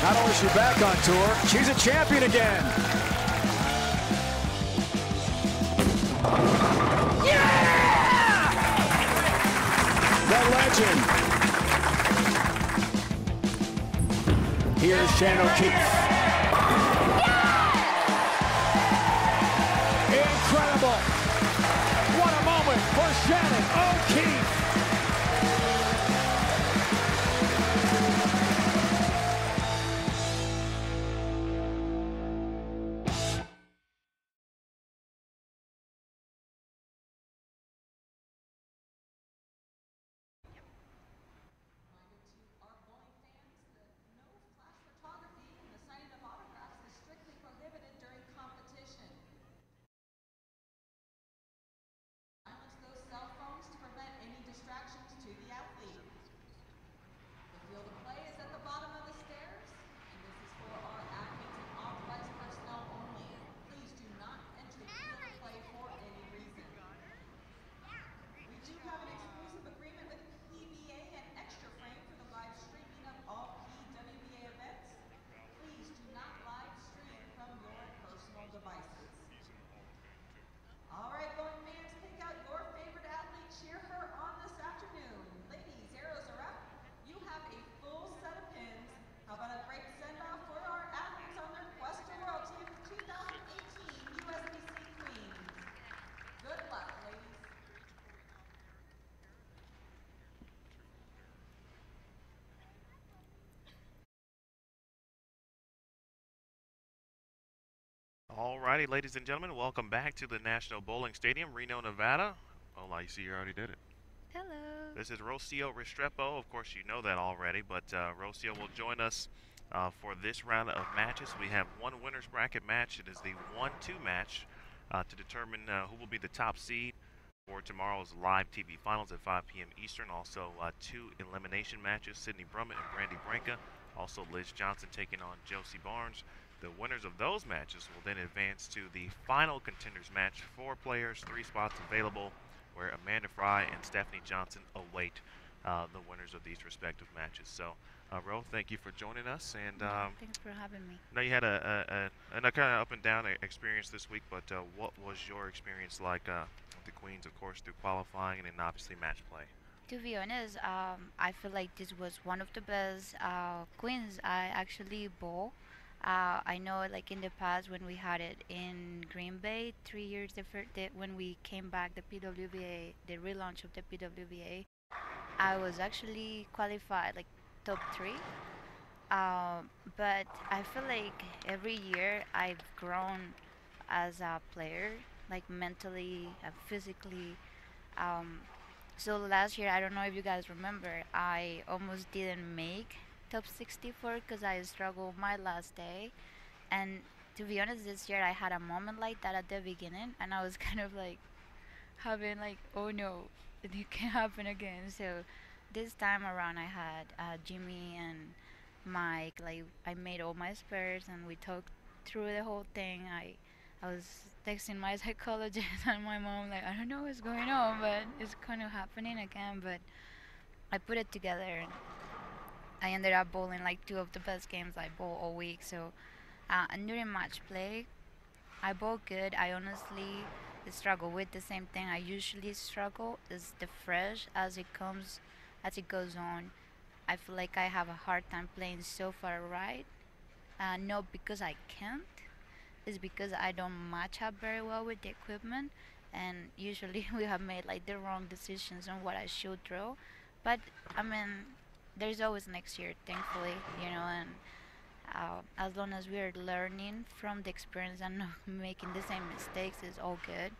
Not only is she back on tour, she's a champion again. Yeah! The legend. Here's Shannon O'Keefe. Yeah! Incredible. What a moment for Shannon O'Keefe. Alrighty, ladies and gentlemen, welcome back to the National Bowling Stadium, Reno, Nevada. Oh, I see you already did it. Hello. This is Rocio Restrepo. Of course, you know that already, but Rocio will join us for this round of matches. We have one winner's bracket match. It is the 1-2 match to determine who will be the top seed for tomorrow's live TV finals at 5 p.m. Eastern. Also, two elimination matches, Sydney Brummett and Brandy Branca. Also, Liz Johnson taking on Josie Barnes. The winners of those matches will then advance to the final contenders match. 4 players, 3 spots available, where Amanda Fry and Stephanie Johnson await the winners of these respective matches. So, Ro, thank you for joining us. And thanks for having me. I know you had a kind of up and down experience this week, but what was your experience like with the Queens, of course, through qualifying and then obviously match play? To be honest, I feel like this was one of the best Queens I actually bowl. I know, like in the past when we had it in Green Bay, 3 years when we came back, the PWBA, the relaunch of the PWBA, I was actually qualified like top 3. But I feel like every year I've grown as a player, like mentally, physically. Um, so last year, I don't know if you guys remember, I almost didn't make top 64 because I struggled my last day. And to be honest, this year I had a moment like that at the beginning, and I was kind of like having like, oh no, it can happen again. So this time around, I had Jimmy and Mike. Like I made all my spares, and we talked through the whole thing. I was texting my psychologist and my mom like, I don't know what's going on, but it's kind of happening again. But I put it together, and I ended up bowling like 2 of the best games I bowl all week. So and during match play, I bowl good. I honestly struggle with the same thing I usually struggle, is the fresh as it comes, as it goes on. I feel like I have a hard time playing so far right. Not because I can't, it's because I don't match up very well with the equipment, and usually we have made like the wrong decisions on what I should throw. But I mean, there's always next year, thankfully, and as long as we're learning from the experience and not making the same mistakes, is all good.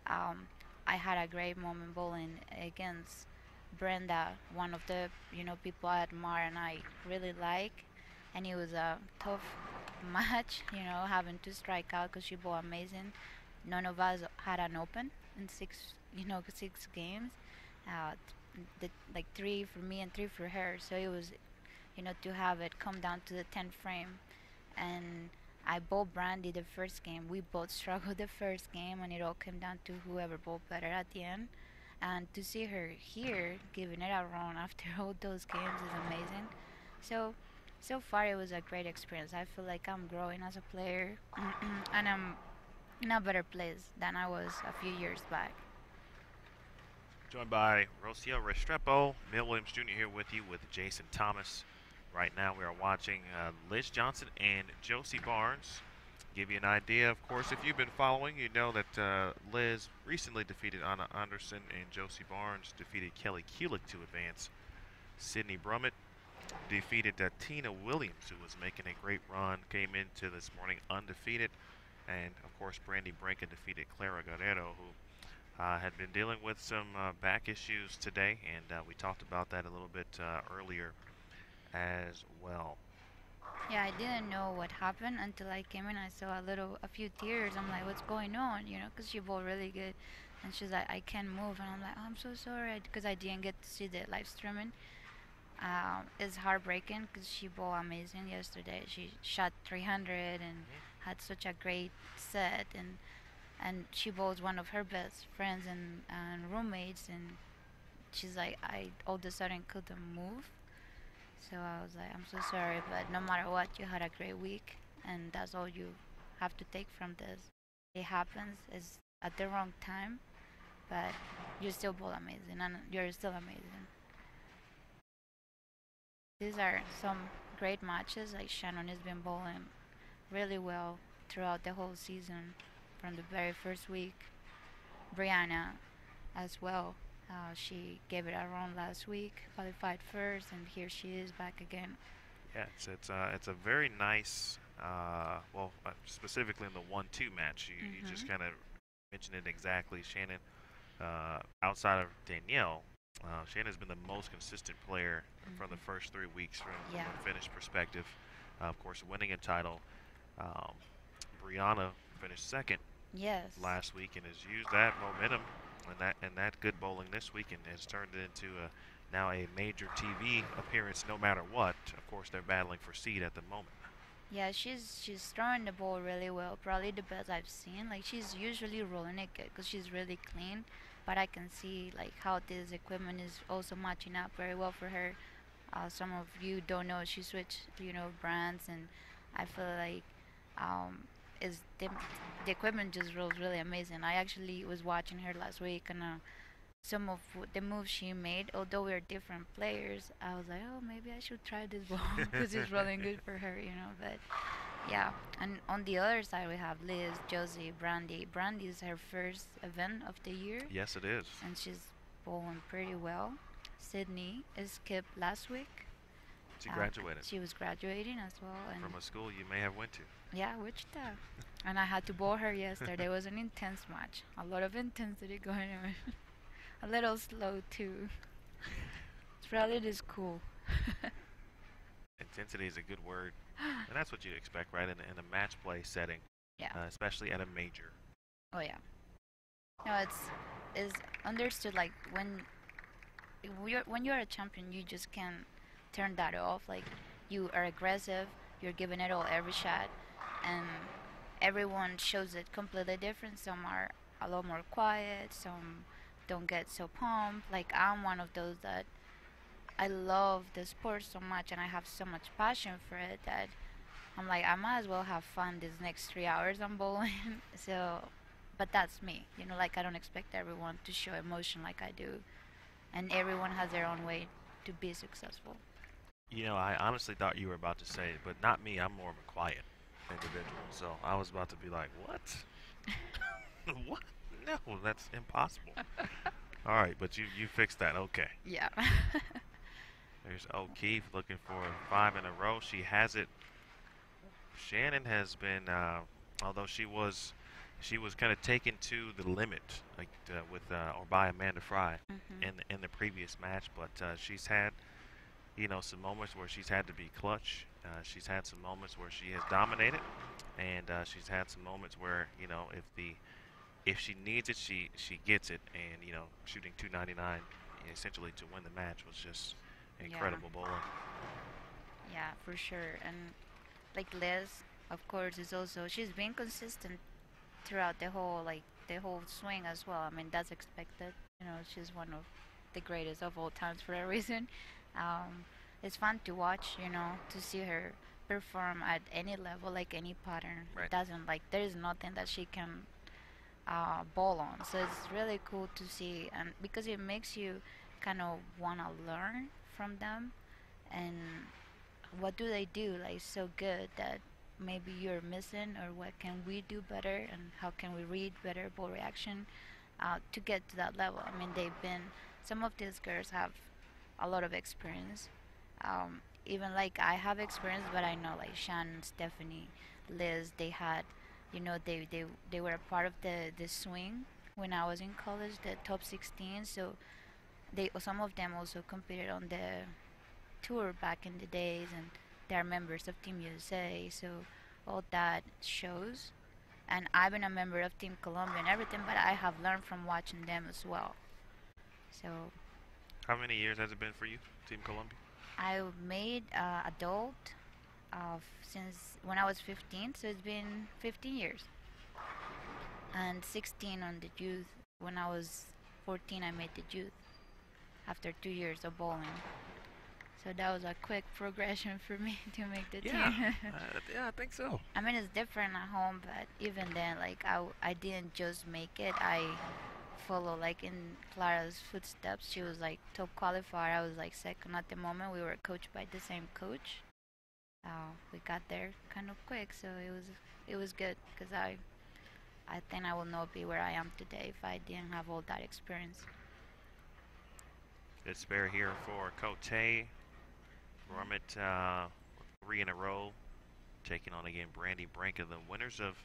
Um, I had a great moment bowling against Brenda, one of the people I admire and I really like, and it was a tough match, having to strike out because she bowled amazing. None of us had an open in 6 games. Uh, like 3 for me and 3 for her, so it was to have it come down to the 10th frame. And I bowled Brandy the first game. We both struggled the first game, and it all came down to whoever bowled better at the end. And to see her here giving it a run after all those games is amazing. So So far, it was a great experience. I feel like I'm growing as a player, and I'm in a better place than I was a few years back. Joined by Rocio Restrepo, Bill Williams Jr. here with you with Jason Thomas. Right now we are watching Liz Johnson and Josie Barnes. Give you an idea, of course, if you've been following, you know that Liz recently defeated Anna Anderson and Josie Barnes defeated Kelly Kulick to advance. Sydney Brummett defeated Tina Williams, who was making a great run, came into this morning undefeated. And, of course, Brandy Branca defeated Clara Guerrero, who had been dealing with some back issues today, and we talked about that a little bit earlier as well. Yeah, I didn't know what happened until I came in. I saw a few tears. I'm like, what's going on? You know, because she bowled really good, and she's like, I can't move, and I'm like, oh, I'm so sorry, because I didn't get to see the live streaming. It's heartbreaking because she bowled amazing yesterday. She shot 300 and had such a great set, and she bowls one of her best friends and roommates, and she's like, I all of a sudden couldn't move. So I was like, I'm so sorry, but no matter what, you had a great week, and that's all you have to take from this. It happens, it's at the wrong time, but you still bowl amazing, and you're still amazing. These are some great matches. Like Shannon has been bowling really well throughout the whole season, from the very first week. Brianna as well. She gave it a run last week, qualified first, and here she is back again. Yeah, it's a very nice, specifically in the 1-2 match, you just kind of mentioned it exactly. Shannon, outside of Danielle, Shannon's been the most consistent player from the first 3 weeks from a finish perspective. Of course, winning a title. Brianna finished second last week and has used that momentum and that good bowling this week and has turned it into now a major TV appearance no matter what. Of course, they're battling for seed at the moment. Yeah, she's throwing the ball really well. Probably the best I've seen. Like, she's usually rolling it good because she's really clean. But I can see like how this equipment is also matching up very well for her. Some of you don't know she switched, brands, and I feel like is the equipment just rolls really amazing. I actually was watching her last week, and some of the moves she made, although we're different players, I was like, oh, maybe I should try this ball because it's rolling good for her. But yeah, and on the other side we have Liz, Josie, Brandy. Brandy is her first event of the year. Yes, it is. And she's bowling pretty well. Sydney skipped last week. She graduated. She was graduating as well. And from a school you may have went to. Yeah, Wichita. And I had to bowl her yesterday. It was an intense match. A lot of intensity going on. A little slow too. It's probably just cool. Intensity is a good word. And that's what you'd expect, right, in a match play setting. Yeah. Especially at a major. Oh, yeah. No, it's understood, like, when you're a champion, you just can't turn that off. Like, you are aggressive, you're giving it all every shot, and everyone shows it completely different. Some are a lot more quiet, some don't get so pumped. Like, I'm one of those that I love the sport so much and I have so much passion for it that I'm like, I might as well have fun these next 3 hours I'm bowling. So, but that's me, like, I don't expect everyone to show emotion like I do, and everyone has their own way to be successful. I honestly thought you were about to say it, but not me. I'm more of a quiet individual, so I was about to be like, what? What? No, that's impossible. All right, but you fixed that. Okay. Yeah. There's O'Keefe looking for 5 in a row. She has it. Shannon has been, although she was kind of taken to the limit, like or by Amanda Fry in the previous match, but she's had, some moments where she's had to be clutch. She's had some moments where she has dominated, and she's had some moments where if she needs it, she gets it, and shooting 299 essentially to win the match was just incredible bowling. Yeah, for sure. And like Liz, of course, she's been consistent throughout the whole swing as well. I mean, that's expected. She's one of the greatest of all times for a reason. it's fun to watch, to see her perform at any level, like any pattern. Right. It doesn't like there is nothing that she can ball on. So it's really cool to see, and because it makes you kind of wanna learn from them, and what do they do like so good that maybe you're missing, or what can we do better, and how can we read better ball reaction to get to that level. I mean, some of these girls have a lot of experience. Even like I have experience, but I know like Shannon, Stephanie, Liz, they had, they were a part of the swing when I was in college, the top 16. So some of them also competed on the tour back in the days, and they are members of Team USA. So all that shows. And I've been a member of Team Colombia and everything, but I have learned from watching them as well. So How many years has it been for you, Team Colombia? I made adult since when I was 15, so it's been 15 years. And 16 on the youth. When I was 14, I made the youth after 2 years of bowling. So that was a quick progression for me to make the team. Yeah, I think so. I mean, it's different at home, but even then, like I didn't just make it. I follow like in Clara's footsteps. She was like top qualifier. I was like second at the moment. We were coached by the same coach. We got there kind of quick, so it was good because I think I will not be where I am today if I didn't have all that experience. Good spare here for Cote. Brummett, 3 in a row, taking on again Brandy Branca, the winners of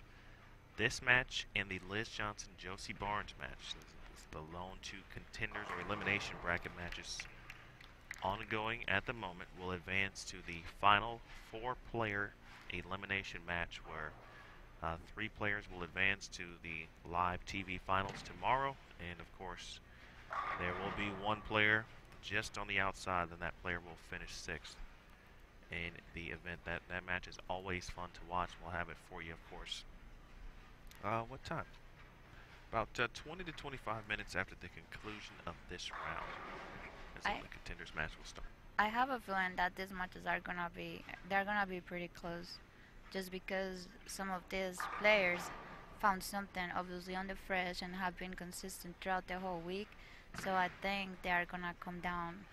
this match and the Liz Johnson-Josie Barnes match. This is the lone two contenders or elimination bracket matches ongoing at the moment. Will advance to the final 4-player elimination match where 3 players will advance to the live TV finals tomorrow, and of course there will be 1 player just on the outside, then that player will finish 6th in the event. That match is always fun to watch. We'll have it for you, of course. What time? About 20 to 25 minutes after the conclusion of this round is when the contenders match will start. I have a feeling that these matches they're gonna be pretty close, just because some of these players found something obviously on the fresh and have been consistent throughout the whole week. So I think they are gonna come down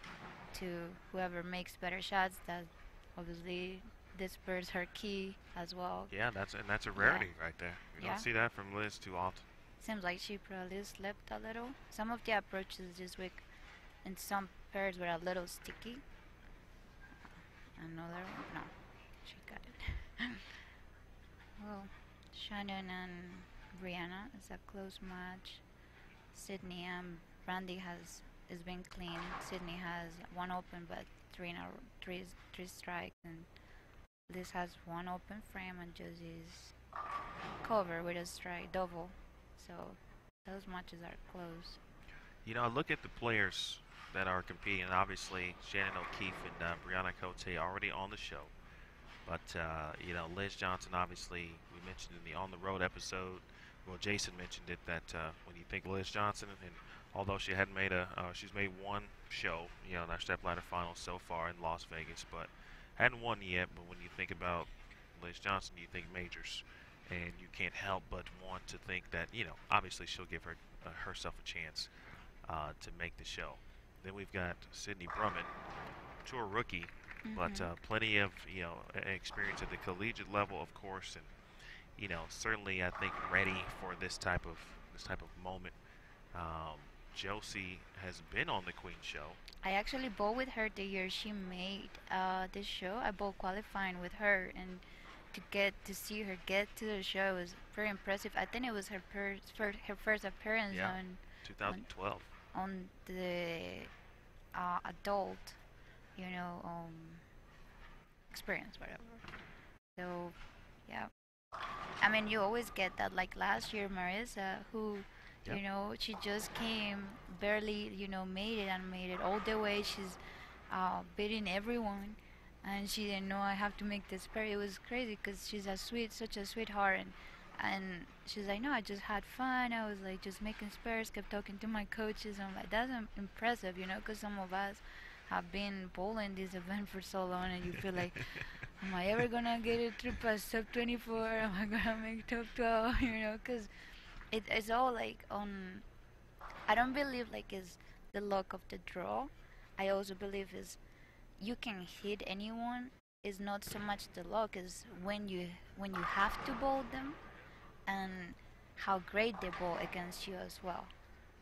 to whoever makes better shots. That obviously this bird's her key as well. Yeah, that's a rarity right there. You don't see that from Liz too often. Seems like she probably slipped a little. Some of the approaches this week in some pairs were a little sticky. Another one, no, she got it. Well, Shannon and Brianna is a close match. Sydney and Brandy has been clean. Sydney has 1 open but 3 strikes, and Liz has 1 open frame and Josie's cover with a strike double. So those matches are close. I look at the players that are competing, and obviously Shannon O'Keefe and Brianna Cote already on the show. But Liz Johnson, obviously, we mentioned in the On the Road episode. Well, Jason mentioned it that when you think Liz Johnson, and although she hadn't made she's made 1 show, in our step ladder final so far in Las Vegas, but hadn't won yet. But when you think about Liz Johnson, you think majors, and you can't help but want to think that obviously she'll give herself a chance to make the show. Then we've got Sydney Brummett, tour rookie, but plenty of experience at the collegiate level, of course, and certainly I think ready for this type of moment. Josie has been on the Queen show. I actually bowled with her the year she made this show. I bowled qualifying with her, and to see her get to the show was very impressive. I think it was her first appearance on 2012 on the adult, experience, whatever. So, yeah. I mean, you always get that. Like last year, Marissa, who, she just came, barely, made it all the way. She's beating everyone, and she didn't know I have to make this pair. It was crazy because she's such a sweetheart, and she's like, no, I just had fun. I was like just making spares, kept talking to my coaches. I'm like, that's impressive, because some of us have been bowling this event for so long, and you feel like, am I ever gonna get it through past top 24? Am I gonna make top 12? Because it's all like on. I don't believe like it's the luck of the draw. I also believe is you can hit anyone. Is not so much the luck is when you have to bowl them and how great they bowl against you as well.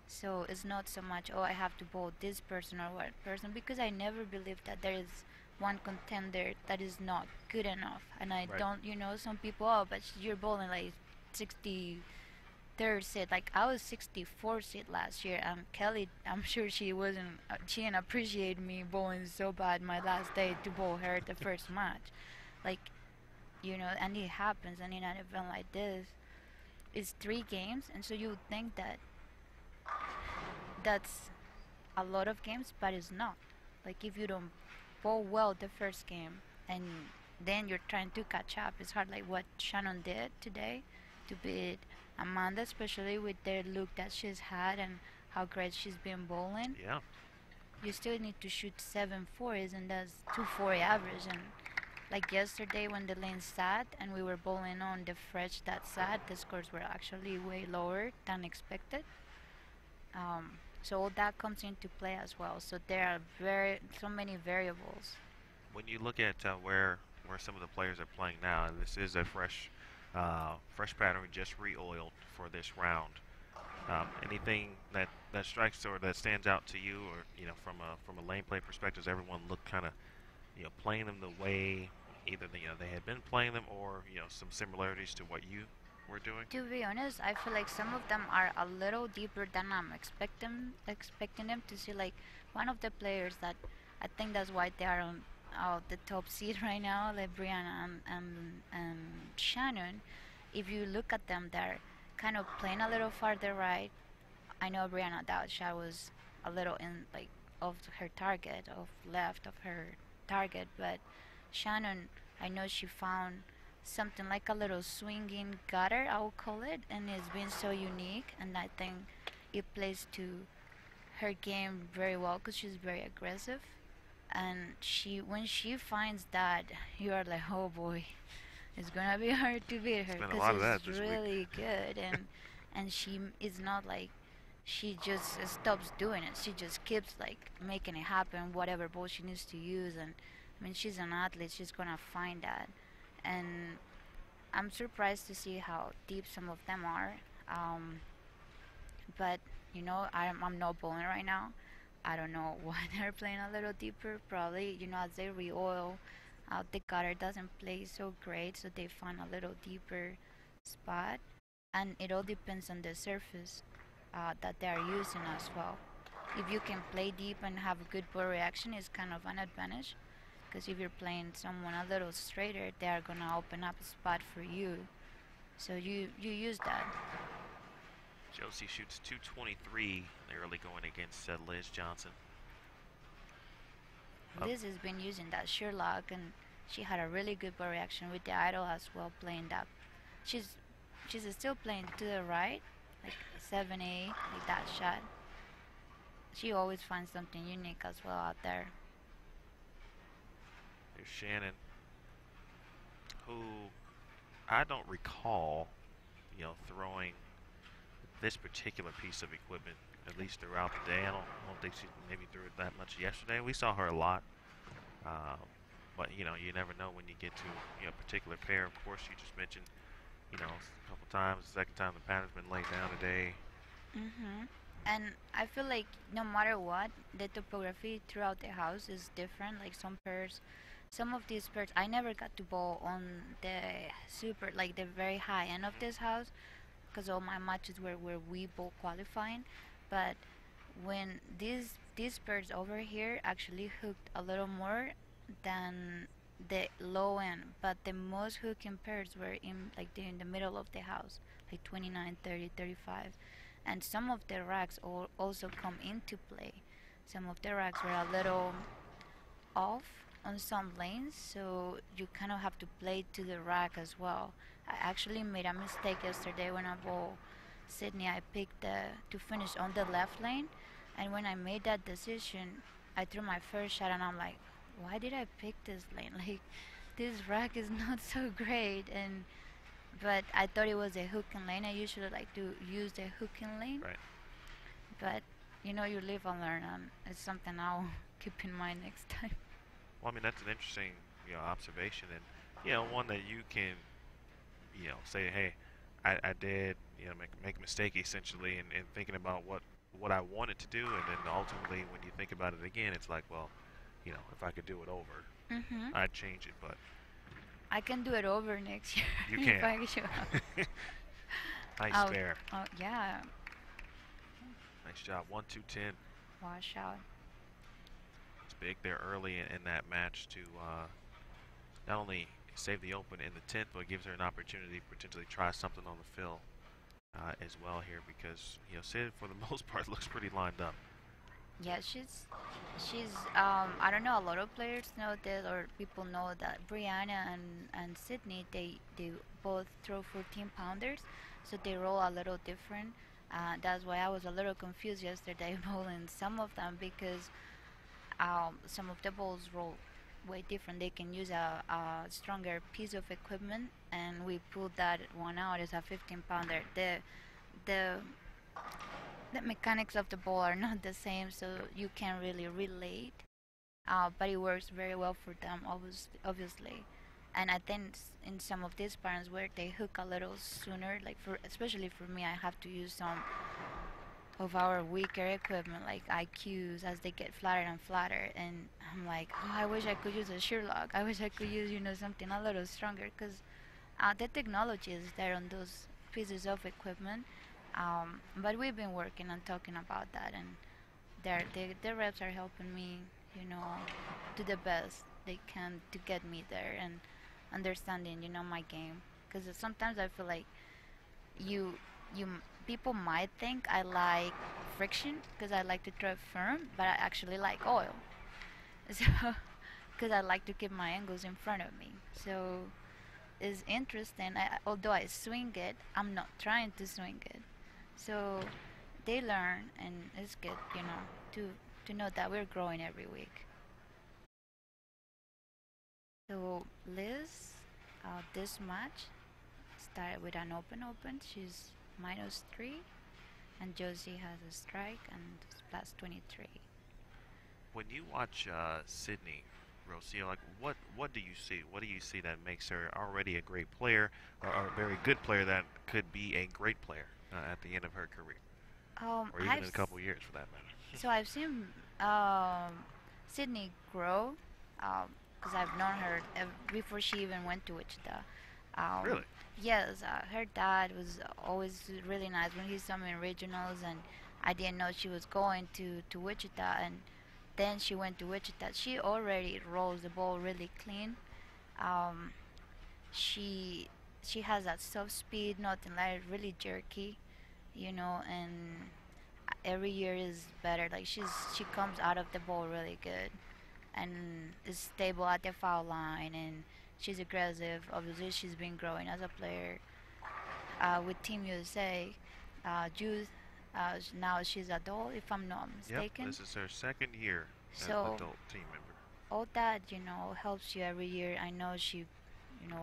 So it's not so much, oh, I have to bowl this person or what person, because I never believe that there is one contender that is not good enough. And I Right. don't, some people, oh, but you're bowling like 63rd seed. Like I was 64th seed last year. Kelly, I'm sure she didn't appreciate me bowling so bad my last day to bowl her the first match. Like, and it happens, and in an event like this, it's 3 games, and so you would think that that's a lot of games, but it's not. Like if you don't bowl well the first game and then you're trying to catch up, it's hard. Like what Shannon did today to beat Amanda, especially with the look that she's had and how great she's been bowling. Yeah. You still need to shoot 7-4s, and that's 240 average. And like yesterday when the lane sat and we were bowling on the fresh that sat, the scores were actually way lower than expected. So all that comes into play as well. So there are so many variables. When you look at where some of the players are playing now, and this is a fresh pattern just re-oiled for this round. Anything that strikes or that stands out to you, or from a lane play perspective, does everyone look kind of playing them the way either they had been playing them, or some similarities to what you were doing? To be honest, I feel like some of them are a little deeper than I'm expecting them to see. Like one of the players that I think that's why they are on the top seed right now, like Brianna and Shannon. If you look at them, they're kind of playing a little farther right. I know Brianna that shot was a little in like of her target, of left of her target, but Shannon, I know she found something like a little swinging gutter, I will call it, and it's been so unique, and I think it plays to her game very well because she's very aggressive, and when she finds that, you are like, oh boy, it's gonna be hard to beat her There's been a lot of that because this it's week. really good, and she is not like she just stops doing it. She just keeps like making it happen, whatever ball she needs to use, and I mean she's an athlete. She's gonna find that, and I'm surprised to see how deep some of them are. But I'm not bowling right now. I don't know why they're playing a little deeper. Probably as they re-oil, the gutter doesn't play so great, so they find a little deeper spot, and it all depends on the surface that they are using as well. If you can play deep and have a good ball reaction, it's kind of an advantage. Because if you're playing someone a little straighter, they are gonna open up a spot for you. So you use that. Josie shoots 223 early going against Liz Johnson. Liz has been using that Sherlock, and she had a really good ball reaction with the idol as well, playing that. She's still playing to the right, like 7-8, like that shot. She always finds something unique as well out there. There's Shannon, who I don't recall, throwing this particular piece of equipment, at least throughout the day. I don't think she maybe threw it that much yesterday. We saw her a lot, but you never know when you get to a particular pair. Of course, you just mentioned, a couple times. The second time the pattern's been laid down today. And I feel like no matter what, the topography throughout the house is different. Like some of these pairs, I never got to bowl on the like the very high end of this house, because all my matches were where we bowl qualifying. But when these pairs over here actually hooked a little more than the low end, but the most hooking pairs were in the middle of the house, like 29, 30, 35. And some of the racks also come into play. Some of the racks were a little off on some lanes, so you kind of have to play to the rack as well. I actually made a mistake yesterday when I bowled Sydney. I picked to finish on the left lane, and when I made that decision, I threw my first shot and I'm like, why did I pick this lane? Like, this rack is not so great. And but I thought it was a hooking lane. I usually like to use the hooking lane. Right. But you live and learn, and it's something I'll keep in mind next time. Well, I mean, that's an interesting, observation, and one that you can, say, hey, I did, make a mistake essentially, in thinking about what I wanted to do, and then ultimately when you think about it again, it's like, well, if I could do it over, Mhm. I'd change it, but I can do it over next year you if can't. I show up. Nice Oh, spare. oh yeah. Nice job. 1-2-10. Wash out. It's big there early in that match to not only save the open in the 10th, but gives her an opportunity to potentially try something on the fill as well here, because Sid for the most part looks pretty lined up. Yeah, she's I don't know, a lot of players know that, or people know that Brianna and Sydney, they both throw 14 pounders, so they roll a little different. That's why I was a little confused yesterday bowling some of them, because some of the balls roll way different. They can use a stronger piece of equipment, and we pulled that one out as a 15 pounder. The the mechanics of the ball are not the same, so you can't really relate. But it works very well for them, obviously. And I think in some of these patterns where they hook a little sooner, like especially for me, I have to use some of our weaker equipment, like IQs, as they get flatter and flatter. And I'm like, oh, I wish I could use a Sherlock. I wish I could use, something a little stronger, because the technology is there on those pieces of equipment. But we've been working on talking about that, and the reps are helping me, do the best they can to get me there, and understanding, my game. Because sometimes I feel like you you people might think I like friction because I like to throw firm, but I actually like oil. So, because I like to keep my angles in front of me. So it's interesting. Although I swing it, I'm not trying to swing it. So they learn, and it's good, to know that we're growing every week. So Liz, this match started with an open. She's -3, and Josie has a strike and it's +23. When you watch Sydney Rocio, like what do you see? What do you see that makes her already a great player, or a very good player that could be a great player at the end of her career, or even in a couple years for that matter? So I've seen Sydney grow, because I've known her before she even went to Wichita. Really? Yes, her dad was always really nice when he saw me in regionals, and I didn't know she was going to Wichita, and then she went to Wichita. She already rolls the ball really clean. Um, she she has that soft speed, nothing like really jerky, and every year is better. Like she comes out of the ball really good, and is stable at the foul line, and she's aggressive. Obviously, she's been growing as a player with Team USA. Youth, now she's adult, if I'm not Yep, mistaken. this is her second year as an So adult team member. all that, helps you every year. I know she,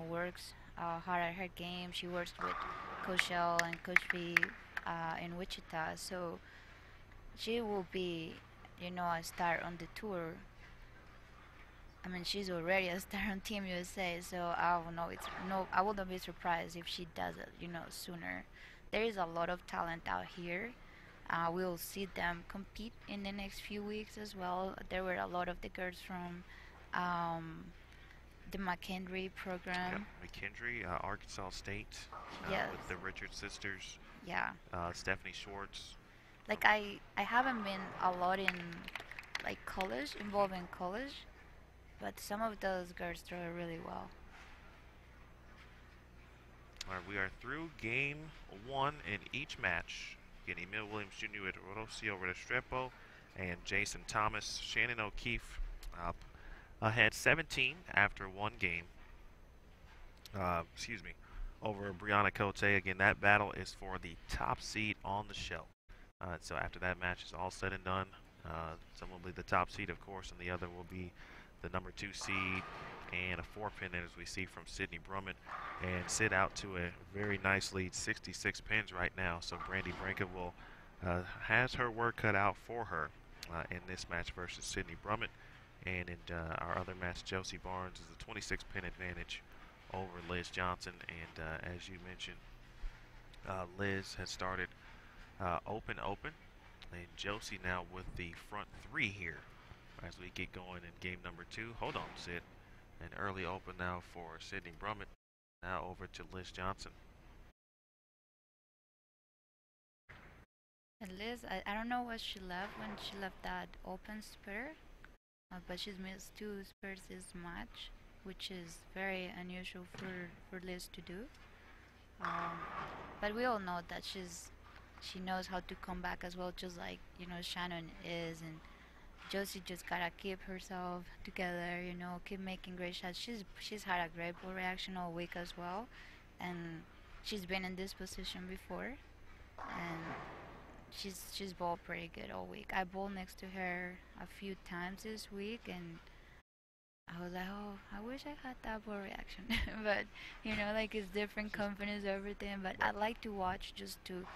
works hard at her game. She works with Coach L and Coach V in Wichita. So she will be, a star on the tour. I mean, she's already a star on Team USA, so I don't know. I wouldn't be surprised if she does it, sooner. There is a lot of talent out here. We'll see them compete in the next few weeks as well. There were a lot of the girls from um, the McHenry program. Yep, McKendree, Arkansas State, Yes. with the Richard sisters, Yeah. Stephanie Schwartz. Like I haven't been a lot in like college, involved in college, but some of those girls throw it really well. All right, we are through game one in each match. Again, Emil Williams Jr. with Rocio Restrepo and Jason Thomas. Shannon O'Keefe up ahead 17 after one game. Over Brianna Cote. Again, that battle is for the top seed on the show. So after that match is all said and done, Some will be the top seed, of course, and the other will be the number 2 seed and a 4-pin, as we see from Sydney Brummett. And Sid out to a very nice lead, 66 pins right now. So Brandy Branca will has her work cut out for her in this match versus Sydney Brummett. And in our other match, Josie Barnes is a 26 pin advantage over Liz Johnson. And as you mentioned, Liz has started open, and Josie now with the front 3 here as we get going in game number 2. Hold on, Sid. An early open now for Sydney Brummett. Now over to Liz Johnson. And Liz, I don't know what she left when she left that open spur, but she's missed 2 spurs this match, which is very unusual for Liz to do. But we all know that she knows how to come back as well, just like Shannon is, and Josie just gotta keep herself together, keep making great shots. She's had a great ball reaction all week as well, and she's been in this position before, and she's bowled pretty good all week. I bowled next to her a few times this week, and I was like, oh, I wish I had that ball reaction. But like it's different confidence, everything. But I like to watch just to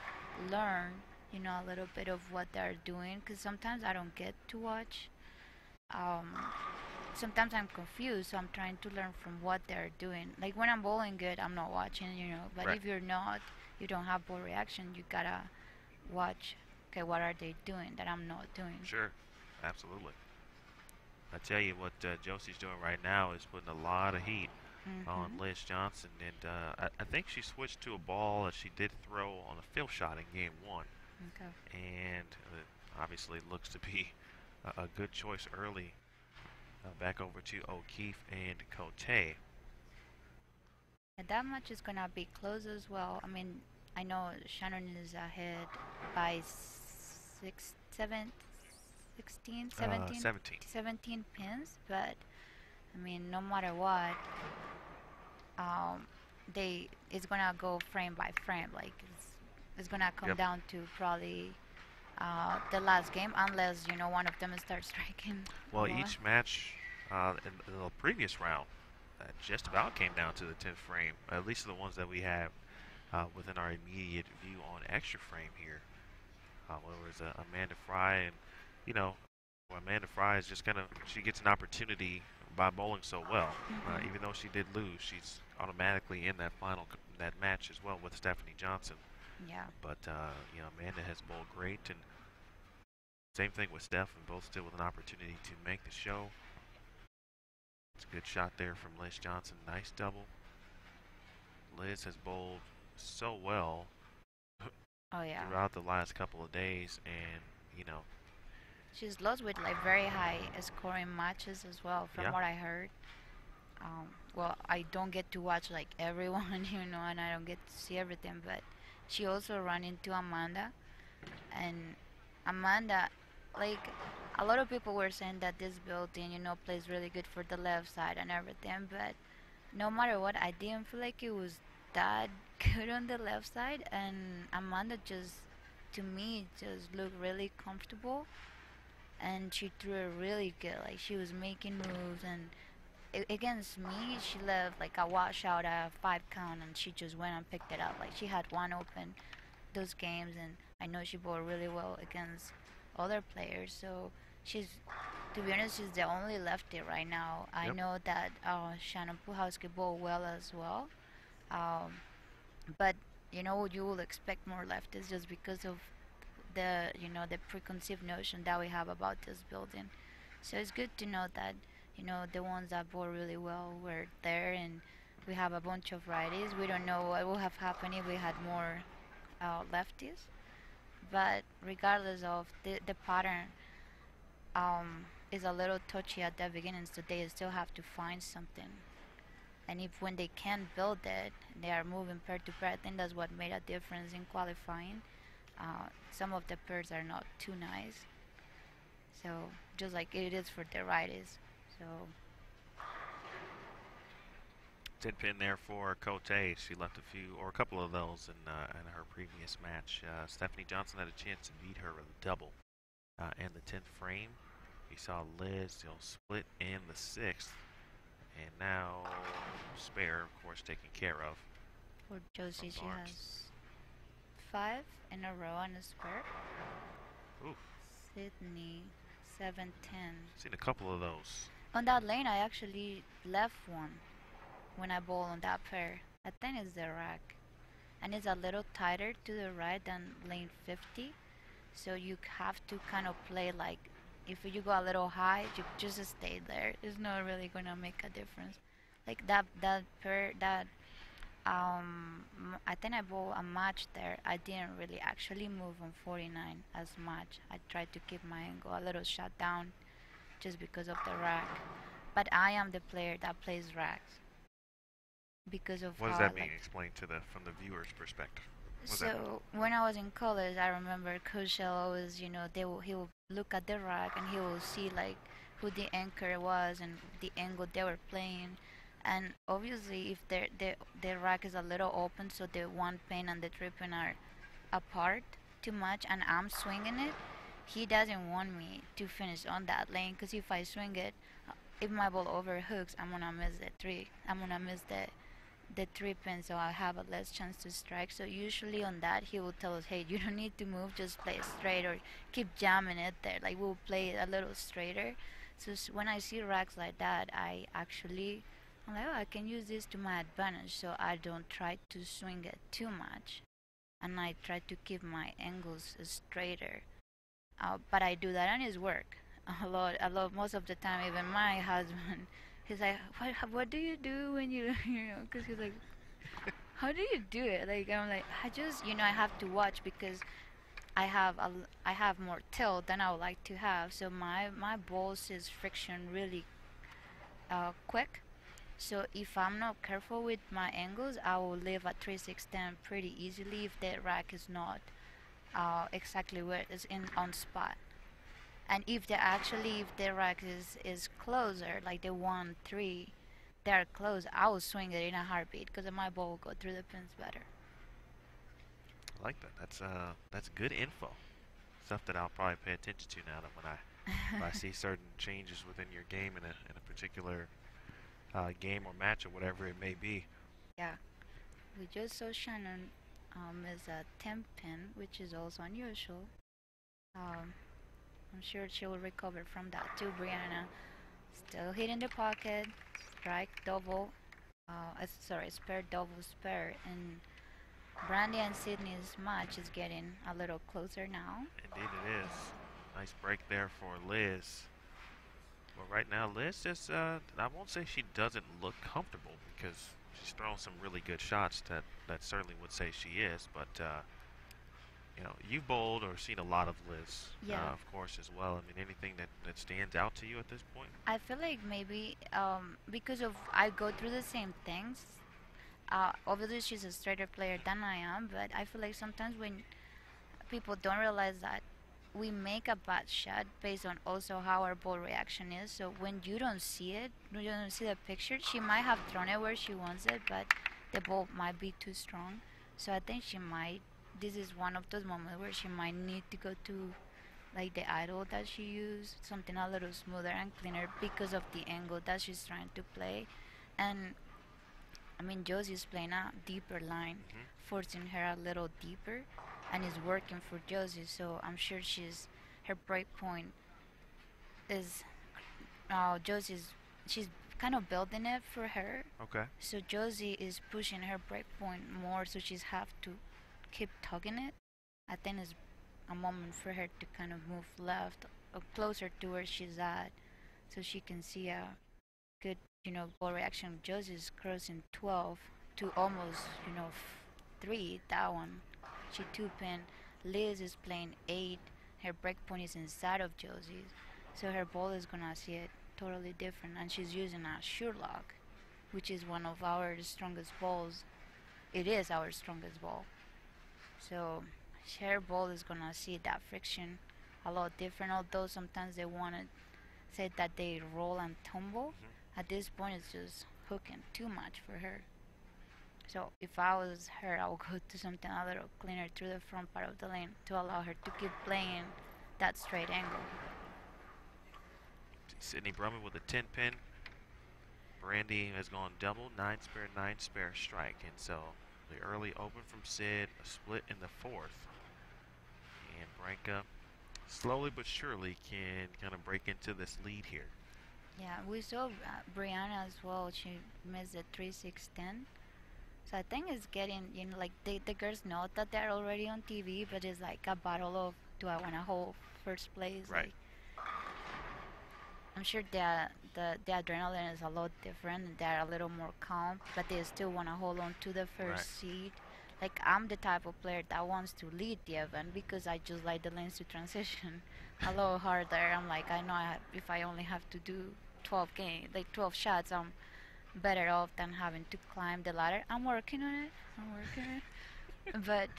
learn, a little bit of what they're doing, because sometimes I don't get to watch. Sometimes I'm confused, so I'm trying to learn from what they're doing. Like when I'm bowling good, I'm not watching, But Right. if you're not, you don't have ball reaction, you gotta watch. Okay, what are they doing that I'm not doing? Sure, absolutely. I tell you what Josie's doing right now is putting a lot of heat on Liz Johnson, and I think she switched to a ball that she did throw on a field shot in game 1. Okay. And obviously looks to be a good choice early. Back over to O'Keefe and Cote. And that match is gonna be close as well. I mean, I know Shannon is ahead by 17 pins, but I mean, no matter what, it's gonna go frame by frame. Like it's gonna come down to probably the last game, unless one of them starts striking. Well, each match in the previous round just about came down to the 10th frame. At least the ones that we have within our immediate view on extra frame here. Where it was Amanda Fry, and Amanda Fry is just she gets an opportunity by bowling so well. Even though she did lose, she's automatically in that match as well with Stephanie Johnson. Yeah. But Amanda has bowled great, and same thing with Steph, and both still with an opportunity to make the show. It's a good shot there from Liz Johnson. Nice double. Liz has bowled so well throughout the last couple of days, and she's lost with like very high scoring matches as well, from what I heard. Well, I don't get to watch like everyone, and I don't get to see everything, but she also ran into Amanda, and Amanda, like a lot of people were saying that this building, plays really good for the left side and everything, but no matter what, I didn't feel like it was that good on the left side, and Amanda to me, looked really comfortable, and she threw it really good. Like she was making moves, and against me, she left like a washout at 5 count, and she just went and picked it up. Like she had one open those games, and I know she bowled really well against other players. So to be honest, she's the only lefty right now. I know that Shannon Puhowski bowled well as well, but you will expect more lefties just because of the preconceived notion that we have about this building. So it's good to know that the ones that bowled really well were there, and we have a bunch of righties. We don't know what will have happened if we had more lefties, but regardless of the pattern is a little touchy at the beginning, so they still have to find something. And if when they can't build it, they are moving pair to pair. I think that's what made a difference in qualifying. Some of the pairs are not too nice, so just like it is for the righties. So 10 pin there for Cote. She left a couple of those in her previous match. Stephanie Johnson had a chance to beat her with a double. and the 10th frame. You saw Liz, they'll split in the 6th. And now spare, of course, taken care of. For Josie, she Barnes. has 5 in a row on a spur. Oof. Sydney, 7-10. Seen a couple of those. On that lane, I actually left one when I bowl on that pair. I think it's the rack. And it's a little tighter to the right than lane 50. So you have to kind of play like, if you go a little high, you just stay there. It's not really gonna make a difference. Like that pair, I think I bowled a match there. I didn't really actually move on 49 as much. I tried to keep my angle a little shut down just because of the rack. But I am the player that plays racks because of What does how that I mean? like. Explain from the viewer's perspective. So when I was in college, I remember Coach Shell always, he will look at the rack and he will see like who the anchor was and the angle they were playing. And obviously, if the rack is a little open, so the one pin and the three pin are apart too much, and I'm swinging it, he doesn't want me to finish on that lane. Because if I swing it, if my ball overhooks, I'm gonna miss the three. I'm gonna miss the three pin, so I have a less chance to strike. So usually on that, he will tell us, hey, you don't need to move, just play straight or keep jamming it there. Like we'll play it a little straighter. So when I see racks like that, I'm like, oh, I can use this to my advantage. So I don't try to swing it too much, and I try to keep my angles straighter. But I do that, and it's work a lot. Most of the time. Even my husband, he's like, what do you do when you, because he's like, how do you do it? Like I'm like, I just, I have to watch because I have more tilt than I would like to have. So my balls is friction really quick. So if I'm not careful with my angles, I will leave a 3-6-10 pretty easily if the rack is not exactly where it is in on spot. And if the rack is closer, like the 1-3, they're close, I will swing it in a heartbeat because my ball will go through the pins better. I like that. That's good info. Stuff that I'll probably pay attention to now that when I see certain changes within your game in a particular game or match or whatever it may be. Yeah, we just saw Shannon is a 10 pin, which is also unusual. I'm sure she will recover from that too. Brianna still hitting the pocket, strike double, spare double spare, and Brandy and Sydney's match is getting a little closer now. Indeed it is. Nice break there for Liz. But right now, Liz just, I won't say she doesn't look comfortable because she's thrown some really good shots that certainly would say she is. But, you've bowled or seen a lot of Liz, Yeah. of course, as well. I mean, anything that stands out to you at this point? I feel like maybe because of I go through the same things. Obviously, she's a straighter player than I am, but I feel like sometimes when people don't realize that we make a bad shot based on also how our ball reaction is. So when you don't see it, when you don't see the picture, she might have thrown it where she wants it, but the ball might be too strong. So I think this is one of those moments where she might need to go to like the idle that she used, something a little smoother and cleaner because of the angle that she's trying to play. And I mean, Josie's playing a deeper line, forcing her a little deeper, and it's working for Josie. So I'm sure her break point is she's kind of building it for her. Okay. So Josie is pushing her break point more, so she's have to keep tugging it. I think it's a moment for her to kind of move left or closer to where she's at, so she can see a good, ball reaction. Josie's crossing 12 to almost, 3. That one, she 2-pin. Liz is playing 8. Her breakpoint is inside of Josie's, so her ball is gonna see it totally different. And she's using a Sherlock, which is one of our strongest balls. It is our strongest ball. So her ball is gonna see that friction a lot different. Although sometimes they want to say that they roll and tumble. At this point, it's just hooking too much for her. So if I was her, I would go to something a little cleaner through the front part of the lane to allow her to keep playing that straight angle. Sydney Brumman with a 10-pin. Brandy has gone double, 9-spare, 9-spare strike. And so the early open from Sid, a split in the fourth. And Branca slowly but surely can kind of break into this lead here. Yeah, we saw Brianna as well. She missed the 3-6-10. So I think it's getting, you know, like the girls know that they're already on TV, but it's like a battle of, do I want to hold first place? Right. Like, I'm sure the adrenaline is a lot different. They're a little more calm, but they still want to hold on to the first seed. Like, I'm the type of player that wants to lead the event because I just like the lanes to transition a little harder. I'm like, I know if I only have to do 12 shots, I'm better off than having to climb the ladder. I'm working on it. But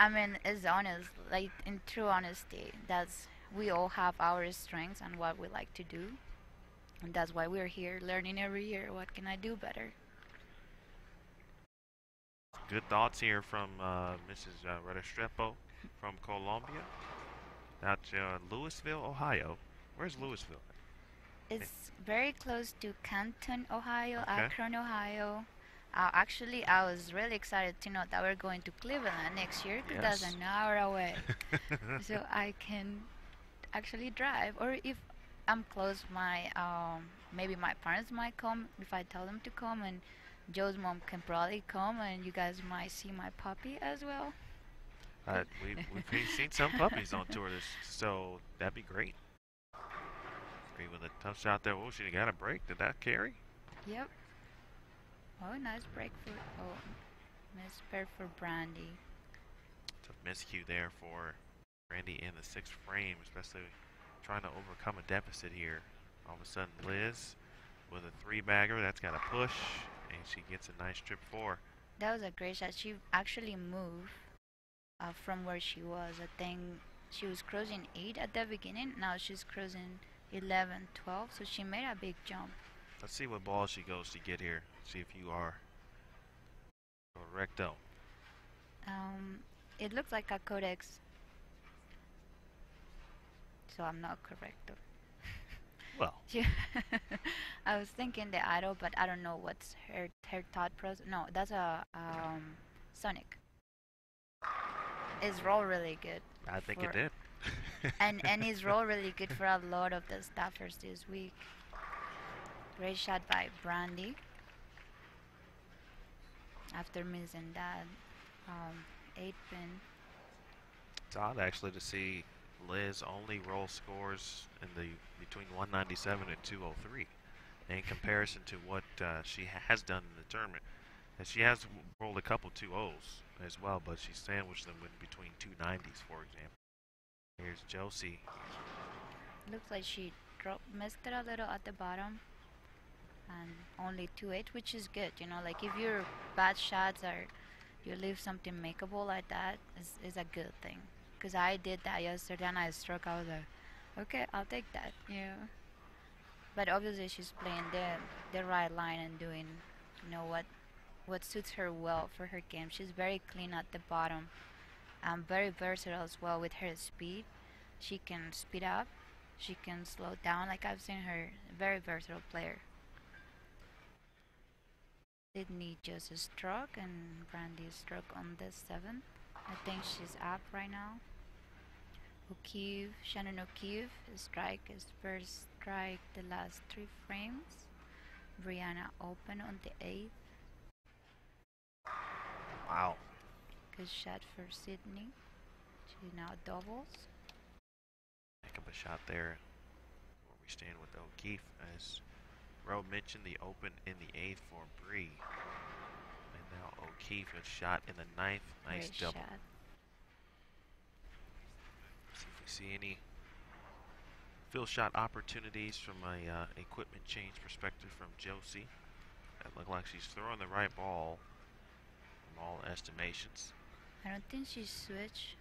I mean, it's honest, like in true honesty, we all have our strengths and what we like to do, and that's why we're here learning every year. What can I do better? Good thoughts here from Mrs. Restrepo from Colombia. Now to Louisville, Ohio. Where's Louisville? It's very close to Canton, Ohio, Okay. Akron, Ohio. Actually, I was really excited to know that we're going to Cleveland next year because Yes. that's an hour away. So I can actually drive. Or if I'm close, maybe my parents might come if I tell them to come, and Joe's mom can probably come, and you guys might see my puppy as well. We've seen some puppies on tour, so that'd be great. Agree with a tough shot there. Oh, she got a break. Did that carry? Yep. Oh, nice break for mispair for Brandy. Tough miscue there for Brandy in the sixth frame, especially trying to overcome a deficit here. All of a sudden, Liz with a three-bagger. That's got a push, and she gets a nice trip four. That was a great shot. She actually moved from where she was. I think she was cruising 8 at the beginning. Now she's cruising 11, 12. So she made a big jump. Let's see what ball she goes to get here. See if you are correcto. It looks like a codex. So I'm not correcto. Well, I was thinking the idol, but I don't know what's her thought process. No, that's a Sonic. It's roll really good. I think it did. and it's roll really good for a lot of the staffers this week. Great shot by Brandy. After missing that 8-pin. It's odd actually to see Liz only roll scores in the between 197 and 203 in comparison to what she has done in the tournament. And she has rolled a couple 2-0s as well, but she sandwiched them in between 290s, for example. Here's Josie. Looks like she missed it a little at the bottom. And only 2-8, which is good. You know, like if your bad shots are, you leave something makeable like that, is a good thing. Because I did that yesterday and I struck. I was like, okay, I'll take that. Yeah. But obviously she's playing the right line and doing, you know, what suits her well for her game. She's very clean at the bottom. Very versatile as well with her speed. She can speed up. She can slow down. Like I've seen her, very versatile player. Sydney just struck and Brandy struck on the 7th. I think she's up right now. Shannon O'Keefe, his first strike the last 3 frames. Brianna open on the 8th. Wow. Good shot for Sydney. She now doubles. Heck of a shot there. Where we stand with O'Keefe, as Ro mentioned, the open in the 8th for Bree. And now O'Keefe has shot in the 9th. Nice Great double. shot. See if we see any field shot opportunities from a equipment change perspective from Josie. That looked like she's throwing the right ball from all estimations. I don't think she switched.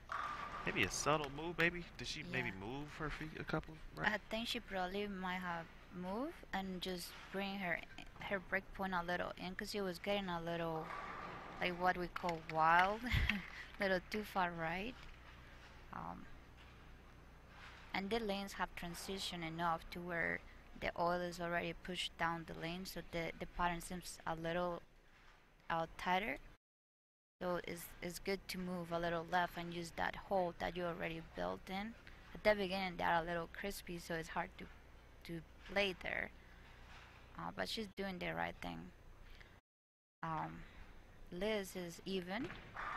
Maybe a subtle move, maybe? Did she maybe move her feet a couple? Right? I think she probably might have moved and just bring her break point a little in, because she was getting a little, like what we call wild, little too far right. and the lanes have transitioned enough to where the oil is already pushed down the lane, so the pattern seems a little tighter. So it's good to move a little left and use that hole that you already built in. At the beginning they're a little crispy, so it's hard to play there. But she's doing the right thing. Um, Liz is even.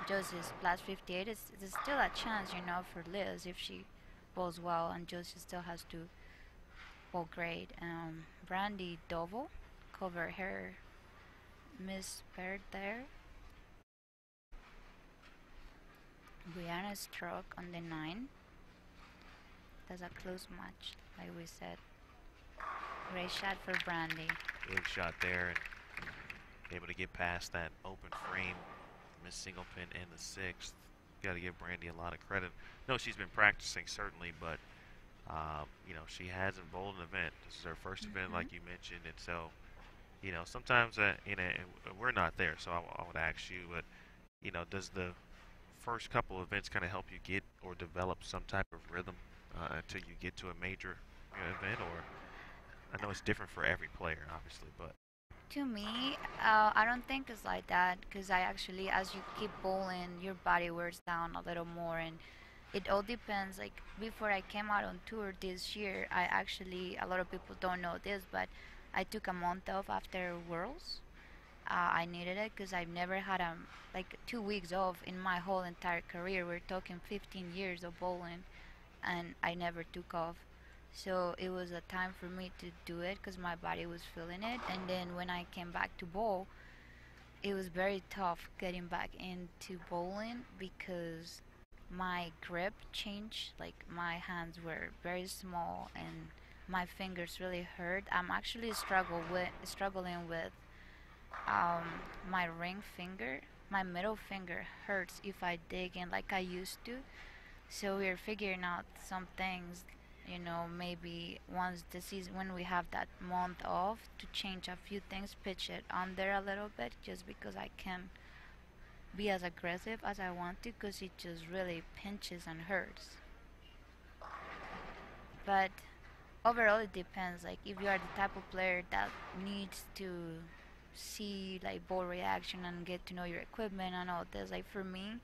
Josie is plus 58. It's still a chance, for Liz if she bowls well, and Josie still has to bowl great. Brandy double cover her mispaired there. Brianna struck on the 9. That's a close match, like we said. Great shot for Brandy. Good shot there, and able to get past that open frame. Miss single pin in the 6th. Got to give Brandy a lot of credit. No, she's been practicing certainly, but she hasn't bowled an event. This is her first event, like you mentioned, and so sometimes we're not there. So I would ask you, but does the first couple events kind of help you get or develop some type of rhythm until you get to a major event? Or I know it's different for every player, obviously, but to me, I don't think it's like that, because I actually, as you keep bowling, your body wears down a little more, and it all depends. Like before I came out on tour this year, I actually, a lot of people don't know this, but I took a month off after Worlds. I needed it because I've never had like 2 weeks off in my whole entire career. We're talking 15 years of bowling, and I never took off. So it was a time for me to do it because my body was feeling it. And then when I came back to bowl, it was very tough getting back into bowling because my grip changed. Like my hands were very small and my fingers really hurt. I'm actually struggling with my ring finger. My middle finger hurts if I dig in like I used to. So we're figuring out some things, maybe once the season, when we have that month off, to change a few things, pitch it under a little bit, just because I can't be as aggressive as I want to, because it just really pinches and hurts. But overall, it depends. Like if you are the type of player that needs to see like ball reaction and get to know your equipment and all this, like for me,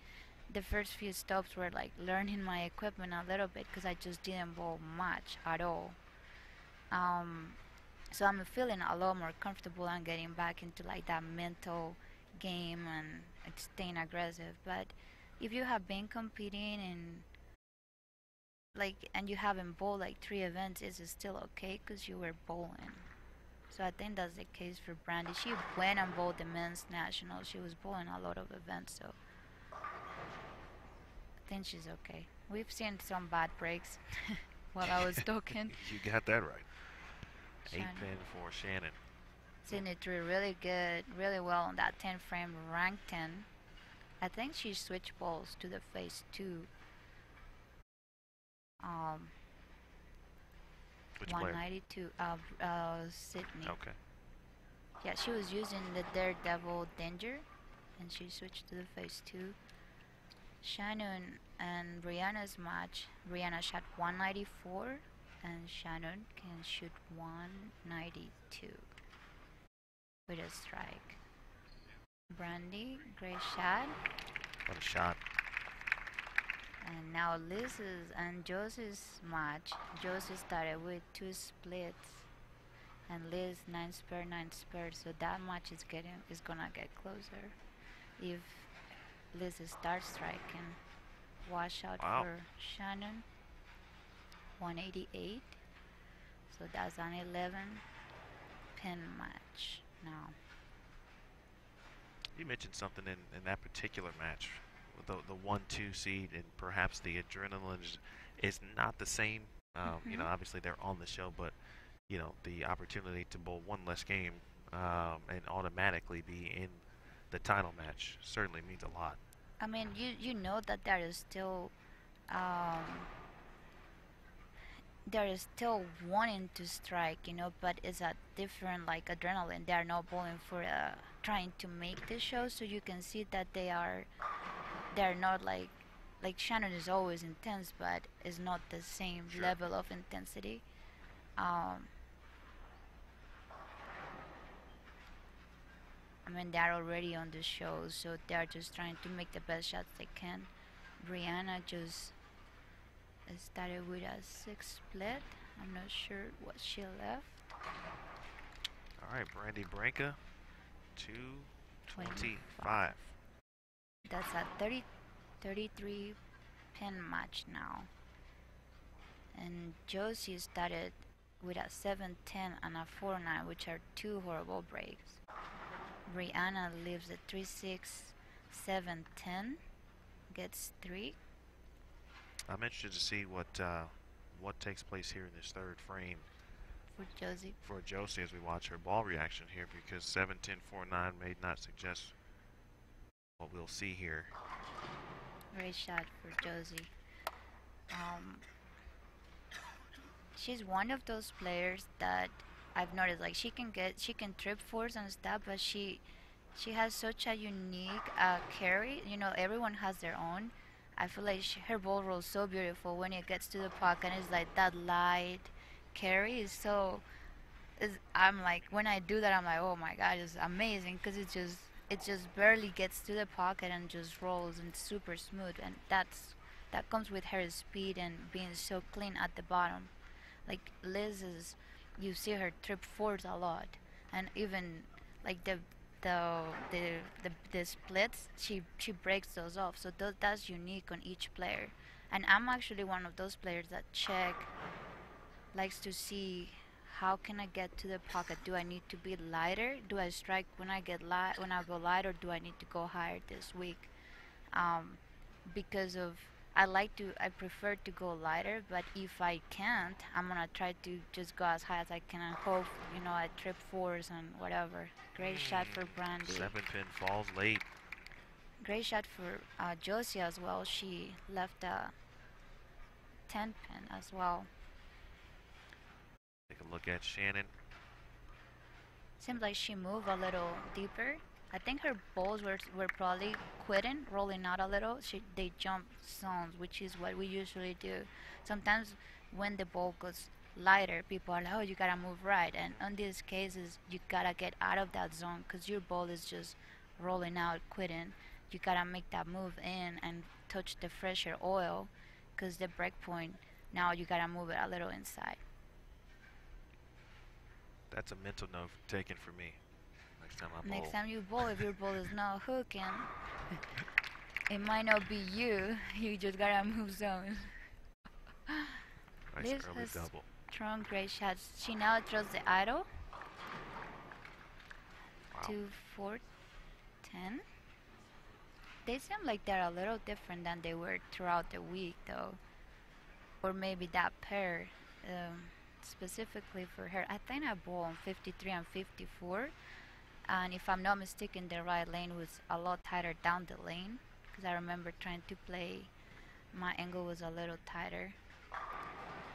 the first few stops were like learning my equipment a little bit because I just didn't bowl much at all. So I'm feeling a lot more comfortable and getting back into like that mental game and staying aggressive. But if you have been competing and you haven't bowled like 3 events, is it still okay because you were bowling? So I think that's the case for Brandy. She went and bowled the men's national. She was bowling a lot of events, so I think she's okay. We've seen some bad breaks while I was talking. You got that right. Shannon. 8 pin for Shannon. Seen it through really good, really well on that 10 frame, rank 10. I think she switched balls to the phase 2. Which 192, Sydney. Okay. Yeah, she was using the Daredevil Danger, and she switched to the phase 2. Shannon and Brianna's match. Brianna shot 194, and Shannon can shoot 192 with a strike. Brandy, great shot. What a shot. And now Liz's and Josie's match. Josie started with 2 splits, and Liz 9 spare, 9 spare. So that match is gonna get closer if Liz starts striking. Wash out for Shannon. 188. So that's an 11 pin match now. You mentioned something in that particular match. The 1-2 seed, and perhaps the adrenaline is not the same. Obviously they're on the show, but the opportunity to bowl one less game and automatically be in the title match certainly means a lot. I mean, you know that there is still wanting to strike, but it's a different like adrenaline. They are not bowling for trying to make the show, so you can see that they're not like like Shannon is always intense, but it's not the same Sure. level of intensity. Um, I mean, they're already on the show, so they're just trying to make the best shots they can. Brianna just started with a 6 split. I'm not sure what she left. All right, Brandy Branca, 225. That's a 33 pin match now. And Josie started with a 7-10 and a 4-9, which are two horrible breaks. Brianna leaves a 3-6, 7-10, gets 3. I'm interested to see what takes place here in this third frame for Josie. For Josie as we watch her ball reaction here, because 7-10, 4-9 may not suggest what we'll see here. Great shot for Josie. She's one of those players that I've noticed, like she can trip fours and stuff, but she has such a unique carry. You know, everyone has their own. I feel like her ball rolls so beautiful when it gets to the puck, and it's like that light carry is so. I'm like, when I do that, I'm like, oh my god, it's amazing, because it just barely gets to the pocket and just rolls, and super smooth, and that comes with her speed and being so clean at the bottom. Like Liz is, you see her trip fours a lot, and even like the splits, she breaks those off. So that's unique on each player. And I'm actually one of those players that likes to see how can I get to the pocket. Do I need to be lighter? Do I strike when I go light, or do I need to go higher this week? Because of I prefer to go lighter, but if I can't, I'm gonna try to just go as high as I can and hope, I trip fours and whatever. Great shot for Brandy. 7-pin falls late. Great shot for Josie as well. She left a 10-pin as well. Take a look at Shannon. Seems like she moved a little deeper. I think her balls were probably quitting, rolling out a little. They jump zones, which is what we usually do. Sometimes when the ball goes lighter, people are like, oh, you gotta move right. And in these cases, you gotta get out of that zone, because your ball is just rolling out, quitting. You gotta make that move in and touch the fresher oil, because the break point, now you gotta move it a little inside. That's a mental note taken for me. Next time you bowl, if your ball is not hooking, it might not be you. You just gotta move zones. Nice early double. Strong, great shots. She now throws the idol. Wow. 2, 4, 10. They seem like they're a little different than they were throughout the week, though. Or maybe that pair, specifically for her. I think I bowled on 53 and 54. And if I'm not mistaken, the right lane was a lot tighter down the lane, because I remember trying to play, my angle was a little tighter.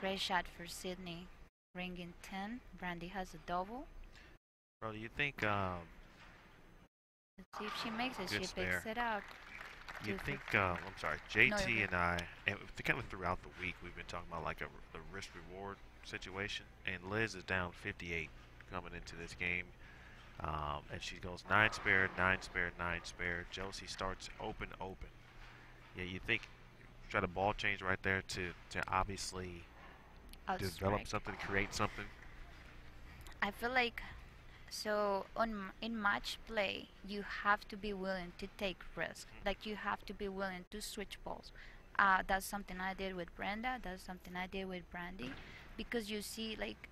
Great shot for Sydney. Ringing 10. Brandy has a double. Bro, do you think let's see if she makes it. She picks it up. You think I'm sorry, JT and I, and kind of throughout the week, we've been talking about like a risk reward situation, and Liz is down 58 coming into this game. And she goes 9 spare, 9 spare, 9 spare. Josie starts open. Yeah, you think try to ball change right there to obviously develop something, create something. I feel like, so in match play, you have to be willing to take risks. Like you have to be willing to switch balls. That's something I did with Brenda. That's something I did with Brandy, because you see like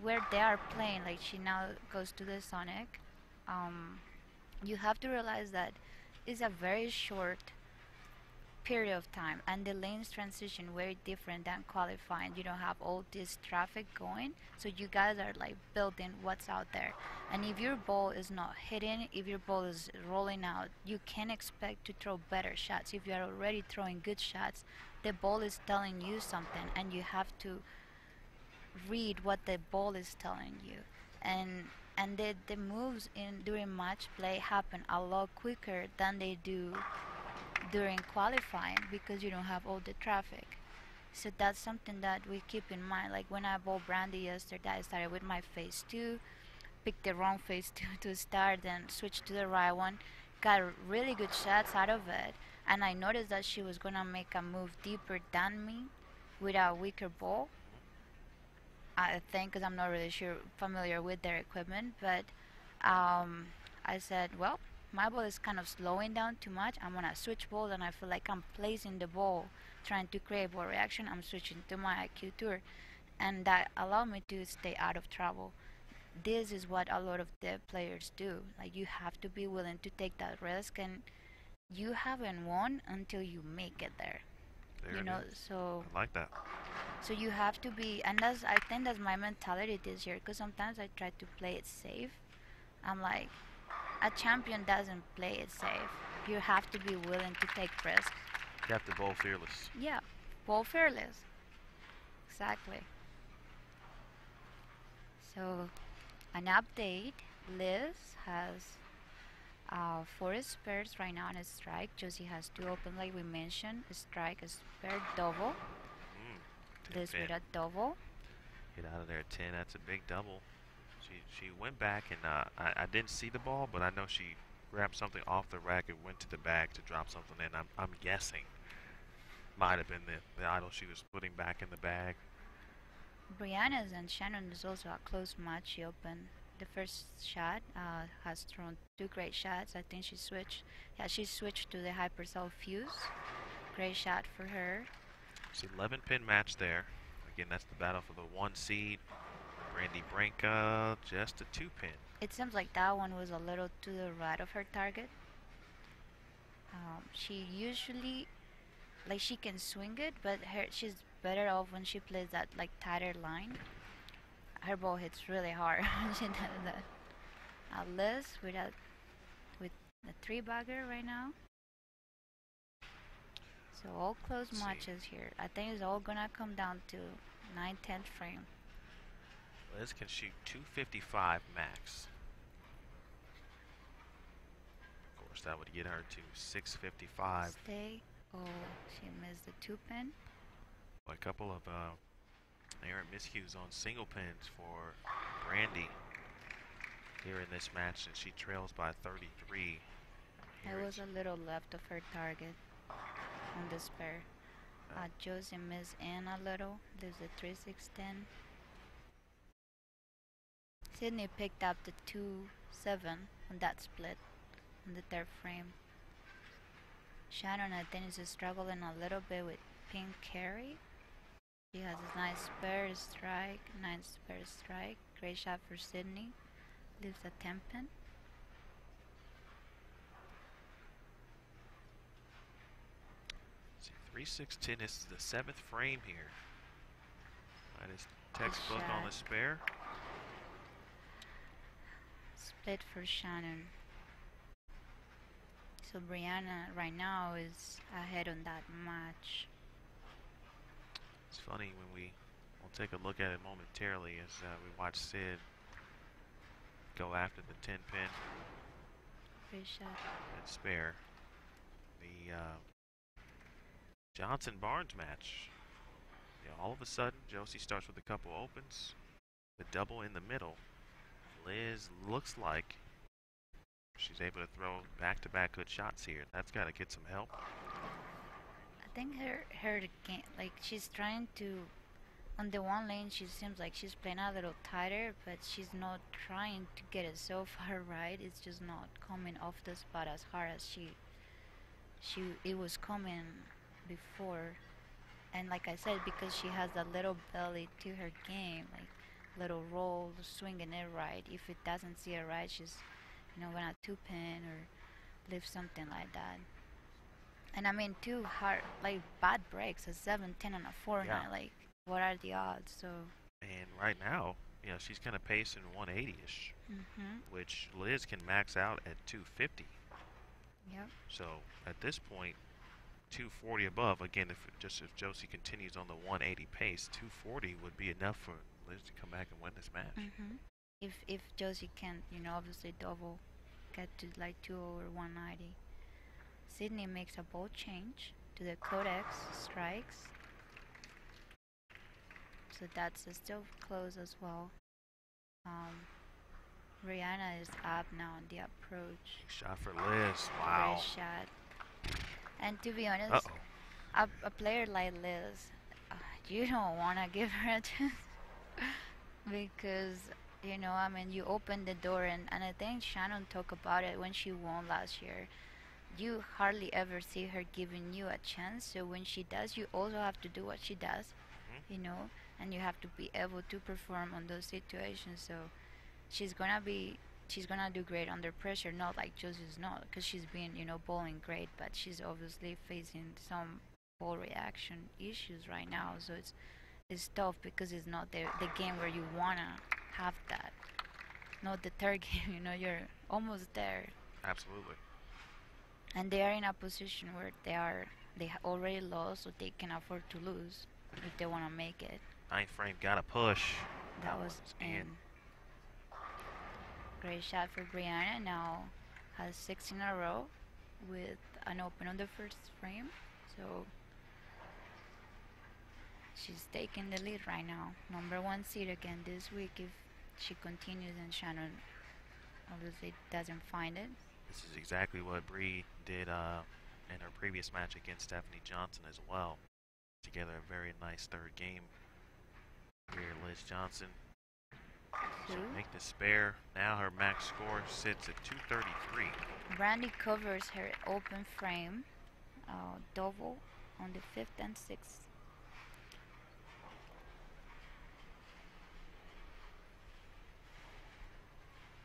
where they are playing, like she now goes to the Sonic, you have to realize that it's a very short period of time, and the lanes transition very different than qualifying. You don't have all this traffic going, so you guys are like building what's out there. And if your ball is not hitting, if your ball is rolling out, you can expect to throw better shots. If you are already throwing good shots, the ball is telling you something, and you have to read what the ball is telling you. And the moves during match play happen a lot quicker than they do during qualifying because you don't have all the traffic. So that's something that we keep in mind. Like when I bowled Brandy yesterday, I started with my phase 2, picked the wrong phase 2 to start, then switched to the right one, got really good shots out of it, and I noticed that she was gonna make a move deeper than me with a weaker ball. I think, because I'm not really familiar with their equipment, but I said, well, my ball is kind of slowing down too much. I'm gonna switch balls, and I feel like I'm placing the ball, trying to create ball reaction. I'm switching to my IQ tour, and that allowed me to stay out of trouble. This is what a lot of the players do. Like, you have to be willing to take that risk, and you haven't won until you make it there. There You it know, is. so I like that. so you have to be, and I think that's my mentality this year. Because sometimes I try to play it safe. I'm like, a champion doesn't play it safe. You have to be willing to take risks. You have to bowl fearless. Yeah, bowl fearless. Exactly. So, an update. Liz has 4 spares right now on a strike. Josie has 2 open, like we mentioned. A strike, a spare, double. Liz with a double. Get out of there, 10. That's a big double. She went back, and I didn't see the ball, but I know she grabbed something off the rack and went to the bag to drop something in. I'm guessing might have been the idol she was putting back in the bag. Brianna's and Shannon is also a close match. She opened the first shot, has thrown 2 great shots. I think she switched. Yeah, she switched to the Hypercell Fuse. Great shot for her. It's 11-pin match there. Again, that's the battle for the 1 seed. Brandy Branca, just a 2-pin. It seems like that one was a little to the right of her target. She usually, like, she can swing it, but she's better off when she plays that, like, tighter line. Her ball hits really hard when she does that. Liz with a 3-bagger right now. So all close matches here. I think it's all gonna come down to 9/10 frame. Liz can shoot 255 max. Of course, that would get her to 655. Stay. Oh, she missed the 2-pin. A couple of errant miscues on single pins for Brandy here in this match, and she trails by 33. It was a little left of her target on the spare. Josie missed in a little. Leaves the 3-6-10. Sydney picked up the 2-7 on that split on the 3rd frame. Shannon, I think, is struggling a little bit with pin carry. She has a nice spare strike, Great shot for Sydney. Leaves a 10-pin. See, 3-6-10 is the 7th frame here. That is textbook on the spare. Split for Shannon. So Brianna right now is ahead on that match. It's funny when we'll take a look at it momentarily as we watch Sid go after the 10-pin. Great shot. And spare. The Johnson-Barnes match. All of a sudden, Josie starts with a couple opens. The double in the middle. Liz looks like she's able to throw back-to-back good shots here. That's got to get some help. I think her game, like, she's trying to, on the one lane, she seems like she's playing a little tighter, but she's not trying to get it so far right. It's just not coming off the spot as hard as it was coming before. And like I said, because she has a little belly to her game, like little roll, swinging it right. If it doesn't see it right, she's, gonna 2-pin or leave something like that. And I mean, 2 hard, like, bad breaks, a 7-10 and a 4-9. Like, what are the odds? So. And right now, she's kind of pacing 180-ish, which Liz can max out at 250. Yep. So at this point, 240 above. Again, if Josie continues on the 180 pace, 240 would be enough for Liz to come back and win this match. If Josie can, obviously double, get to like 2 over 190. Sydney makes a bold change to the Codex, strikes. So that's still close as well. Rihanna is up now on the approach. Shot for Liz. Wow. Great shot. And to be honest, Uh-oh. a player like Liz, you don't want to give her a chance. Because, you know, I mean, you open the door, and I think Shannon talked about it when she won last year. You hardly ever see her giving you a chance, so when she does, you also have to do what she does, you know, and you have to be able to perform on those situations. So she's gonna do great under pressure, not like Josie's not, because she's been, you know, bowling great, but she's obviously facing some ball reaction issues right now. So it's tough because it's not the game where you wanna have that. Not the third game, you know, you're almost there. Absolutely. And they are in a position where they already lost, so they can afford to lose if they want to make it. Ninth frame got a push. That was in. Great shot for Brianna. Now has 6 in a row with an open on the first frame. So she's taking the lead right now. Number 1 seed again this week if she continues, and Shannon obviously doesn't find it. This is exactly what Bree did in her previous match against Stephanie Johnson as well. Together a very nice third game. Here Liz Johnson she'll make the spare. Now her max score sits at 233. Brandy covers her open frame double on the 5th and 6th.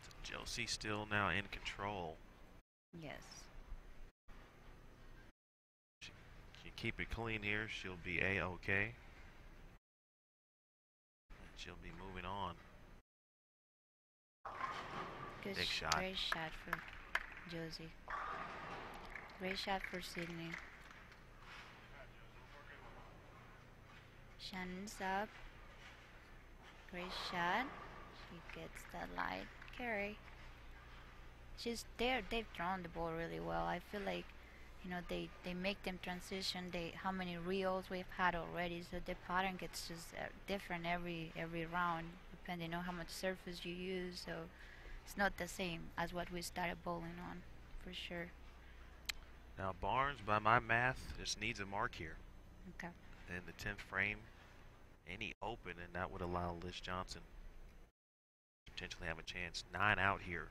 So Josie still now in control. Yes. She keep it clean here, she'll be A-OK. And she'll be moving on. Good Big shot. Great shot for Josie. Great shot for Sydney. Shannon's up. Great shot. She gets that light carry. She's there. They've thrown the ball really well. I feel like, you know, they make them transition. How many reels we've had already, so the pattern gets just different every round, depending on how much surface you use. So it's not the same as what we started bowling on, for sure. Now Barnes, by my math, just needs a mark here. Okay. In the 10th frame, any open, and that would allow Liz Johnson to potentially have a chance. 9 out here.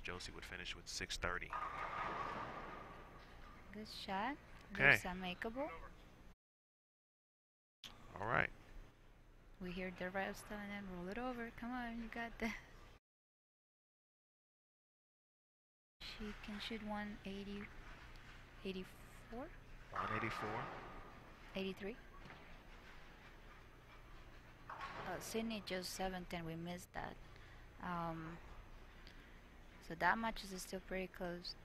Josie would finish with 630. Good shot. Okay. Looks unmakeable. All right. We hear the refs telling them, roll it over. Come on, you got that. She can shoot 180, 84? 184. 83? Sydney just 7th, and we missed that. So that match is still pretty close.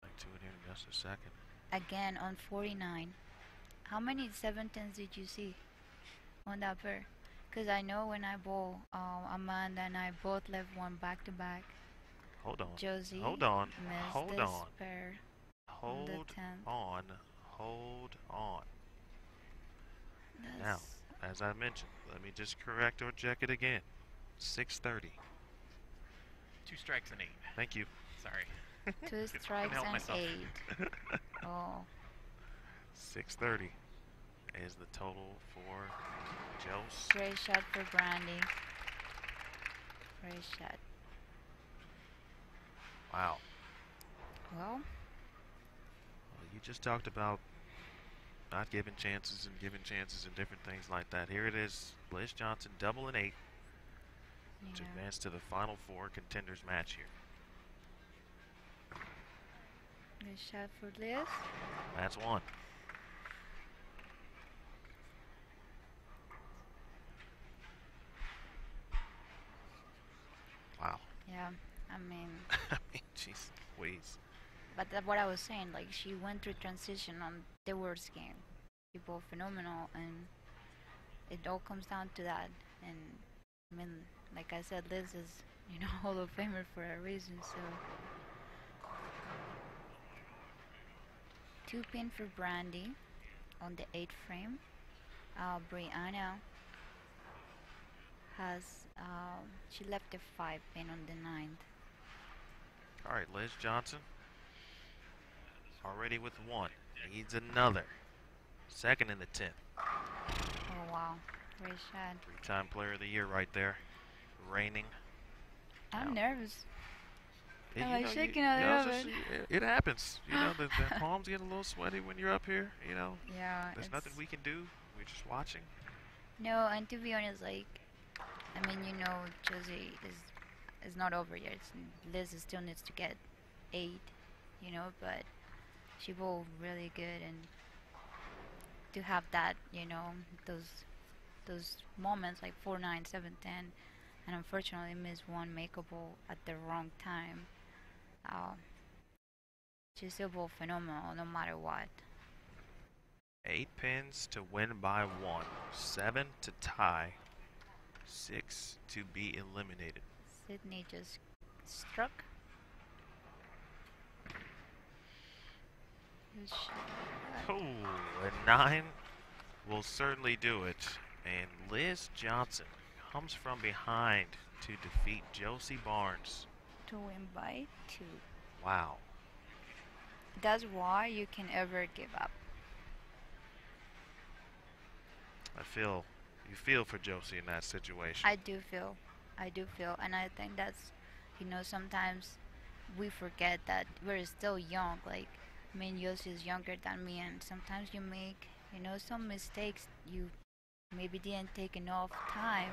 Like 2 in here in just a second. Again on 49. How many 7-10s did you see on that pair? Because I know when I bowl, Amanda and I both left one back to back. Hold on. Josie Hold on. missed Hold this on. pair. Hold on. Hold on. Now, as I mentioned, let me just correct or check it again. 630. 2 strikes and 8. Thank you. Sorry. 2 strikes and myself. 8. Oh. 630 is the total for Jose. Great shot for Brandy. Great shot. Wow. Well, You just talked about not giving chances and giving chances and different things like that. Here it is. Liz Johnson double and 8 to advance to the final 4 contenders match here. good shot for Liz. That's 1. Wow. Yeah, I mean, I mean, jeez, Louise. but that's what I was saying. Like, she went through transition on the worst game. People phenomenal, and it all comes down to that. And I mean, like I said, Liz is, you know, Hall of Famer for a reason. So 2 pin for Brandy on the 8th frame. Brianna has she left a 5 pin on the 9th. All right, Liz Johnson already with 1. Needs another. Second in the 10th. Oh wow, great shot. 3-time player of the year right there. Reigning. I'm nervous. And, I'm like shaking a little bit. It happens. You know, the palms get a little sweaty when you're up here. You know, Yeah. there's nothing we can do. We're just watching. No, and to be honest, like, I mean, you know, Josie is not over yet. Liz still needs to get 8, you know, but she bowled really good, and to have that, you know, those moments like 4-9, 7-10, and unfortunately missed one makeable at the wrong time. She's still bowled phenomenal no matter what. 8 pins to win by 1. 7 to tie. 6 to be eliminated. Sydney just struck. Good shot. Oh, a 9 will certainly do it. And Liz Johnson comes from behind to defeat Josie Barnes. To win by 2. Wow. That's why you can ever give up. You feel for Josie in that situation. I do feel, and I think that's, you know, sometimes we forget that we're still young. Like, I mean, Josie is younger than me, and sometimes you make, you know, some mistakes. You maybe didn't take enough time.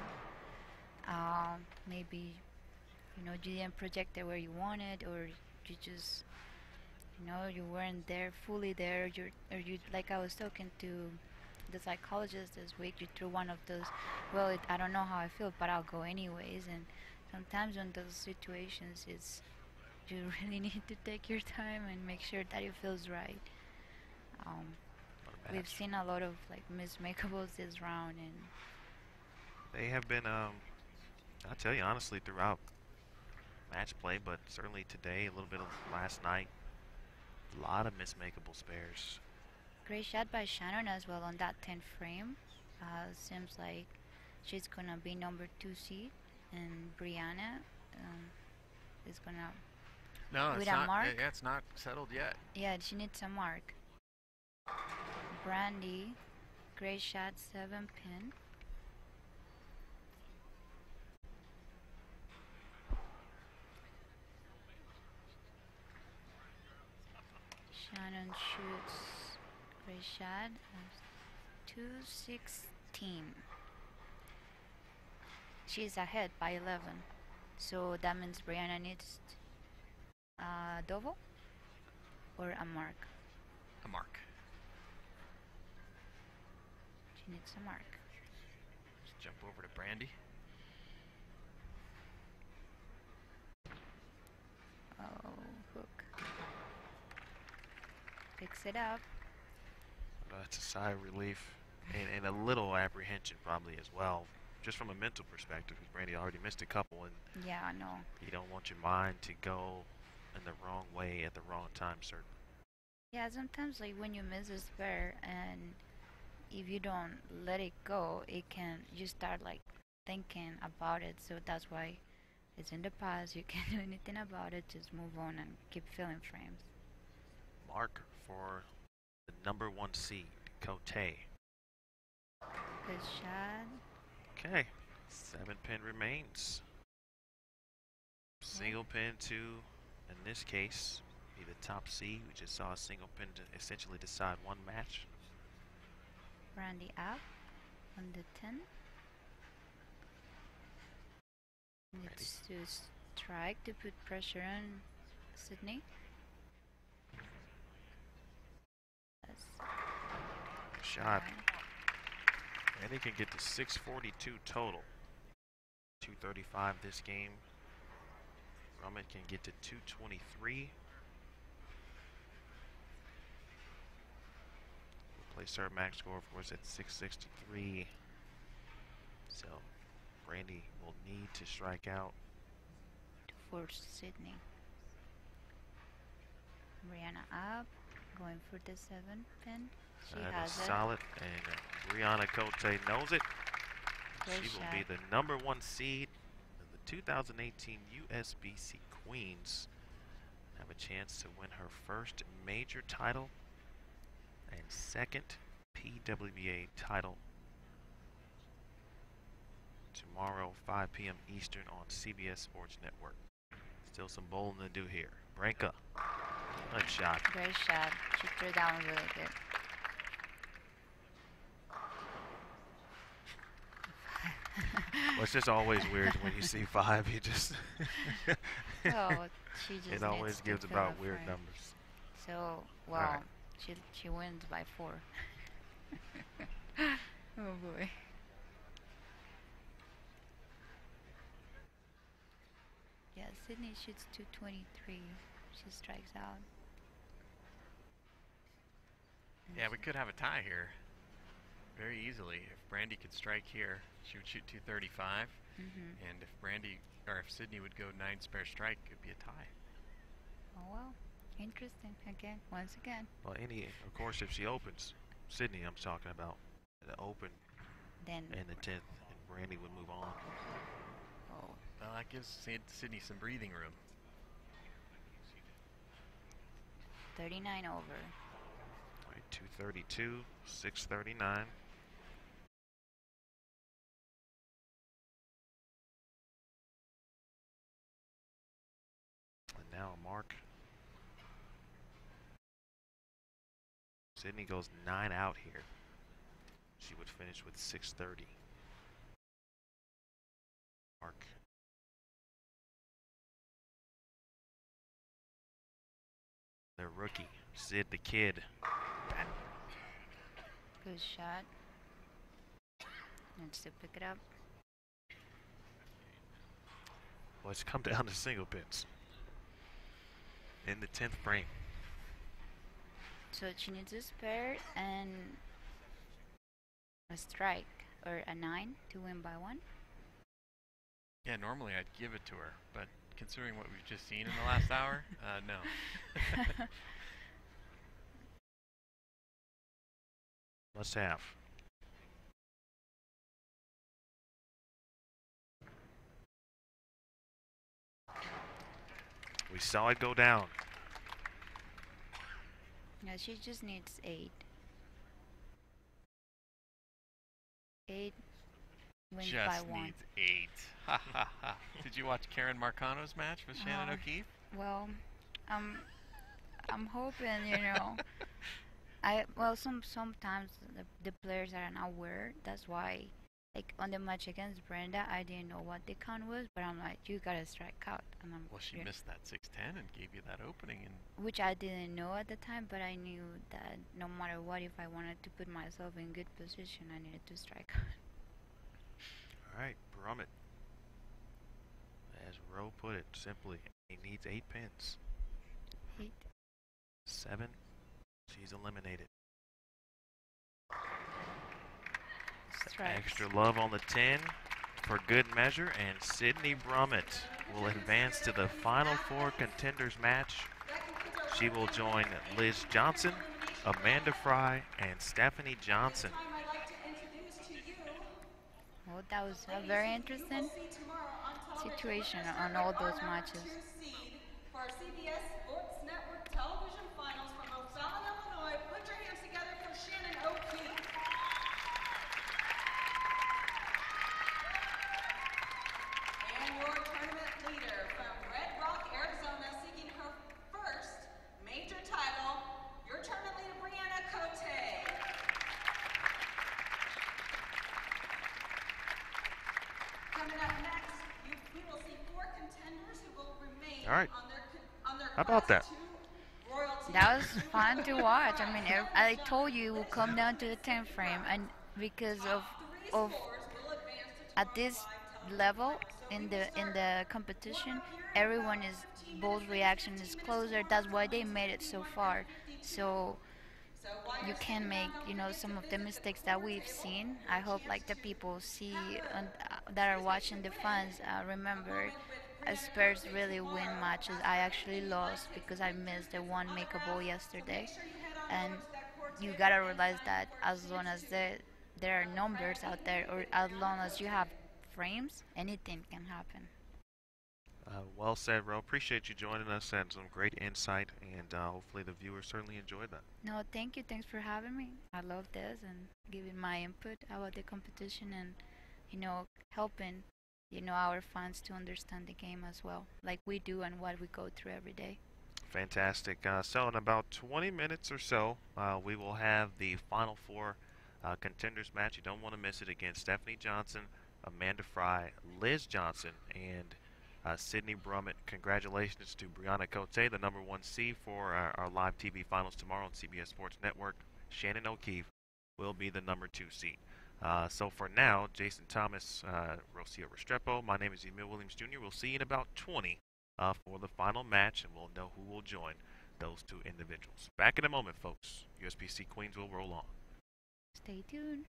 Maybe, you know, you didn't project it where you wanted, or you just, you know, you weren't there, fully there. You like I was talking to the psychologist this week, you threw one of those, well, I don't know how I feel, but I'll go anyways. And sometimes in those situations, you really need to take your time and make sure that it feels right. We've seen a lot of like mismakeables this round, and they have been, I'll tell you honestly, throughout match play, but certainly today, a little bit of last night, a lot of mismakeable spares. great shot by Shannon as well on that 10th frame. Seems like she's gonna be number 2 seed, and Brianna is gonna No, with it's a not. mark. Yeah, it's not settled yet. Yeah, she needs a mark. Brandy, great shot, 7 pin. Shannon shoots, great shot, 216. She's ahead by 11, so that means Brianna needs a double or a mark. A mark. She needs a mark. Let's jump over to Brandy. Oh, hook. Picks it up. That's a sigh of relief and a little apprehension probably as well, just from a mental perspective, because Brandy already missed a couple, and Yeah, I know. you don't want your mind to go in the wrong way at the wrong time, certainly. Yeah, sometimes like when you miss a spare and if you don't let it go, you start like thinking about it. So that's why it's in the past. You can't do anything about it. Just move on and keep filling frames. Mark for the number 1 seed, Cote. Good shot. Okay, 7 pin remains. Single pin to, in this case, be the top seed. We just saw a single pin to essentially decide one match. Brandy up on the 10. Needs to strike to put pressure on Sydney. Shot. And he can get to 642 total. 235 this game. Rummet can get to 223. We'll place our max score, of course, at 663. So Brandy will need to strike out To force Sydney. Brianna up. Going for the 7 pin. She That has is it. solid, and Brianna Cote knows it. Great She will shot. be the #1 seed in the 2018 USBC Queens. Have a chance to win her first major title and second PWBA title tomorrow, 5 p.m. Eastern on CBS Sports Network. Still some bowling to do here. Branka, good shot. Great shot. She threw that one really good. Well, it's just always weird when you see 5. You just Oh, she just it always needs to gives fill about up weird for it. numbers. So, well, Alright. she wins by 4. Oh boy. Yeah, Sydney shoots 223. She strikes out. Yeah, we could have a tie here. Very easily. If Brandy could strike here, she would shoot 235. And if Sydney would go 9 spare strike, it'd be a tie. Oh well, interesting. Again, once again. Well, of course, if she opens, Sydney, I'm talking about, the open Then, in the 10th, and Brandy would move on. oh, Well, that gives Sydney some breathing room. 39 over. All right, 232, 639. And now a mark. Sydney goes 9 out here. She would finish with 630. Mark. Their rookie, Sid the Kid. Good shot. Needs to pick it up. Well, it's come down to single pins in the 10th frame. So she needs a spare and a strike or a 9 to win by 1. Yeah, normally I'd give it to her, but considering what we've just seen in the last hour, no. Must have. We saw it go down. Yeah, she just needs 8. 8 wins by Just 1. needs 8. Ha ha ha. Did you watch Karen Marcano's match with Shannon O'Keefe? Well, I'm hoping, sometimes the players are not aware. That's why, like on the match against Brenda, I didn't know what the count was, but I'm like, you gotta strike out, and Well, she missed that 610 and gave you that opening, and which I didn't know at the time, but I knew that no matter what, if I wanted to put myself in good position, I needed to strike out. All right, Brummett. As Rowe put it simply, he needs 8 pins. 8. 7, she's eliminated. Strikes. Extra love on the 10 for good measure, and Sydney Brummett will advance to the Final 4 contenders match. She will join Liz Johnson, Amanda Fry, and Stephanie Johnson. Well, that was a very interesting situation on all those matches. For our CBS Sports Network television finals from O'Fallon, Illinois, put your hands together for Shannon O'Keefe. And your tournament leader from Red Rock, Arizona, seeking her first major title, your tournament leader, Brianna Cote. Coming up next, we will see 4 contenders who will remain All right. on their How about that? Class 2 royalty. That was fun to watch. I mean, I told you it will come down to the 10th frame, and because of at this level in the competition, everyone is both reaction is closer. That's why they made it so far. So you can make some of the mistakes that we've seen. I hope like the people see that are watching the fans remember Spurs really win matches. I actually lost because I missed the one makeable yesterday, and you gotta realize that as long as there are numbers out there, or as long as you have frames, anything can happen. Well said, Ro. Appreciate you joining us and some great insight, and hopefully the viewers certainly enjoyed that. No, thank you. Thanks for having me. I love this and giving my input about the competition and, helping, our fans to understand the game as well, like we do and what we go through every day. Fantastic. So in about 20 minutes or so, we will have the Final Four contenders match. You don't want to miss it against Stephanie Johnson, Amanda Fry, Liz Johnson, and Sydney Brummett. Congratulations to Brianna Cote, the number 1 seed for our live TV finals tomorrow on CBS Sports Network. Shannon O'Keefe will be the number 2 seed. So for now, Jason Thomas, Rocio Restrepo, my name is Emil Williams Jr. We'll see you in about 20 for the final match, and we'll know who will join those 2 individuals. Back in a moment, folks. USBC Queens will roll on. Stay tuned.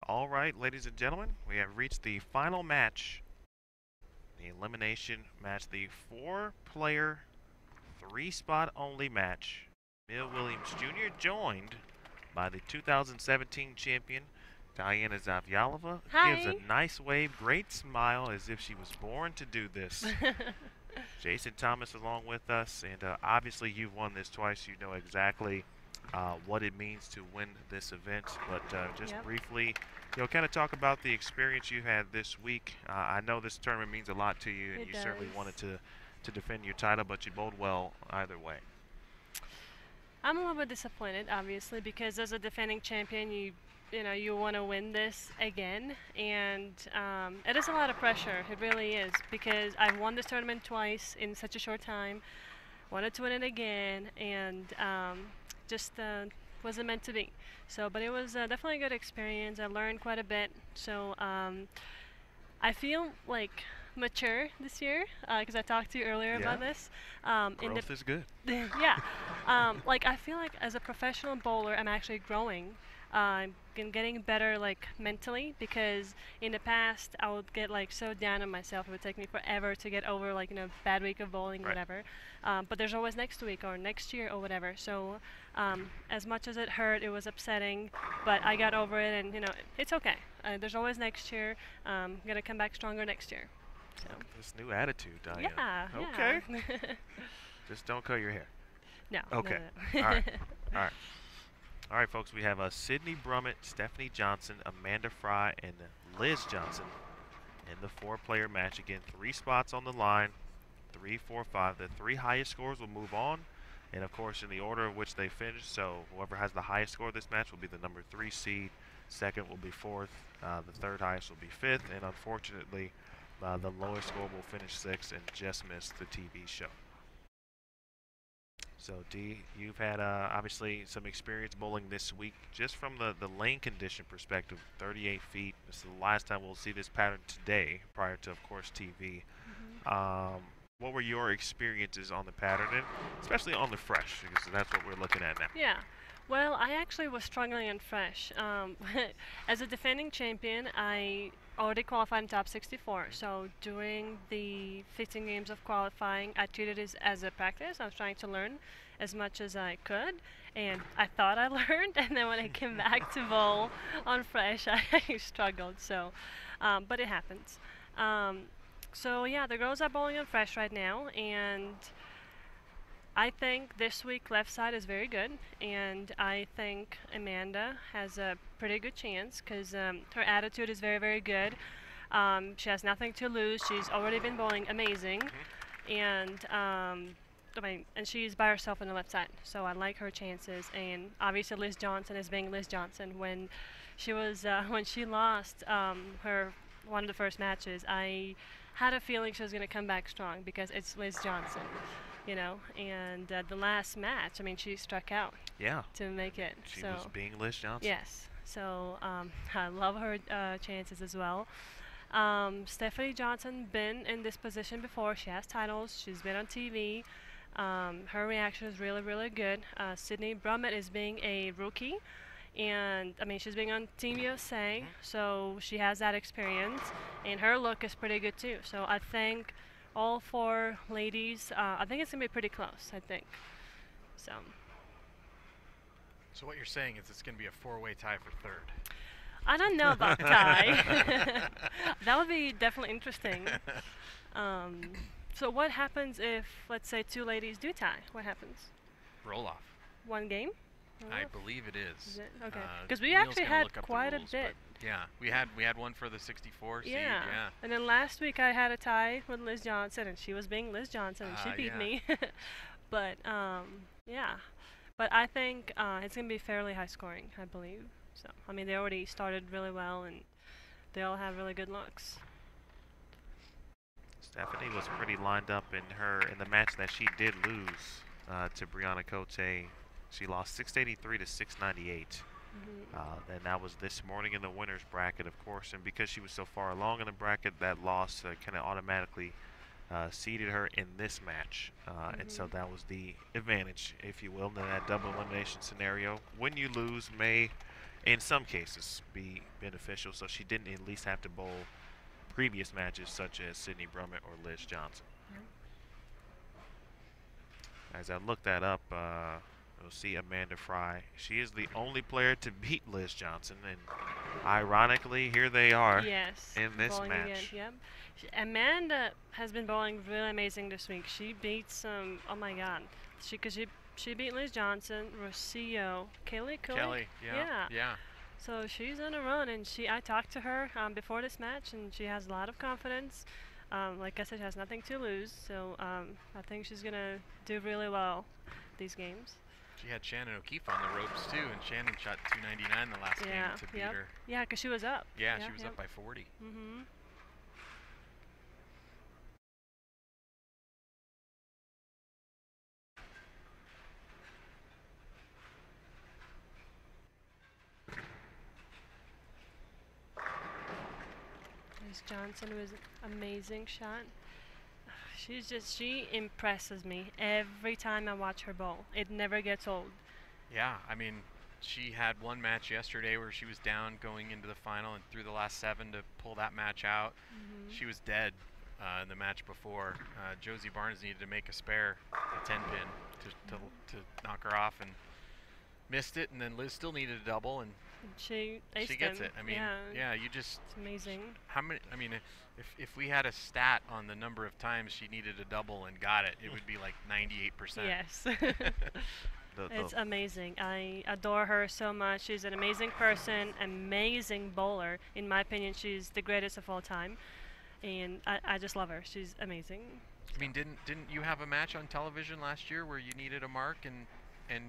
All right, ladies and gentlemen, we have reached the final match, the elimination match, the 4-player, 3-spot only match. Mill Williams Jr. joined by the 2017 champion, Diana Zavyalova. Hi. Gives a nice wave, great smile, as if she was born to do this. Jason Thomas along with us, and obviously you've won this twice. You know exactly what it means to win this event, but just briefly, kind of talk about the experience you had this week. I know this tournament means a lot to you, and you certainly wanted to defend your title, but you bowled well either way. I'm a little bit disappointed, obviously, because as a defending champion, you want to win this again, and it is a lot of pressure. It really is, because I've won this tournament twice in such a short time. Wanted to win it again, and just wasn't meant to be. So, but it was definitely a good experience. I learned quite a bit. So I feel like mature this year, because I talked to you earlier about this. Growth is good. Yeah. Like, I feel like as a professional bowler, I'm actually growing. I'm getting better, like, mentally, because in the past I would get like so down on myself. It would take me forever to get over, like, bad week of bowling, whatever. But there's always next week or next year or whatever. So as much as it hurt, it was upsetting, but I got over it, and it's okay. There's always next year. I'm gonna come back stronger next year. So. This new attitude, Diana. Yeah. Okay. Just don't cut your hair. No. Okay. No. All right. All right. All right, folks. We have Sydney Brummett, Stephanie Johnson, Amanda Fry, and Liz Johnson in the 4-player match. Again, 3 spots on the line. 3, 4, 5. The 3 highest scores will move on, and of course, in the order of which they finish. So whoever has the highest score of this match will be the number 3 seed. Second will be 4th. The third highest will be 5th, and unfortunately, the lowest score will finish 6th and just missed the TV show. So, Dee, you've had obviously some experience bowling this week. Just from the lane condition perspective, 38 feet. This is the last time we'll see this pattern today, prior to, of course, TV. What were your experiences on the pattern, and especially on the fresh, because that's what we're looking at now? Yeah. Well, I actually was struggling on fresh. As a defending champion, I already qualified in top 64. So during the 15 games of qualifying, I treated it as a practice. I was trying to learn as much as I could, and I thought I learned. And then when I came back to bowl on fresh, I struggled. So, but it happens. So yeah, the girls are bowling on fresh right now, and I think this week left side is very good, and I think Amanda has a pretty good chance, because her attitude is very, very good. She has nothing to lose. She's already been bowling amazing, and and she's by herself on the left side, so I like her chances. And obviously Liz Johnson is being Liz Johnson. When she was when she lost her one of the first matches, I had a feeling she was going to come back strong, because it's Liz Johnson. And the last match, I mean, she struck out to make it. She was being Liz Johnson. Yes. So I love her chances as well. Stephanie Johnson been in this position before. She has titles. She's been on TV. Her reaction is really, really good. Sydney Brummett is being a rookie. And, I mean, she's being on Team USA, so she has that experience. And her look is pretty good, too. So I think all 4 ladies, I think it's going to be pretty close, I think. So what you're saying is it's going to be a 4-way tie for 3rd. I don't know about tie. That would be definitely interesting. So what happens if, let's say, 2 ladies do tie? What happens? Roll off. 1 game? I believe it is. Is it? Okay. Because we actually had quite a bit. Yeah, we had one for the 64 seed. Yeah. And then last week I had a tie with Liz Johnson, and she was being Liz Johnson, and she beat me. But yeah. But I think it's gonna be fairly high scoring, I believe. So I mean, they already started really well, and they all have really good looks. Stephanie was pretty lined up in the match that she did lose to Brianna Cote. She lost 683 to 698. And that was this morning in the winners bracket, of course. And because she was so far along in the bracket, that loss kind of automatically seeded her in this match. And so that was the advantage, if you will, in that double elimination scenario. When you lose may in some cases, be beneficial, so she didn't at least have to bowl previous matches such as Sydney Brummett or Liz Johnson. As I look that up, you'll see Amanda Fry. She is the only player to beat Liz Johnson, and ironically, here they are in this match. Again, yep. Amanda has been bowling really amazing this week. She beat some, oh my God. She beat Liz Johnson, Rocio, Kelly, yeah. So she's on a run, and I talked to her before this match, and she has a lot of confidence. Like I said, she has nothing to lose, so I think she's gonna do really well these games. She had Shannon O'Keefe on the ropes too, and Shannon shot 299 the last game to beat her. Yeah, because she was up. Yeah, she was up by 40. Mm-hmm. Liz Johnson was an amazing shot. She impresses me every time I watch her bowl. It never gets old. Yeah, I mean, she had one match yesterday where she was down going into the final and threw the last 7 to pull that match out. She was dead in the match before. Josie Barnes needed to make a spare, a 10-pin, to knock her off, and missed it, and then Liz still needed a double, and she gets it. I mean, yeah, you just... It's amazing. How many... I mean, if we had a stat on the number of times she needed a double and got it, it would be like 98%. Yes. It's amazing. I adore her so much. She's an amazing person, amazing bowler. In my opinion, she's the greatest of all time, and I just love her. She's amazing. I mean, didn't you have a match on television last year where you needed a mark and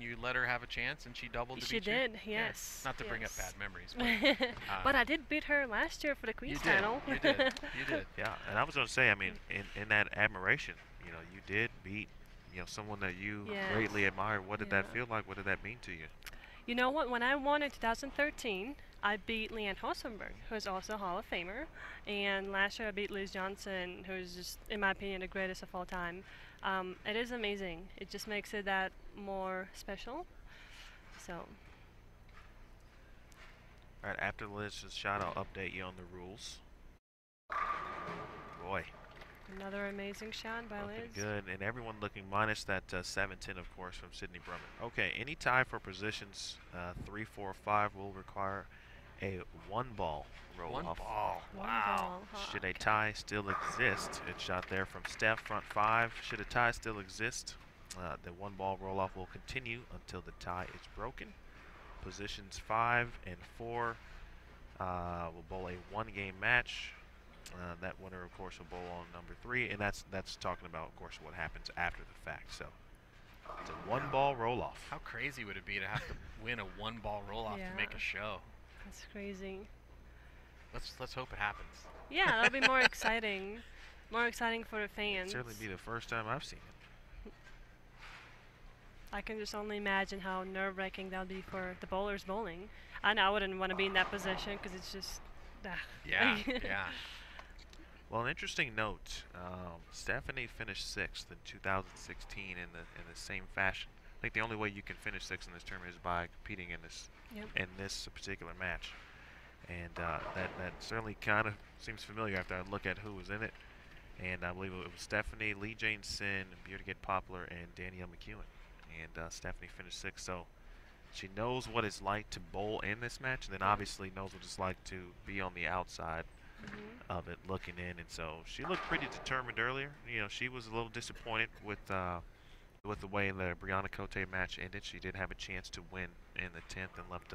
you let her have a chance and she doubled to beat you? She did, yes. Yeah. Not to bring up bad memories, but, but I did beat her last year for the Queens title. You did. Yeah, and I was going to say, I mean, in that admiration, you did beat, someone that you greatly admire. What did that feel like? What did that mean to you? You know what? When I won in 2013, I beat Leanne Hosenberg, who is also a Hall of Famer. And last year I beat Liz Johnson, who is just, in my opinion, the greatest of all time. It is amazing. It just makes it that more special. So. All right, after Liz's shot, I'll update you on the rules. Boy. Another amazing shot by Liz. Good, and everyone looking minus that 7-10, of course, from Sydney Brummett. Okay, any tie for positions 3, 4, 5 will require a 1-ball roll-off. 1 ball. Wow. Should a tie still exist? It's shot there from Steph, front 5. Should a tie still exist, the 1-ball roll-off will continue until the tie is broken. Positions 5 and 4 will bowl a 1-game match. That winner, of course, will bowl on number 3, and that's talking about, of course, what happens after the fact. So it's a 1-ball roll-off. How crazy would it be to have to win a 1-ball roll-off to make a show? That's crazy. Let's hope it happens. Yeah, that'll be more exciting. More exciting for the fans. It'll certainly be the first time I've seen it. I can just only imagine how nerve-wracking that'll be for the bowlers bowling. I know I wouldn't want to be in that position because it's just... Yeah. Well, an interesting note, Stephanie finished 6th in 2016 in the same fashion. I think the only way you can finish 6th in this tournament is by competing in this particular match. And that certainly kind of seems familiar after I look at who was in it. And I believe it was Stephanie, Lee Jane Sin, Buttigieg Poplar, and Danielle McEwen. And Stephanie finished 6th, so she knows what it's like to bowl in this match, and then obviously knows what it's like to be on the outside of it, looking in. And so she looked pretty determined earlier. She was a little disappointed with the way the Brianna Cote match ended. She did have a chance to win in the 10th and left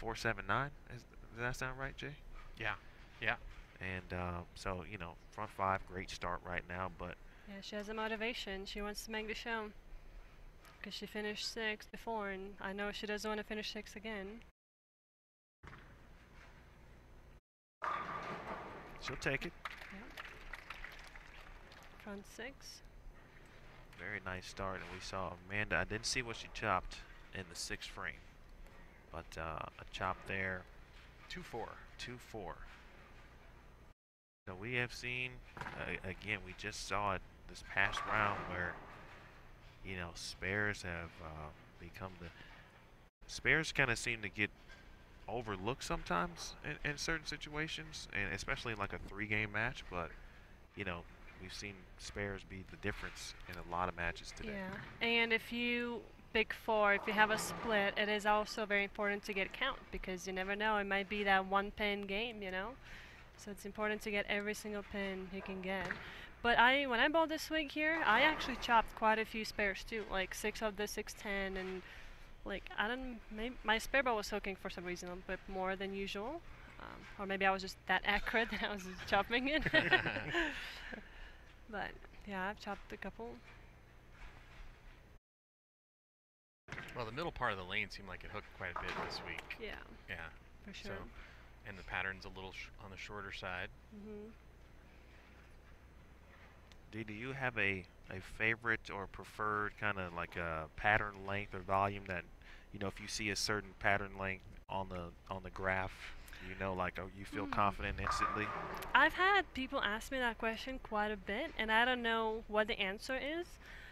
4-7-9. Does that sound right, Jay? Yeah. And so, front 5, great start right now, but... Yeah, she has a motivation. She wants to make the show. Because she finished 6th before, and I know she doesn't want to finish 6th again. She'll take it. Yep. Front 6. Very nice start, and we saw Amanda. I didn't see what she chopped in the 6th frame, but a chop there. 2-4. 2-4. So we have seen, again, we just saw it this past round where, spares have become spares kind of seem to get overlooked sometimes in certain situations, and especially in like a 3-game match. But you know, we've seen spares be the difference in a lot of matches today. Yeah, and if you pick 4, if you have a split, it is also very important to get count because you never know. It might be that 1-pin game, you know. So it's important to get every single pin you can get. But when I bowled this week here, I actually chopped quite a few spares too, like 6 of the 610, and like I don't, maybe my spare ball was hooking for some reason a bit more than usual, or maybe I was just that accurate that I was just chopping it. But yeah, I've chopped a couple. Well, the middle part of the lane seemed like it hooked quite a bit this week. Yeah. Yeah. For sure. So, and the pattern's a little on the shorter side. Do you have a favorite or preferred kind of like a pattern length or volume that, you know, if you see a certain pattern length on the graph, you know, like, oh, you feel confident instantly? I've had people ask me that question quite a bit, and I don't know what the answer is,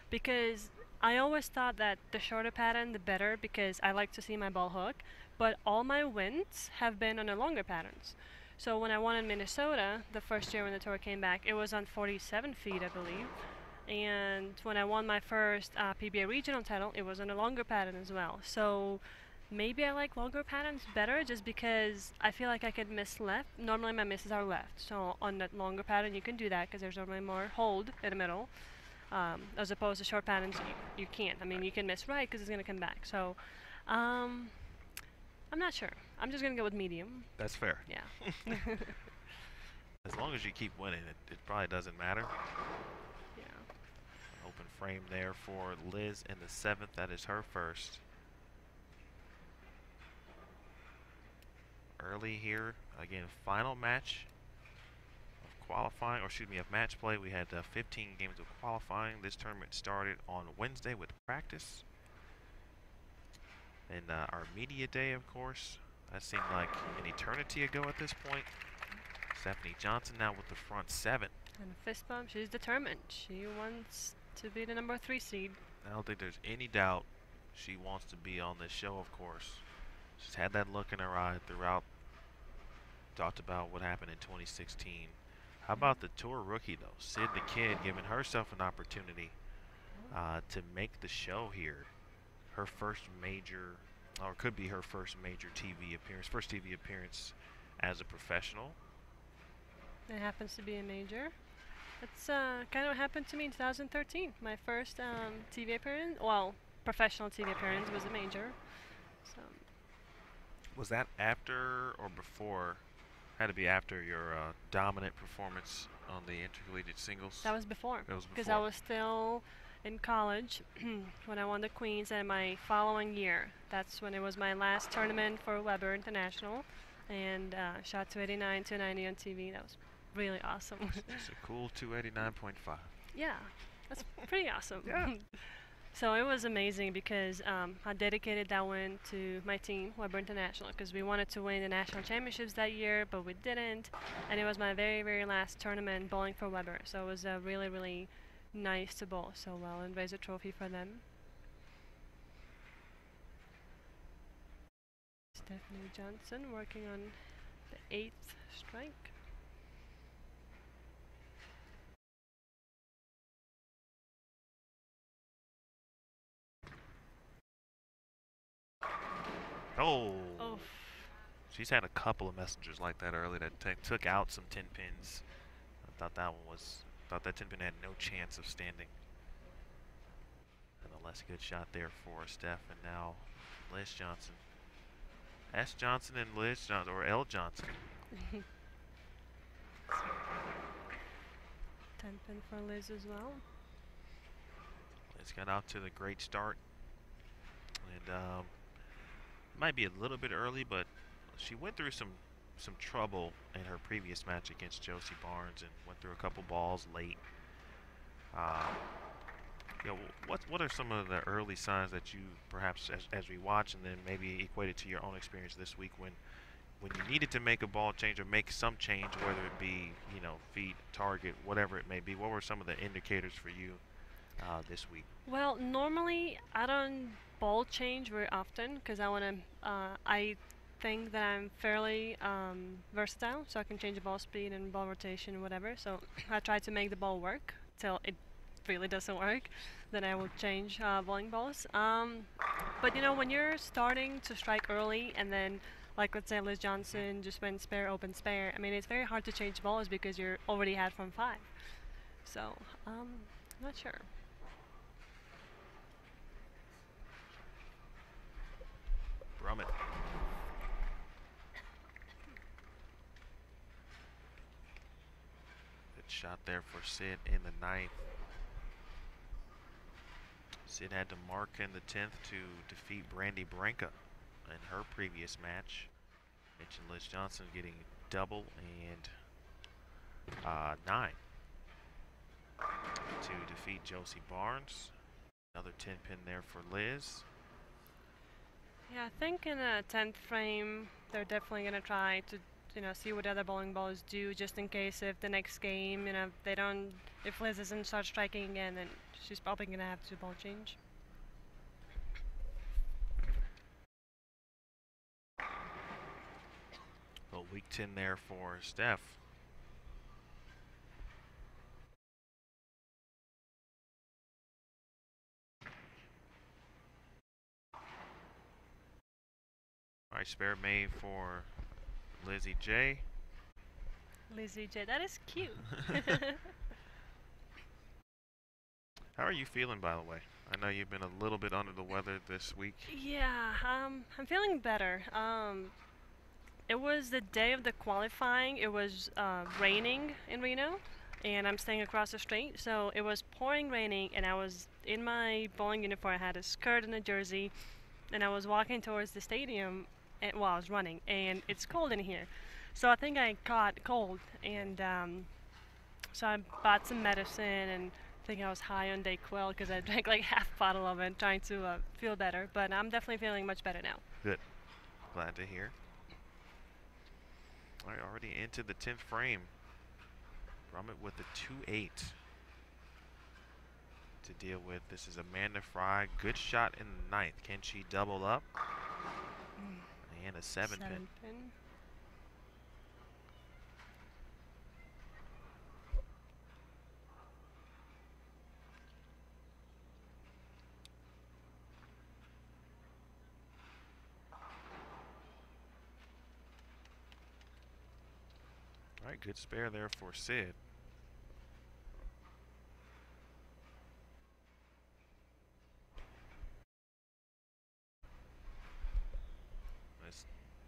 because I always thought that the shorter pattern, the better, because I like to see my ball hook, but all my wins have been on the longer patterns. So when I won in Minnesota, the first year when the tour came back, it was on 47 feet, I believe. And when I won my first PBA regional title, it was on a longer pattern as well. So maybe I like longer patterns better just because I feel like I could miss left. Normally my misses are left. So on that longer pattern, you can do that because there's normally more hold in the middle. As opposed to short patterns, you can't. I mean, you can miss right because it's going to come back. So I'm not sure. I'm just going to go with medium. That's fair. Yeah. As long as you keep winning, it probably doesn't matter. Yeah. Open frame there for Liz in the 7th. That is her first. Early here. Again, final match of qualifying, or excuse me, of match play. We had 15 games of qualifying. This tournament started on Wednesday with practice. And our media day, of course, that seemed like an eternity ago at this point. Stephanie Johnson now with the front 7. And a fist bump. She's determined. She wants to be the number 3 seed. I don't think there's any doubt she wants to be on this show, of course. She's had that look in her eye throughout. Talked about what happened in 2016. How about the tour rookie, though? Sid the Kid giving herself an opportunity to make the show here. Her first major, or could be her first major TV appearance, first TV appearance as a professional. It happens to be a major. That's kind of what happened to me in 2013. My first TV appearance, well, professional TV appearance was a major. So. Was that after or before? Had to be after your dominant performance on the intercollegiate singles. That was before. That was because before. I was still in college when I won the Queens, and my following year, that's when it was my last tournament for Weber International, and shot 289, 290 on TV. That was really awesome. It's a cool 289.5. Yeah, that's pretty awesome. Yeah. So it was amazing because I dedicated that win to my team, Weber International, because we wanted to win the national championships that year, but we didn't. And it was my very, very last tournament bowling for Weber. So it was really, really nice to bowl so well and raise a trophy for them. Stephanie Johnson working on the 8th strike. Oh. Oh. She's had a couple of messengers like that early that took out some 10 pins. I thought that 10 pin had no chance of standing. Nonetheless, good shot there for Steph, and now Liz Johnson. S. Johnson and Liz Johnson, or L. Johnson. 10 pin for Liz as well. Liz got out to the great start. And might be a little bit early, but she went through some trouble in her previous match against Josie Barnes and went through a couple balls late. You know, what are some of the early signs that you perhaps as we watch and then maybe equate it to your own experience this week when you needed to make a ball change or make some change, whether it be, you know, feet, target, whatever it may be? What were some of the indicators for you this week? Well, normally I don't ball change very often because I want to. I think that I'm fairly versatile, so I can change the ball speed and ball rotation and whatever. So I try to make the ball work till it really doesn't work. Then I will change bowling balls. But you know, when you're starting to strike early and then, like let's say Liz Johnson just went spare, open spare, I mean, it's very hard to change balls because you're already had from 5. So, not sure. Brummett. Good shot there for Sid in the 9th. Sid had to mark in the 10th to defeat Brandy Branca in her previous match. Mentioned Liz Johnson getting double and 9 to defeat Josie Barnes. Another 10-pin there for Liz. Yeah, I think in a 10th frame, they're definitely going to try to, you know, see what other bowling balls do, just in case if the next game, you know, they don't, if Liz doesn't start striking again, then she's probably going to have to ball change. Well, weak 10 there for Steph. All right, spare made for Lizzie J. Lizzie J, that is cute. How are you feeling, by the way? I know you've been a little bit under the weather this week. Yeah, I'm feeling better. It was the day of the qualifying. It was raining in Reno, and I'm staying across the street. So it was pouring raining, and I was in my bowling uniform. I had a skirt and a jersey, and I was walking towards the stadium while I was running, and it's cold in here. So I think I caught cold, and so I bought some medicine, and I think I was high on Dayquil because I drank like half a bottle of it, trying to feel better. But I'm definitely feeling much better now. Good. Glad to hear. All right, already into the 10th frame. Brummett with the 2-8 to deal with. This is Amanda Fry. Good shot in the 9th. Can she double up? And a 7-pin. All right, good spare there for Sid. This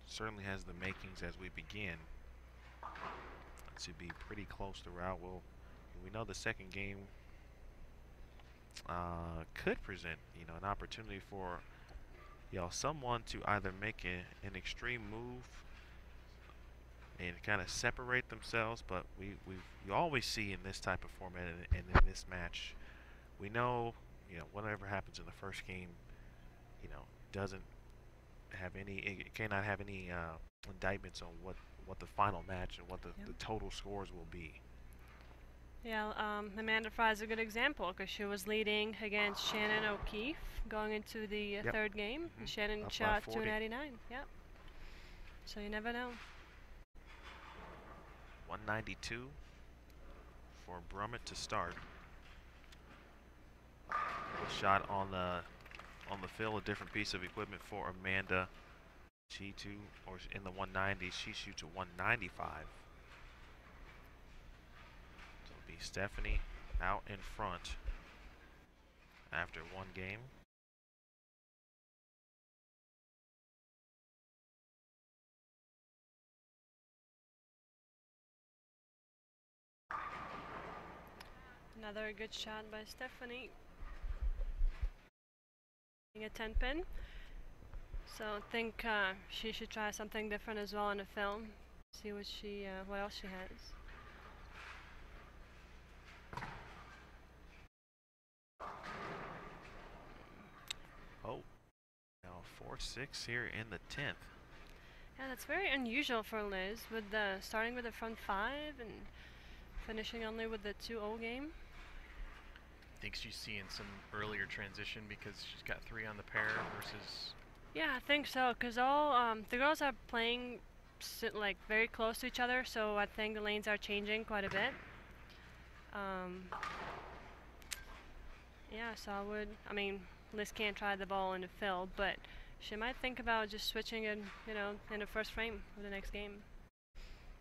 certainly has the makings as we begin to be pretty close throughout. Well, we know the second game could present, you know, an opportunity for someone to either make an extreme move and kind of separate themselves, but you always see in this type of format and in this match, we know, whatever happens in the first game, doesn't have any, it cannot have any indictments on what the final match and what the total scores will be. Yeah, Amanda Fry is a good example because she was leading against Shannon O'Keefe going into the third game. Shannon shot 299. Yep. So you never know. 192 for Brummett to start. A shot on the fill, a different piece of equipment for Amanda. She too, or in the 190s, she shoots a 195. So it'll be Stephanie out in front after one game. Another good shot by Stephanie. A 10-pin. So I think she should try something different as well in the film. See what else she has. Oh, now 4-6 here in the 10th. Yeah, that's very unusual for Liz, with starting with the front 5 and finishing only with the 2-0 game. I think she's seeing some earlier transition because she's got 3 on the pair versus Yeah, I think so. Cause all the girls are playing like very close to each other, so I think the lanes are changing quite a bit. Um, yeah, so I mean, Liz can't try the ball in the field, but she might think about just switching it, in the first frame of the next game.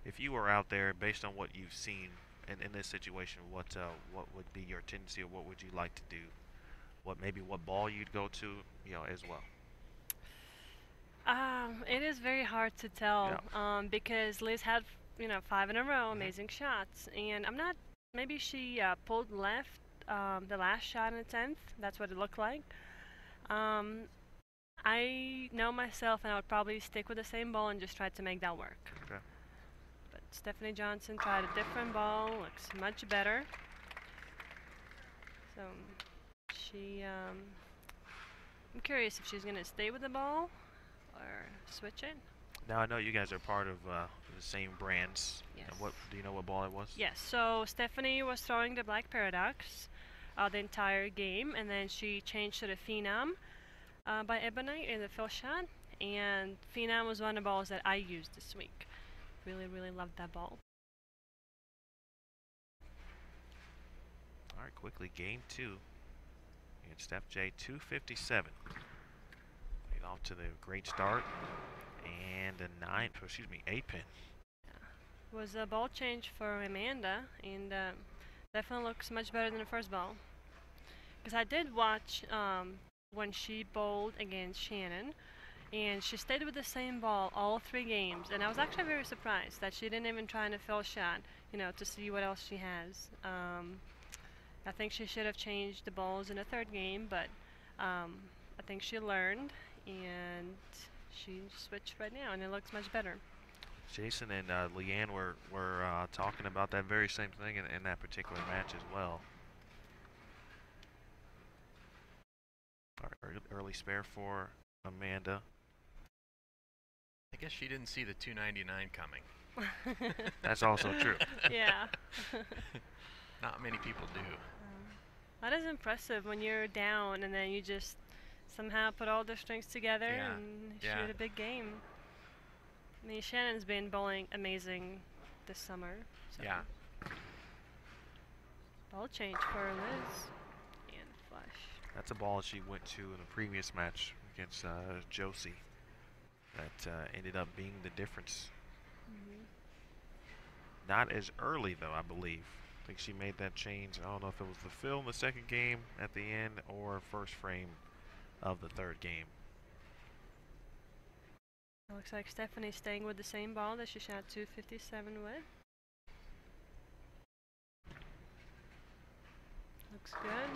If you were out there, based on what you've seen in this situation, what would be your tendency, or what would you like to do? What ball you'd go to, as well. It is very hard to tell, Yeah. because Liz had, 5 in a row, Mhm. amazing shots, and I'm not. Maybe she pulled left the last shot in the 10th. That's what it looked like. Um, I know myself, and I would probably stick with the same ball and just try to make that work. Okay. But Stephanie Johnson tried a different ball, looks much better. So she, I'm curious if she's gonna stay with the ball or switch it. Now I know you guys are part of the same brands. Yes. And what do you know what ball it was? Yes. So Stephanie was throwing the Black Paradox the entire game, and then she changed to the Phenom by Ebonite in the fill shot. And Phenom was one of the balls that I used this week. Really, really loved that ball. All right, quickly, game 2. And Steph J 257. Played off to the great start. And a 8 pin. Was a ball change for Amanda, and definitely looks much better than the first ball. Because I did watch when she bowled against Shannon, and she stayed with the same ball all 3 games, and I was actually very surprised that she didn't even try in a fill shot, to see what else she has. I think she should have changed the balls in the 3rd game, but I think she learned, and she switched right now, and it looks much better. Jason and Leanne were talking about that very same thing in that particular match as well. Early spare for Amanda. I guess she didn't see the 299 coming. That's also true. Yeah. Not many people do. That is impressive when you're down and then you just somehow put all the strings together and shoot a big game. I mean, Shannon's been bowling amazing this summer. So. Yeah. Ball change for Liz. And flush. That's a ball she went to in a previous match against Josie. That ended up being the difference. Mm-hmm. Not as early, though, I believe. I think she made that change. I don't know if it was the fill in the 2nd game at the end or first frame of the 3rd game. It looks like Stephanie's staying with the same ball that she shot 257 with. Looks good.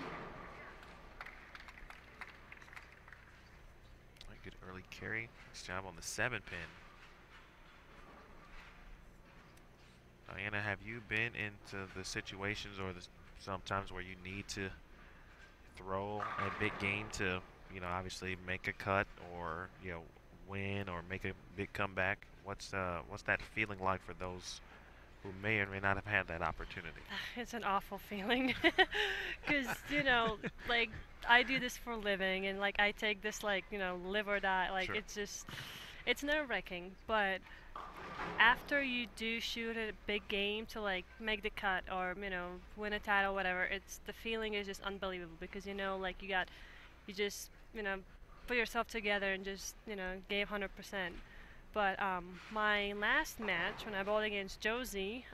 Good early carry. Nice job on the 7 pin. Diana, have you been into the situations or sometimes where you need to throw a big game to, obviously make a cut or, win or make a big comeback? What's that feeling like for those who may or may not have had that opportunity? It's an awful feeling because like I do this for a living, and like I take this like live or die, like Sure. it's nerve-wracking, but after you do shoot a big game to like make the cut or win a title, whatever, it's the feeling is just unbelievable because like you just put yourself together and just gave 100%. But my last match when I bowled against Josie,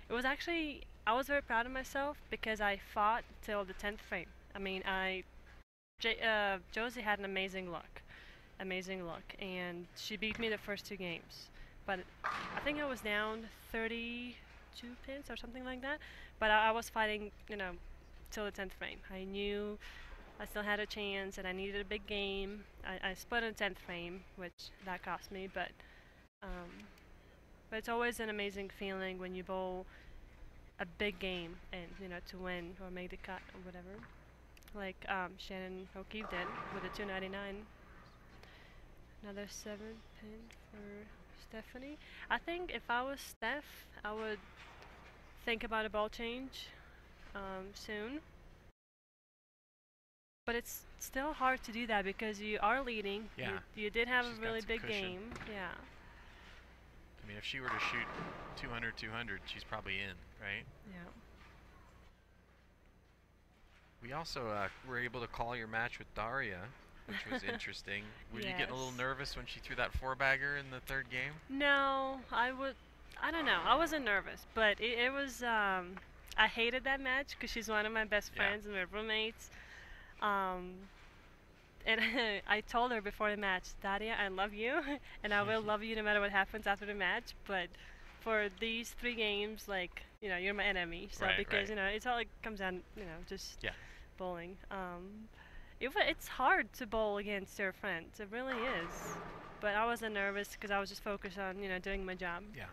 it was actually, I was very proud of myself because I fought till the 10th frame. I mean, Josie had an amazing look, and she beat me the first 2 games. But I think I was down 32 pins or something like that. But I was fighting, till the 10th frame. I knew I still had a chance, and I needed a big game. I split in the 10th frame, which that cost me, but it's always an amazing feeling when you bowl a big game and to win or make the cut or whatever, like Shannon O'Keefe did with a 299. Another 7 pin for Stephanie. I think if I was Steph, I would think about a ball change soon. But it's still hard to do that because you are leading. Yeah. You did have She's a got really some big cushion. game. Yeah. I mean, if she were to shoot 200, 200, she's probably in, right? Yeah. We also were able to call your match with Daria, which was interesting. Were you getting a little Yes. nervous when she threw that four-bagger in the third game? No, I don't know. I wasn't nervous, but it was. I hated that match because she's one of my best Yeah. friends and we're roommates. And I told her before the match, Daria, I love you, and I will love you no matter what happens after the match. But for these 3 games, like, you're my enemy. So Right, because right. it's all it comes down, just Yeah. bowling. It's hard to bowl against your friends. It really is. But I wasn't nervous because I was just focused on doing my job. Yeah.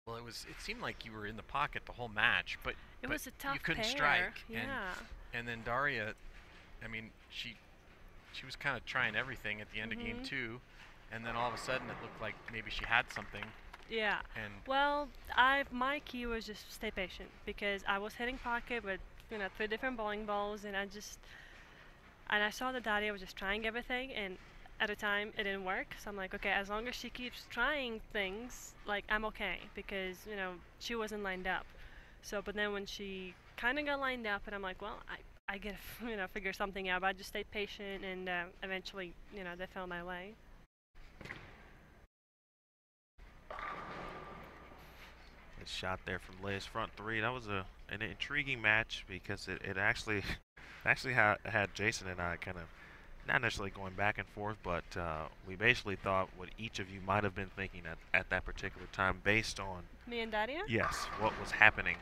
Well, it seemed like you were in the pocket the whole match, but It was a tough you couldn't pair. strike. Yeah. And then Daria, I mean, she was kind of trying everything at the end of game 2, and then all of a sudden it looked like maybe she had something. Yeah. And Well, my key was just stay patient because I was hitting pocket with 3 different bowling balls, and I saw that Daria was just trying everything, and at a time it didn't work. So I'm like, okay, as long as she keeps trying things, like, I'm okay because she wasn't lined up. So, but then when she kind of got lined up, and I'm like, well, I get to figure something out. But I just stayed patient, and eventually they fell my way. Good shot there from Liz, front 3. That was an intriguing match because it actually had Jason and I kind of not necessarily going back and forth, but we basically thought what each of you might have been thinking at that particular time based on Me and Daria? yes, what was happening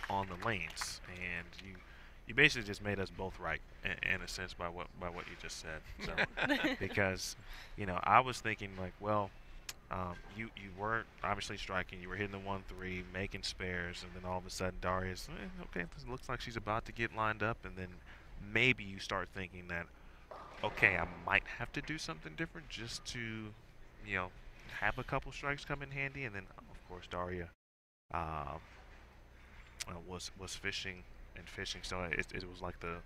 on the lanes, and you basically just made us both right in a sense by what you just said. So because I was thinking like, well, you weren't obviously striking, you were hitting the 1-3, making spares, and then all of a sudden Daria's okay, this looks like she's about to get lined up, and then maybe you start thinking that okay, I might have to do something different just to have a couple strikes come in handy, and then of course Daria was fishing and fishing, so it was like the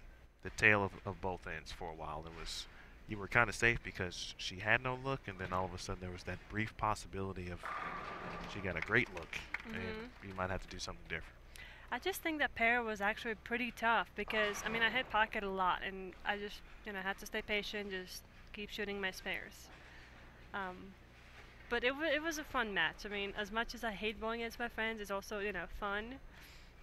tale of both ends for a while. You were kind of safe because she had no look, and then all of a sudden there was that brief possibility of she got a great look, and you might have to do something different. I just think that pair was actually pretty tough because, I mean, I hit pocket a lot, and I just, had to stay patient, just keep shooting my spares. But it was a fun match. I mean, as much as I hate bowling against my friends, it's also, fun.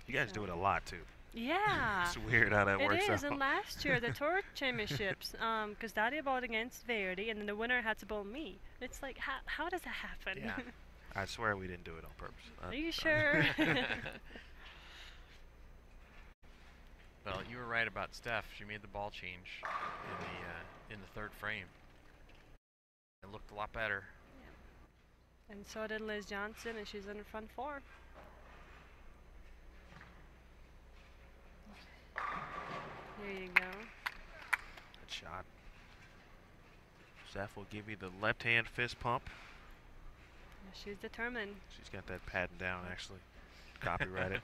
You guys do it a lot too. Yeah. It's weird how that works It is, out. and last year, the tour championships, because Daria bowled against Verdi, and then the winner had to bowl me. It's like, how does that happen? Yeah. I swear we didn't do it on purpose. Are you sure? Well, you were right about Steph. She made the ball change in the third frame. It looked a lot better. And so did Liz Johnson, and she's in the front 4. There you go. Good shot. Steph will give you the left-hand fist pump. She's determined. She's got that patent down, actually. Copyrighted.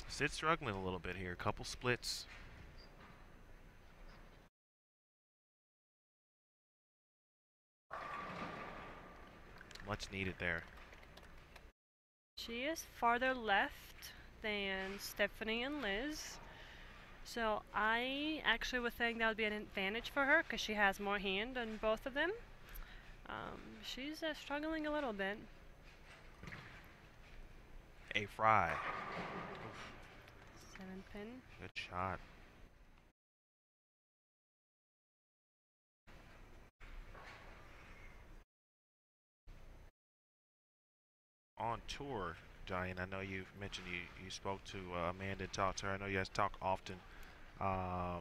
Sid's struggling a little bit here. A couple splits. Much needed there. She is farther left than Stephanie and Liz. So I actually would think that would be an advantage for her because she has more hand than both of them. She's struggling a little bit. A fry. 7 pin. Good shot. On tour, Diane, I know you've mentioned you spoke to Amanda and talked to her. I know you guys talk often. I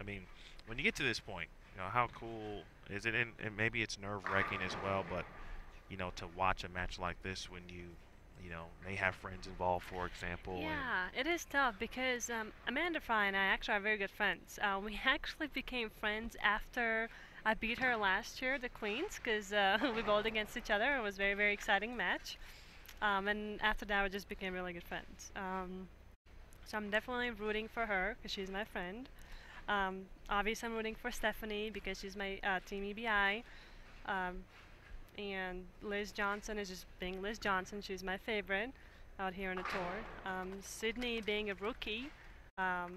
mean, when you get to this point, how cool is it? And maybe it's nerve-wracking as well, but, to watch a match like this when you may have friends involved, for example. Yeah, it is tough because Amanda Fry and I actually are very good friends. We actually became friends after I beat her last year, the Queens, because we bowled against each other. It was a very, very exciting match. And after that, we just became really good friends. So I'm definitely rooting for her because she's my friend. Obviously, I'm rooting for Stephanie because she's my Team EBI. Um, and Liz Johnson is just being Liz Johnson. She's my favorite out here on the tour. Sydney being a rookie, that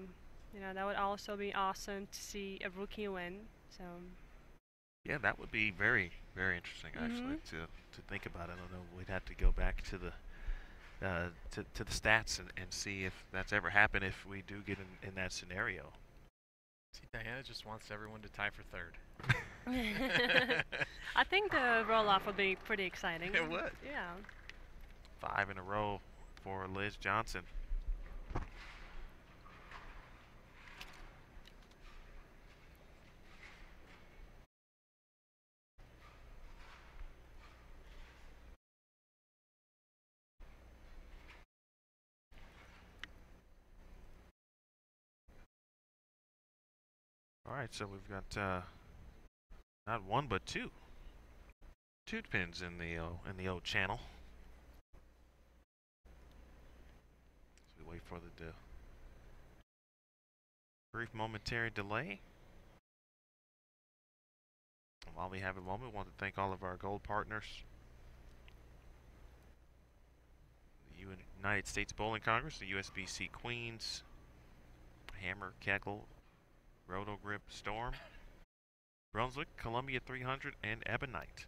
would also be awesome to see a rookie win. So. Yeah, that would be very, very interesting actually to think about. I don't know. We'd have to go back to the to the stats and see if that's ever happened if we do get in that scenario. See, Diana just wants everyone to tie for third. I think the roll-off would be pretty exciting. It would. Yeah. 5 in a row for Liz Johnson. All right, so we've got not one but two pins in the O channel. So we wait for the brief momentary delay. And while we have a moment, we want to thank all of our gold partners. The United States Bowling Congress, the USBC Queens, Hammer, Kegel, Roto Grip, Storm, Brunswick, Columbia 300, and Ebonite.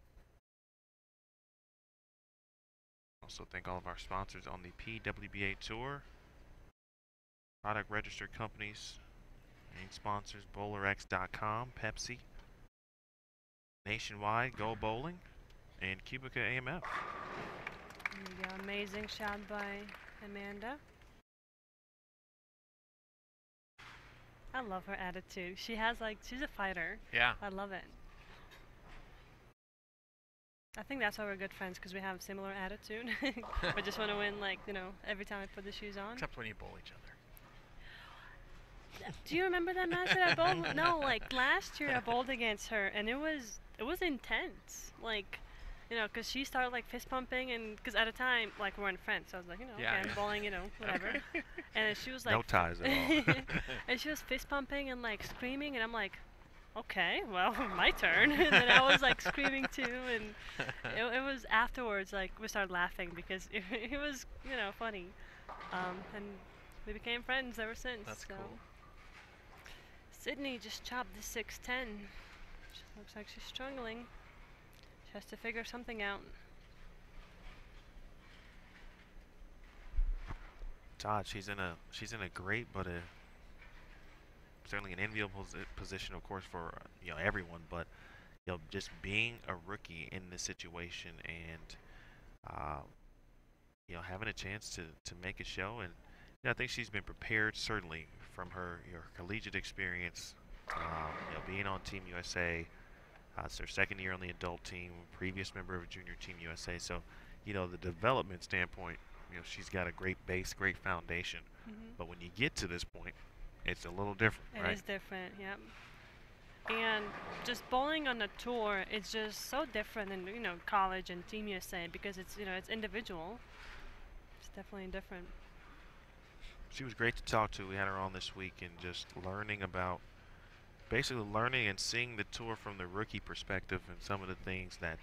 Also thank all of our sponsors on the PWBA Tour, product registered companies, main sponsors, BowlerX.com, Pepsi, Nationwide, Go Bowling, and Cubica AMF. There you go. Amazing shot by Amanda. I love her attitude. She's a fighter. Yeah. I love it. I think that's why we're good friends, because we have similar attitude. We just want to win, every time I put the shoes on. Except when you bowl each other. Do you remember that match that I bowled? No, last year I bowled against her, and it was intense. Because she started fist pumping, and because at a time we weren't friends, so I was like, okay, I'm bowling, whatever. And then she was like, no ties at all. And she was fist pumping and screaming, and I'm like, okay, well, my turn. And then I was screaming too, and it was afterwards we started laughing because it was funny, and we became friends ever since. That's so. cool. Sydney just chopped the 610. She looks like she's struggling. She has to figure something out. Todd, she's in a great but certainly an enviable position, of course, for everyone. But just being a rookie in this situation and having a chance to make a show, and I think she's been prepared certainly from her collegiate experience. Being on Team USA. It's her second year on the adult team, previous member of Junior Team USA. So, the development standpoint, she's got a great base, great foundation. But when you get to this point, it's a little different, right? It is different, yep. And just bowling on the tour, it's just so different than, college and Team USA because it's, it's individual. It's definitely different. She was great to talk to. We had her on this week and just basically learning and seeing the tour from the rookie perspective and some of the things that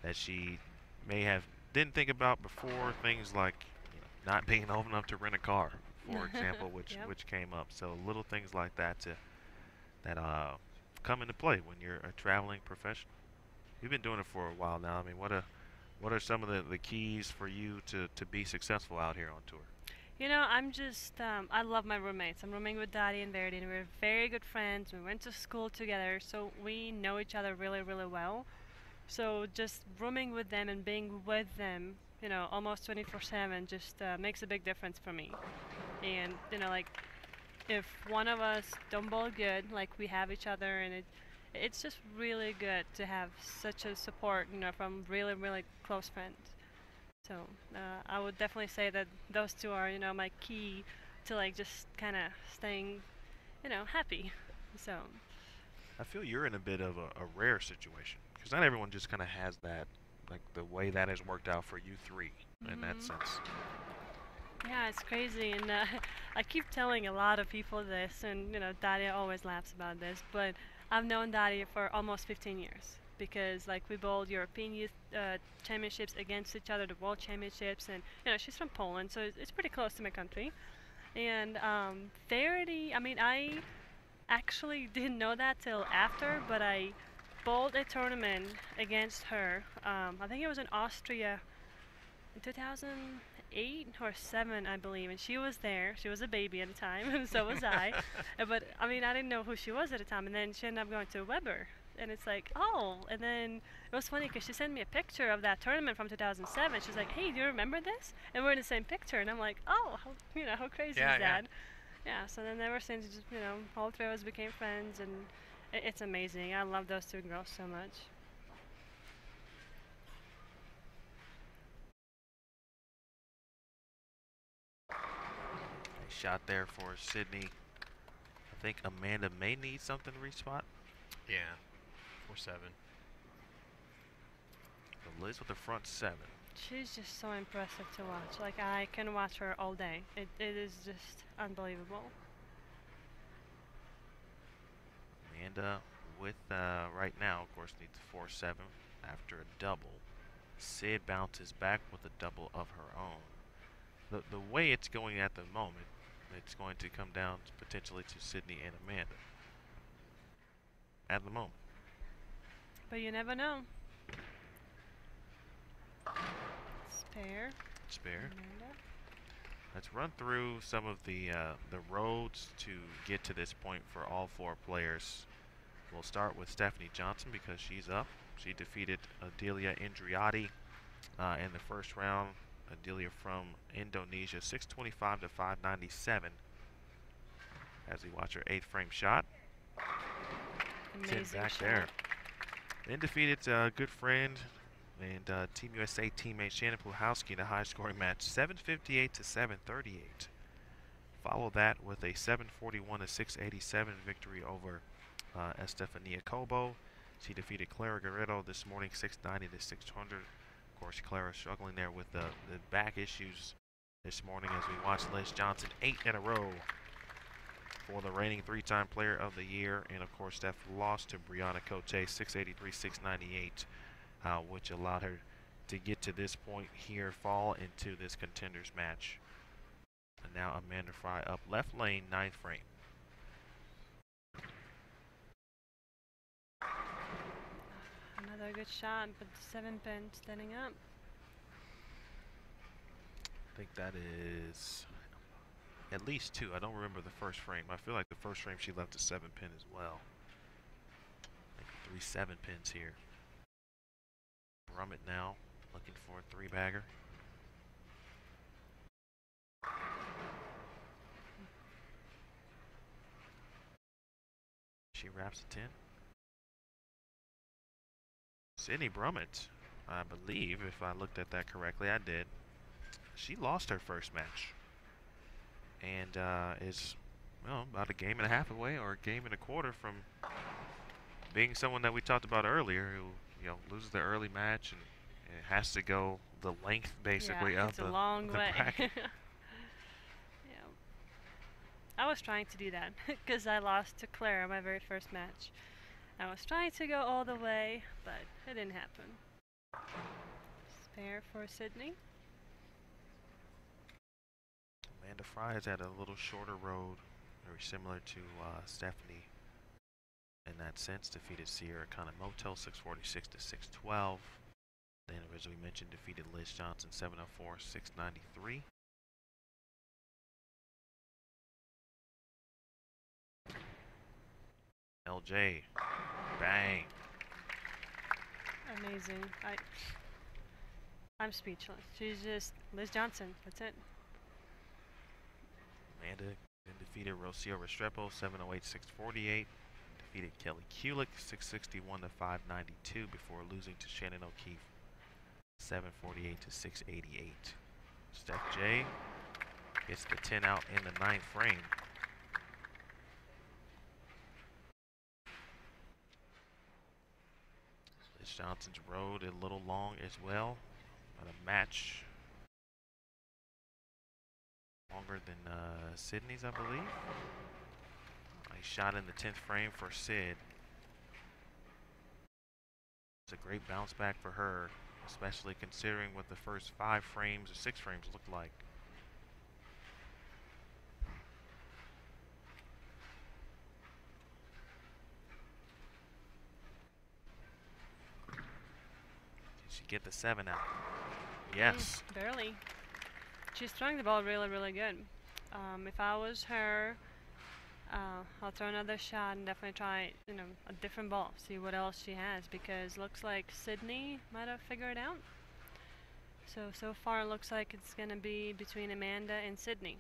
that she didn't think about before, things like not being old enough to rent a car, for example, which came up. So little things like that that come into play when you're a traveling professional. You've been doing it for a while now. I mean, what are some of the keys for you to be successful out here on tour? I'm just, I love my roommates. I'm rooming with Daddy and Verity, and we're very good friends. We went to school together, so we know each other really, really well. So just rooming with them and being with them, almost 24/7 just makes a big difference for me. And, if one of us don't bowl good, we have each other, and it's just really good to have such a support, from really, really close friends. So I would definitely say that those two are, my key to just kind of staying, happy. So I feel you're in a bit of a rare situation because not everyone just kind of has that, the way that has worked out for you three in that sense. Yeah, it's crazy, and I keep telling a lot of people this, and Daria always laughs about this, but I've known Daria for almost 15 years because like we bowled European Youth Championships against each other, the World Championships, and she's from Poland, so it's pretty close to my country, and I mean, I actually didn't know that till after, but I bowled a tournament against her. I think it was in Austria in 2008 or 7, I believe, and she was there. She was a baby at the time, and so was I. But I mean, I didn't know who she was at the time, and then she ended up going to Weber. And it's like, oh, and then it was funny because she sent me a picture of that tournament from 2007. She's like, hey, do you remember this? And we're in the same picture, and I'm like, oh, how crazy is that? Yeah, so then ever since, just, all three of us became friends, and it's amazing. I love those two girls so much. Nice shot there for Sydney. I think Amanda may need something to respot. Yeah, 4-7. Liz with the front 7. She's just so impressive to watch. Like, I can watch her all day. It is just unbelievable. Amanda with, right now, of course, needs 4-7 after a double. Sid bounces back with a double of her own. The way it's going at the moment, it's going to come down potentially to Sydney and Amanda. At the moment. But you never know. Spare. Amanda. Let's run through some of the roads to get to this point for all 4 players. We'll start with Stephanie Johnson because she's up. She defeated Adelia Indriati in the first round. Adelia from Indonesia, 625 to 597. As we watch her 8th frame shot. Amazing 10 back shot. there. Then defeated good friend and Team USA teammate Shannon Puhalski in a high-scoring match, 758 to 738. Follow that with a 741 to 687 victory over Estefania Cobo. She defeated Clara Guerrero this morning, 690 to 600. Of course, Clara struggling there with the back issues this morning as we watch Liz Johnson 8 in a row for the reigning 3-time player of the year. And of course, Steph lost to Brianna Cote, 683, 698, which allowed her to get to this point here, fall into this contenders match. And now Amanda Fry up left lane, 9th frame. Another good shot, but 7-pin standing up. I think that is at least 2. I don't remember the first frame. I feel like the first frame she left a 7-pin as well. I think 3 7-pins here. Brummett now looking for a 3-bagger. She wraps a 10. Sydney Brummett, I believe, if I looked at that correctly, I did. She lost her first match. And is, well, about a game and a half away or a game and a quarter from being someone that we talked about earlier who, loses the early match and has to go the length basically of it's a long way. bracket. Yeah. I was trying to do that because I lost to Clara my very first match. I was trying to go all the way, but it didn't happen. Spare for Sydney. Amanda Fry is at a little shorter road, very similar to Stephanie in that sense. Defeated Sierra Kanemoto 646 to 612. Then, as we mentioned, defeated Liz Johnson 704 693. LJ, bang. Amazing. I'm speechless. She's just Liz Johnson. That's it. Amanda then defeated Rocio Restrepo 708 648. Defeated Kelly Kulik 661 to 592 before losing to Shannon O'Keefe 748 to 688. Steph J gets the 10 out in the 9th frame. Liz Johnson's road a little long as well, but a match Longer than Sydney's, I believe. Nice shot in the 10th frame for Sid. It's a great bounce back for her, especially considering what the first 5 frames or 6 frames looked like. Did she get the 7 out? Yes. Barely. She's throwing the ball really, really good. If I was her, I'll throw another shot and definitely try, a different ball. See what else she has, because looks like Sydney might have figured it out. So far it looks like it's gonna be between Amanda and Sydney.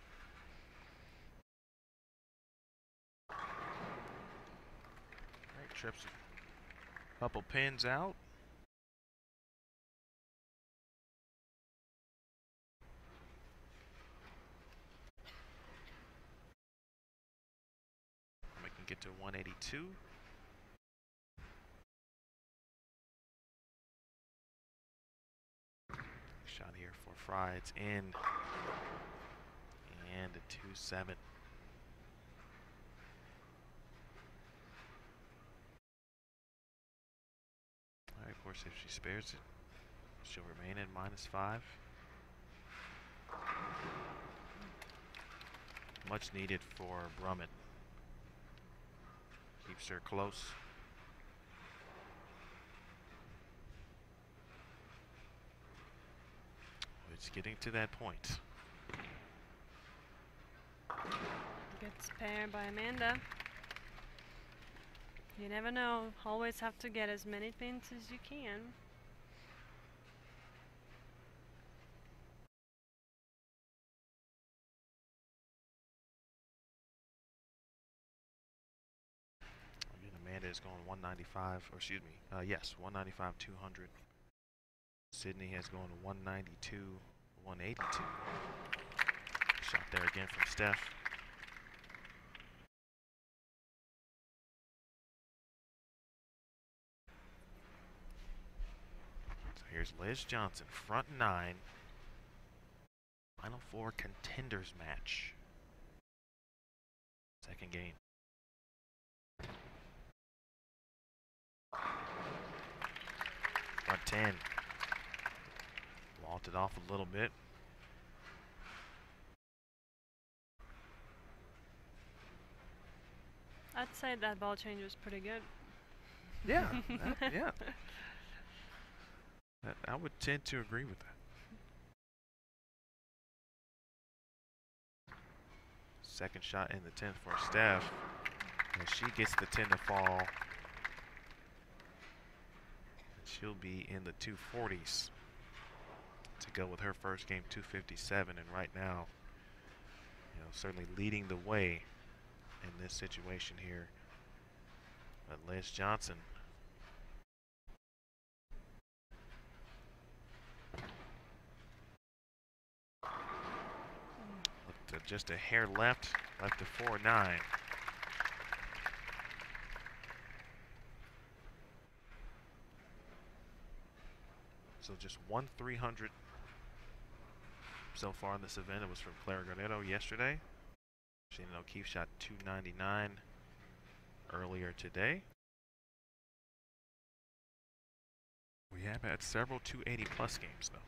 Alright, trips a couple pins out. We can get to 182. Shot here for Fry. It's in. And a 2-7. Alright, of course, if she spares it, she'll remain in -5. Much needed for Brummett. Keeps her close. It's getting to that point. Gets paired by Amanda. You never know. Always have to get as many pins as you can. Again, Amanda is going 195, or excuse me, yes, 195, 200. Sydney has gone 192, 182. Shot there again from Steph. So here's Liz Johnson, front 9. Final 4 contenders match. Second game. Front 10. Vaulted off a little bit. I'd say that ball change was pretty good. Yeah, yeah. I would tend to agree with that. Second shot in the 10th for Steph. And she gets the 10 to fall. She'll be in the 240s to go with her first game, 257. And right now, certainly leading the way in this situation here. But Liz Johnson. Just a hair left to 4-9. So just 1/300 so far in this event. It was from Clara Garnetto yesterday. Shannon O'Keefe shot 299 earlier today. We have had several 280 plus games though.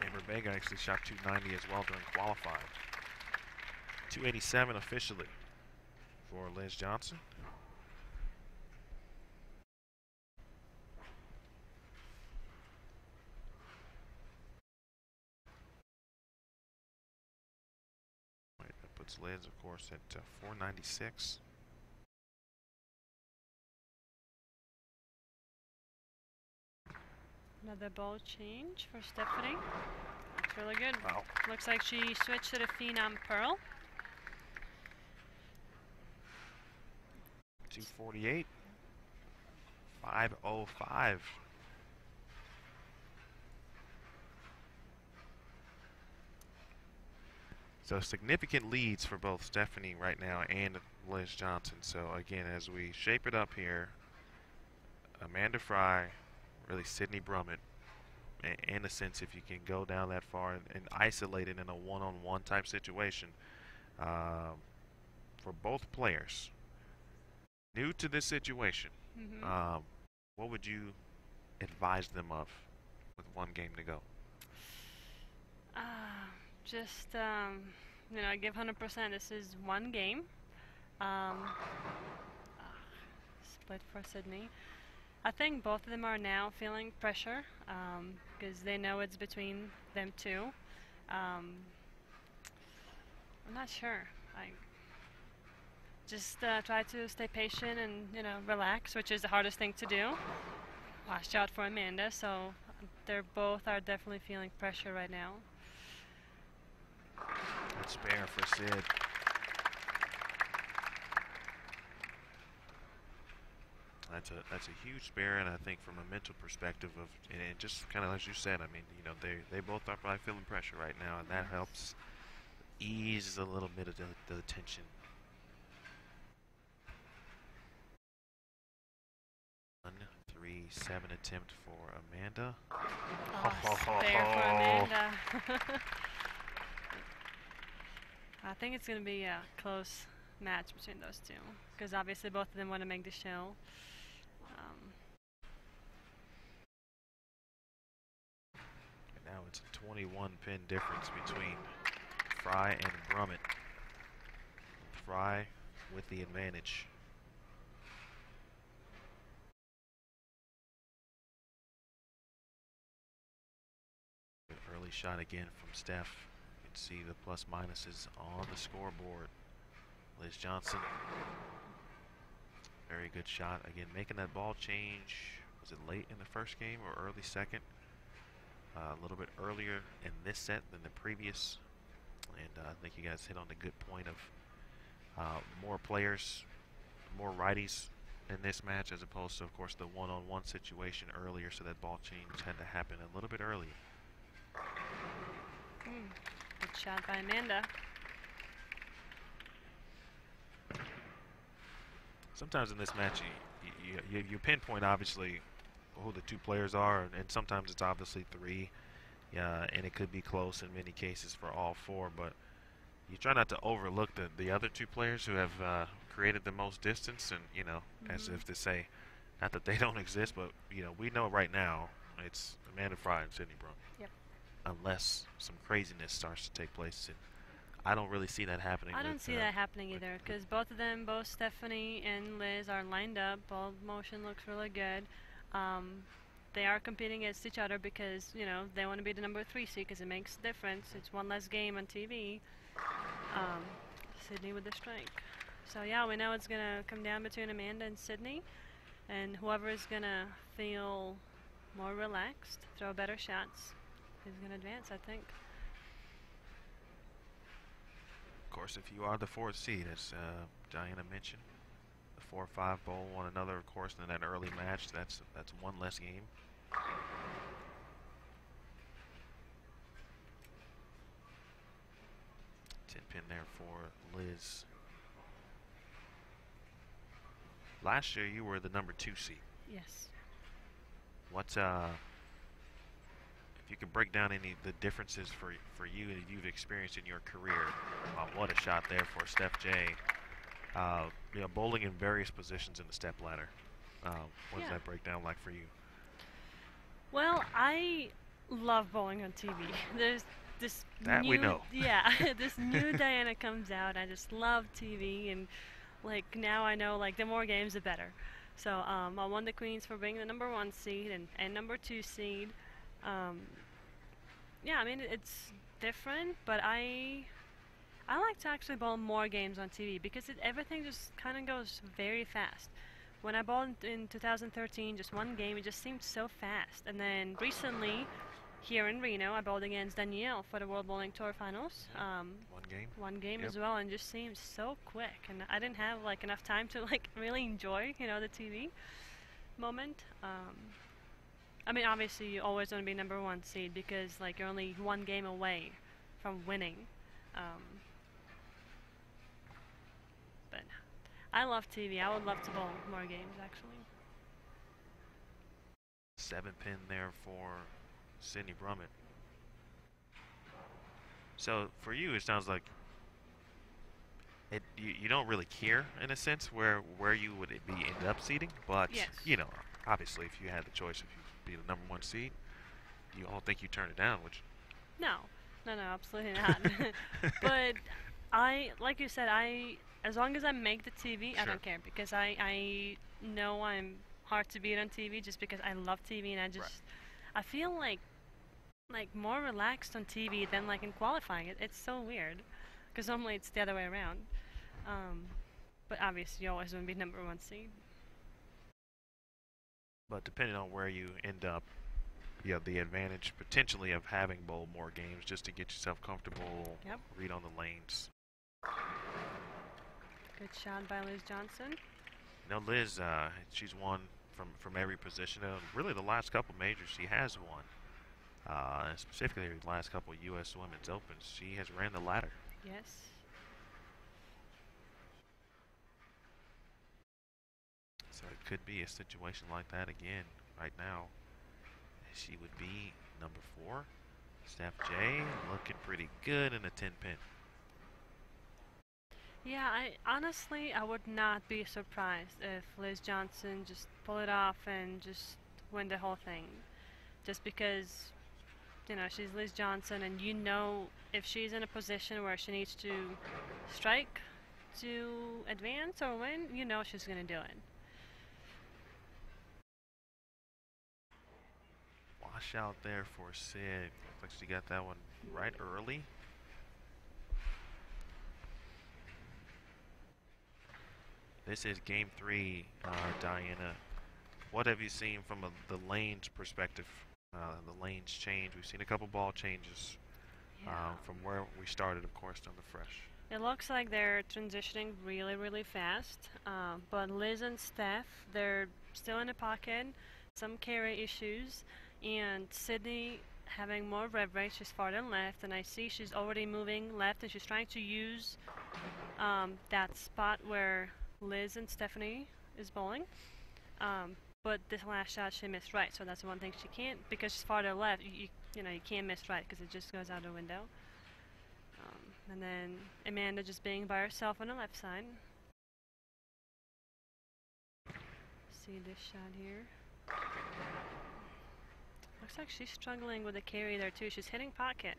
Amber Vega actually shot 290 as well during qualifying. 287 officially for Liz Johnson. Right, that puts Liz, of course, at 496. Another ball change for Stephanie. That's really good. Wow. Looks like she switched to the Phenom Pearl. 248. 505. So significant leads for both Stephanie right now and Liz Johnson. So again, as we shape it up here, Amanda Fry, really Sydney Brummett, in a sense, if you can go down that far and isolate it in a one-on-one type situation, for both players new to this situation, what would you advise them of with one game to go? Just give 100%. This is one game. Split for Sydney. I think both of them are now feeling pressure because they know it's between them two. I'm not sure. I just try to stay patient and relax, which is the hardest thing to do. Watch out for Amanda, so they're both are definitely feeling pressure right now. Good spare for Sid. That's a huge spare, and I think from a mental perspective of, and just kind of as you said, I mean, they both are probably feeling pressure right now, and that helps ease a little bit of the tension. One, 3-7 attempt for Amanda. Spare for Amanda. I think it's going to be a close match between those two because obviously both of them want to make the show. And now it's a 21 pin difference between Fry and Brummett. Fry with the advantage. Early shot again from Steph. You can see the plus minuses on the scoreboard. Liz Johnson, very good shot. Again, making that ball change. Was it late in the first game or early second? A little bit earlier in this set than the previous. And I think you guys hit on a good point of more players, more righties in this match as opposed to, of course, the one-on-one situation earlier. So that ball change had to happen a little bit earlier. Good shot by Amanda. Sometimes in this match, you pinpoint obviously who the two players are, and sometimes it's obviously three, and it could be close in many cases for all four. But you try not to overlook the other two players who have created the most distance, and as if to say, not that they don't exist, but we know right now it's Amanda Fry and Sydney Brummett. Yep. Unless some craziness starts to take place, and I don't really see that happening. I don't see that happening either, because both of them, both Stephanie and Liz, are lined up. Ball motion looks really good. They are competing against each other because they want to be the number 3 seed because it makes a difference. It's one less game on TV. Sydney with the strike. So yeah, we know it's gonna come down between Amanda and Sydney, and whoever is gonna feel more relaxed, throw better shots, is gonna advance, I think. Of course, if you are the 4th seed, as Diana mentioned, the 4-5 bowl one another, of course, in that early match. That's one less game. Pin there for Liz. Last year you were the number 2 seed. Yes. What's if you could break down any of the differences for you that you've experienced in your career? What a shot there for Steph J. Bowling in various positions in the step ladder. What does that break down like for you? Well, I love bowling on TV. There's this that new, we know. Yeah, this new Diana comes out. I just love TV, and now I know the more games the better. So I won the Queens for being the number 1 seed and number 2 seed. Yeah, I mean it's different, but I like to actually bowl more games on TV because everything just kind of goes very fast. When I bowled in 2013, just one game, it just seemed so fast. And then recently, here in Reno, I bowled against Danielle for the World Bowling Tour Finals. One game as well, and just seemed so quick. And I didn't have enough time to really enjoy, the TV moment. I mean, obviously, you always want to be number 1 seed because you're only one game away from winning. But I love TV. I would love to bowl more games, actually. 7 pin there for Sydney Brummett. So for you, it sounds like you don't really care in a sense where you would be end up seating, but Yes. you know, obviously if you had the choice, if you be the #1 seed, you don't think you turn it down, would you? No, no, absolutely not. But like you said, as long as I make the TV, I Sure. don't care because I know I'm hard to beat on TV just because I love TV and I feel like more relaxed on TV than like in qualifying. It's so weird because normally it's the other way around. But obviously you always want to be #1 seed. But depending on where you end up, you have the advantage potentially of having bowl more games just to get yourself comfortable, Yep. read on the lanes. Good shot by Liz Johnson. You know, Liz, she's won from every position. Really, the last couple majors she has won. Specifically, the last couple U.S. Women's Opens, she has ran the ladder. Yes. So it could be a situation like that again right now. She would be #4. Steph J looking pretty good in a 10-pin. Yeah, I would not be surprised if Liz Johnson just pull it off and just win the whole thing. Just because, you know, she's Liz Johnson and you know if she's in a position where she needs to strike to advance or win, you know she's going to do it. Wash out there for Sid. Looks like she got that one right early. This is game 3, Diana. What have you seen from the lanes perspective? The lanes change. We've seen a couple ball changes from where we started, of course, on the fresh. It looks like they're transitioning really, really fast. But Liz and Steph, they're still in the pocket. Some carry issues. And Sydney having more rev rate. She's farther left. And I see she's already moving left. And she's trying to use that spot where Liz and Stephanie is bowling. But this last shot she missed right. So that's the one thing she can't. Because she's farther left, you know, you can't miss right because it just goes out the window. And then Amanda just being by herself on the left side. See this shot here. Looks like she's struggling with the carry there too. She's hitting pocket.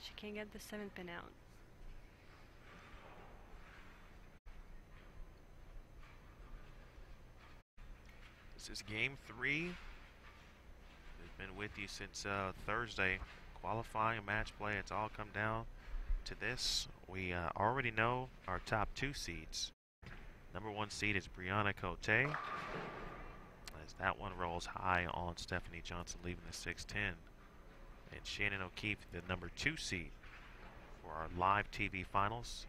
She can't get the 7-pin out. This is game 3. We've been with you since Thursday. Qualifying, match play, it's all come down to this. We already know our top 2 seeds. #1 seed is Brianna Cote, as that one rolls high on Stephanie Johnson, leaving the 6-10. And Shannon O'Keefe, the #2 seed for our live TV finals.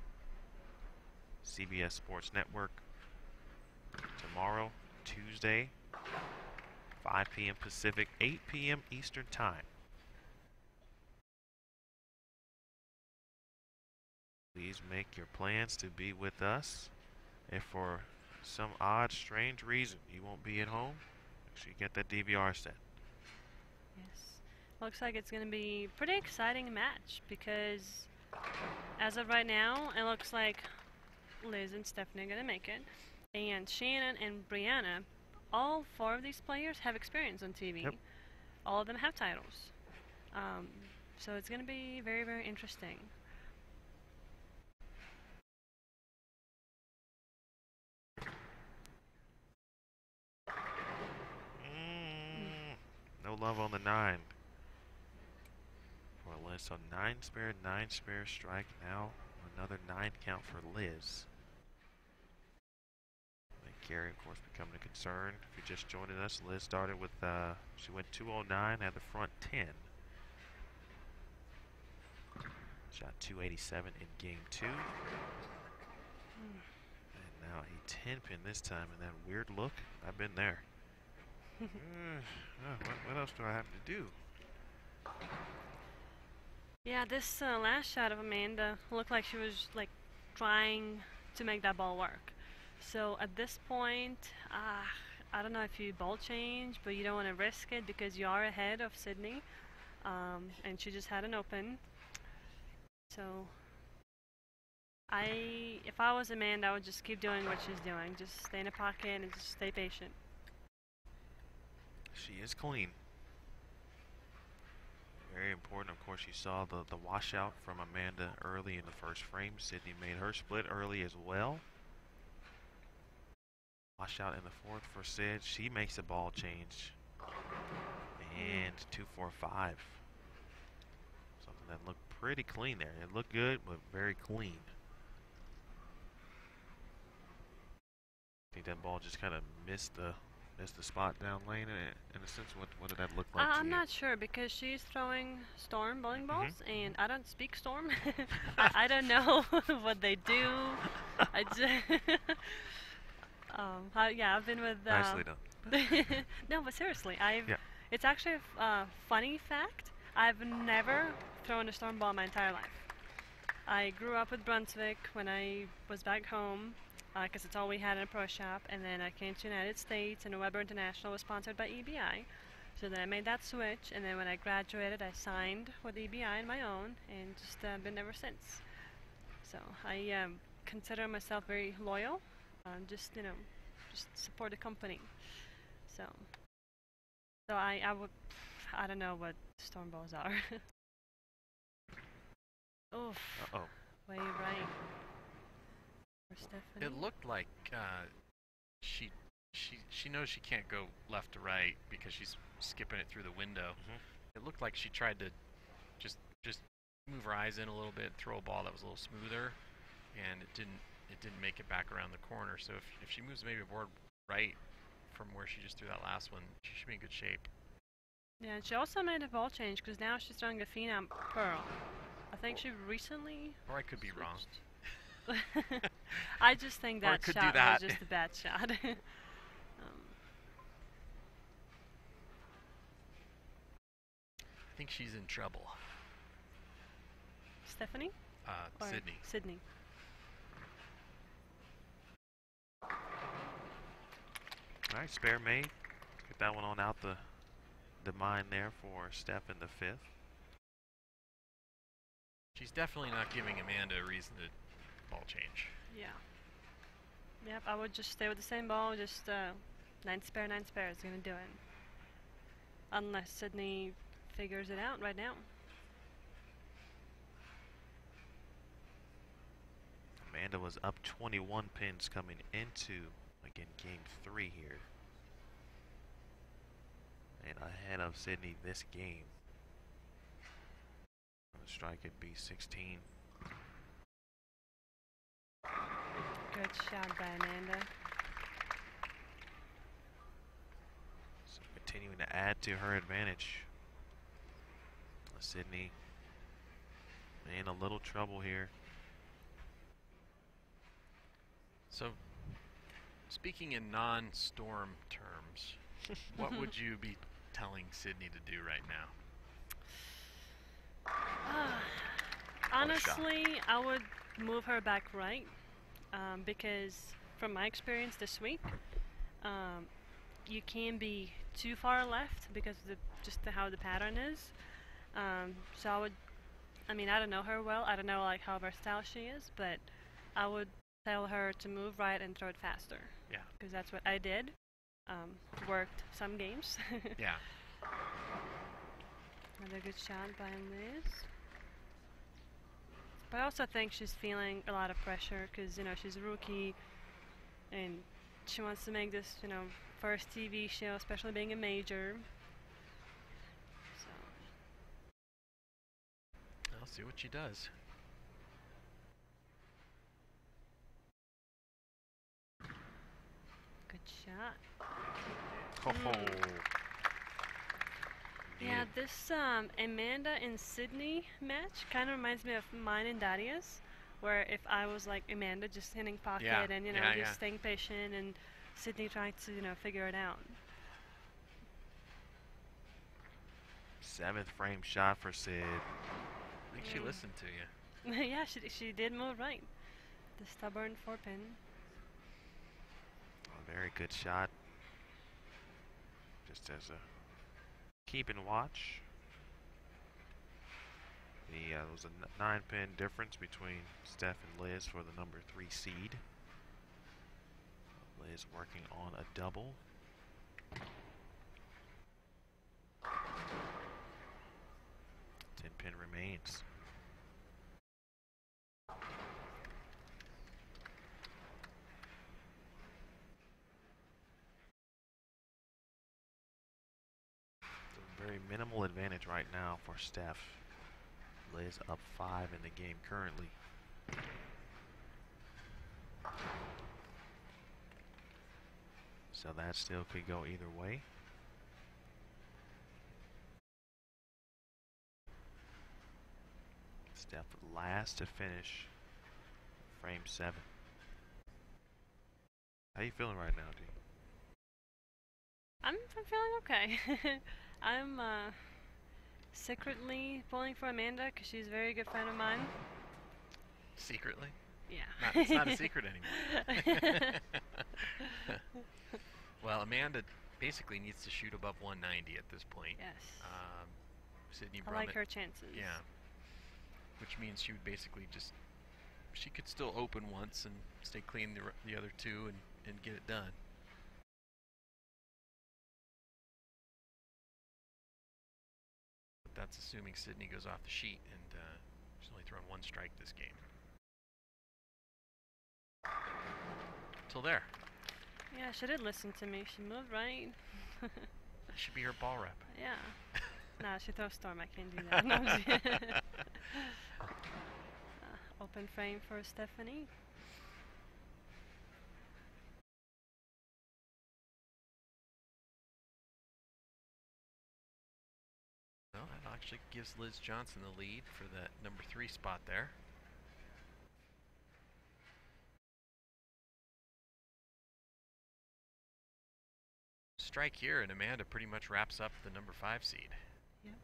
CBS Sports Network tomorrow, Tuesday, 5 p.m. Pacific, 8 p.m. Eastern Time. Please make your plans to be with us. If for some odd, strange reason you won't be at home, make sure you get that DVR set. Yes. Looks like it's going to be a pretty exciting match because as of right now, it looks like Liz and Stephanie are going to make it. And Shannon and Brianna, all 4 of these players have experience on TV. Yep. All of them have titles. So it's going to be very, very interesting. No love on the 9. For Liz, so 9 spare, 9 spare strike. Now another 9 count for Liz. Carry, of course, becoming a concern. If you just joined us, Liz started with, she went 209, had the front 10. Shot 287 in game 2. And now a 10-pin this time, and that weird look, I've been there. What else do I have to do? Yeah, this last shot of Amanda looked like she was like trying to make that ball work. So at this point, I don't know if you ball change, but you don't want to risk it because you are ahead of Sydney. and she just had an open. So if I was Amanda, I would just keep doing what she's doing. Just stay in the pocket and just stay patient. She is clean. Very important. Of course, you saw the washout from Amanda early in the first frame. Sydney made her split early as well. Washout in the fourth for Sid. She makes a ball change. And 2-4-5. Something that looked pretty clean there. It looked good, but very clean. I think that ball just kind of missed the spot down lane in a sense. What did that look like to I'm you? not sure because she's throwing Storm bowling balls and I don't speak Storm. I don't know what they do. Yeah, I've been with. Nicely done. No, but seriously, it's actually a funny fact. I've never thrown a Storm ball in my entire life. I grew up with Brunswick when I was back home. Because it's all we had in a pro shop, and then I came to the United States, and Weber International was sponsored by EBI. So then I made that switch, and then when I graduated, I signed with EBI on my own, and just been ever since. So I consider myself very loyal, just support the company. So I don't know what Storm balls are. Oof. Uh-oh. Way right. It looked like she knows she can't go left to right because she's skipping it through the window. It looked like she tried to just move her eyes in a little bit, throw a ball that was a little smoother, and it didn't make it back around the corner. So if she moves maybe a board right from where she just threw that last one, she should be in good shape. Yeah, and she also made a ball change because now she's throwing a Phenom Pearl. I think she recently. Or I could be wrong. I just think that shot was just a bad shot. I think she's in trouble. Stephanie? Sydney. Sydney. All right, spare made. Get that one on out the mine there for Steph in the fifth. She's definitely not giving Amanda a reason to ball change. Yeah. Yep, I would just stay with the same ball, just 9 spare is going to do it. Unless Sydney figures it out right now. Amanda was up 21 pins coming into, again, game 3 here. And ahead of Sydney this game. The strike at B16. Good shot by Amanda. So continuing to add to her advantage. Sydney in a little trouble here. So, speaking in non-Storm terms, what would you be telling Sydney to do right now? Honestly, I would move her back right. Because from my experience this week, you can be too far left because of how the pattern is. So I don't know her well. I don't know how versatile she is, but I would tell her to move right and throw it faster. Yeah. Because that's what I did. Worked some games. Yeah. Another good shot by Liz. But I also think she's feeling a lot of pressure because, she's a rookie and she wants to make this, first TV show, especially being a major. So. I'll see what she does. Good shot. Yeah, this Amanda and Sydney match kind of reminds me of mine and Daria's, where if I was like Amanda, just hitting pocket and just staying patient, and Sydney trying to figure it out. 7th frame shot for Sid. I think she listened to you. Yeah, she did move right. The stubborn 4-pin. A very good shot. Just as a keep and watch. There was a 9-pin difference between Steph and Liz for the number 3 seed. Liz working on a double. 10-pin remains. Very minimal advantage right now for Steph. Liz up 5 in the game currently. So that still could go either way. Steph last to finish frame 7. How you feeling right now, G? I'm feeling okay. I'm secretly pulling for Amanda because she's a very good friend of mine. Secretly? Yeah. It's not a secret anymore. Well, Amanda basically needs to shoot above 190 at this point. Yes. Sydney I Brummett, like her chances. yeah. Which means she would basically just, she could still open once and stay clean the other two and get it done. But that's assuming Sydney goes off the sheet and she's only thrown 1 strike this game. Till there. Yeah, she did listen to me. She moved right. That should be her ball rep. Yeah. Nah, she throws storm. I can't do that. No, I'm just kidding. Open frame for Stephanie. Well, that actually gives Liz Johnson the lead for that number 3 spot there. Strike here, and Amanda pretty much wraps up the number 5 seed. Yep.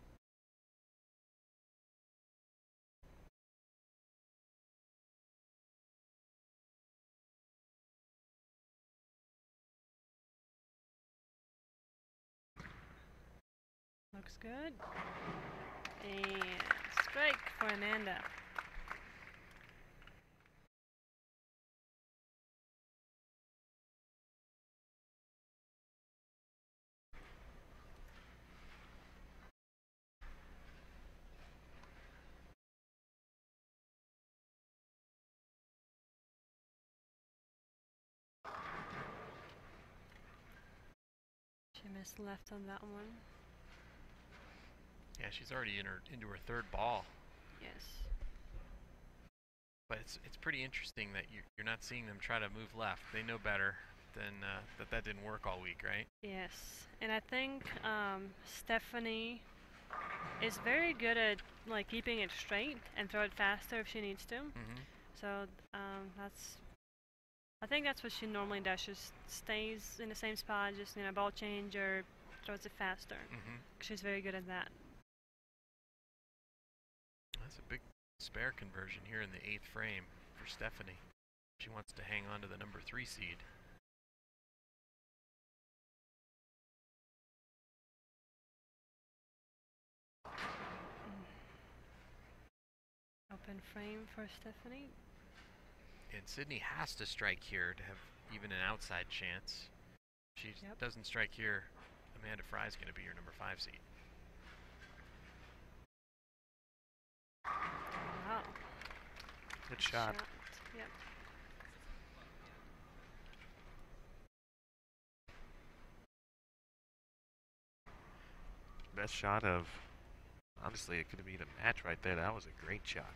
Looks good. And strike for Amanda. She missed left on that one. Yeah, she's already into her 3rd ball. Yes. But it's pretty interesting that you're not seeing them try to move left. They know better than that didn't work all week, right? Yes, and I think Stephanie is very good at like keeping it straight and throw it faster if she needs to. Mm-hmm. So I think that's what she normally does. She stays in the same spot, just ball change or throws it faster. Mm-hmm. She's very good at that. That's a big spare conversion here in the 8th frame for Stephanie. She wants to hang on to the number 3 seed. Open frame for Stephanie. And Sydney has to strike here to have even an outside chance. If she doesn't strike here, Amanda Fry's going to be your number 5 seed. Wow. Good shot. Yep. Best shot of, honestly, it could have been a match right there. That was a great shot.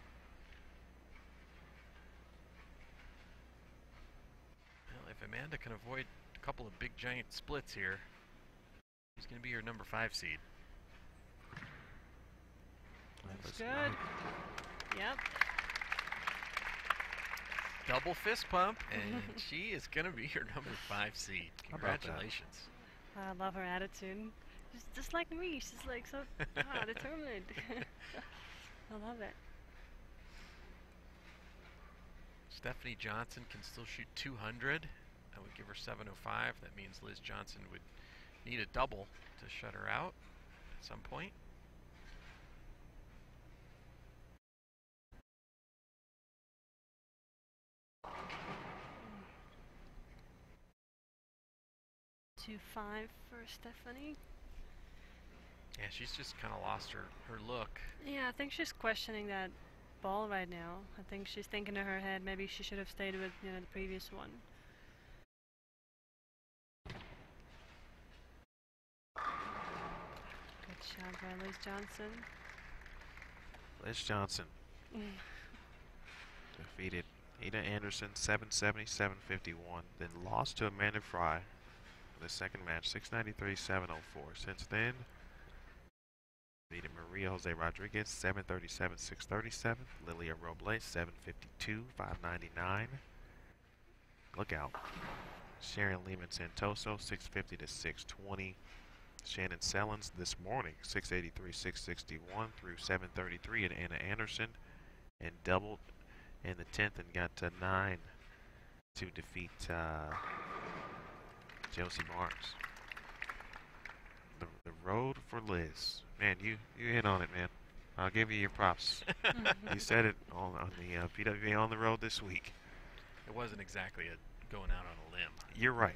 Well, if Amanda can avoid a couple of big giant splits here, she's going to be your number 5 seed. Looks good. Yep. Double fist pump, and she is going to be your number 5 seed. Congratulations. I love her attitude. She's just like me. She's like so determined. I love it. Stephanie Johnson can still shoot 200. I would give her 705. That means Liz Johnson would need a double to shut her out at some point. 2-5 for Stephanie. Yeah, she's just kind of lost her look. Yeah, I think she's questioning that ball right now. I think she's thinking in her head maybe she should have stayed with the previous one. Good shot by Liz Johnson. Liz Johnson defeated Ada Anderson 770, 751, then lost to Amanda Fry in the second match 693, 704. Since then, beating Maria Jose Rodriguez 737, 637, Lilia Robles 752, 599. Look out. Sharon Lehman Santoso 650 to 620. Shannon Sellens this morning 683, 661 through 733 at Anna Anderson, and doubled in the 10th and got to 9 to defeat Josie Barnes. The road for Liz. Man, you hit on it, man. I'll give you your props. You said it on the PWA on the road this week. It wasn't exactly going out on a limb. You're right,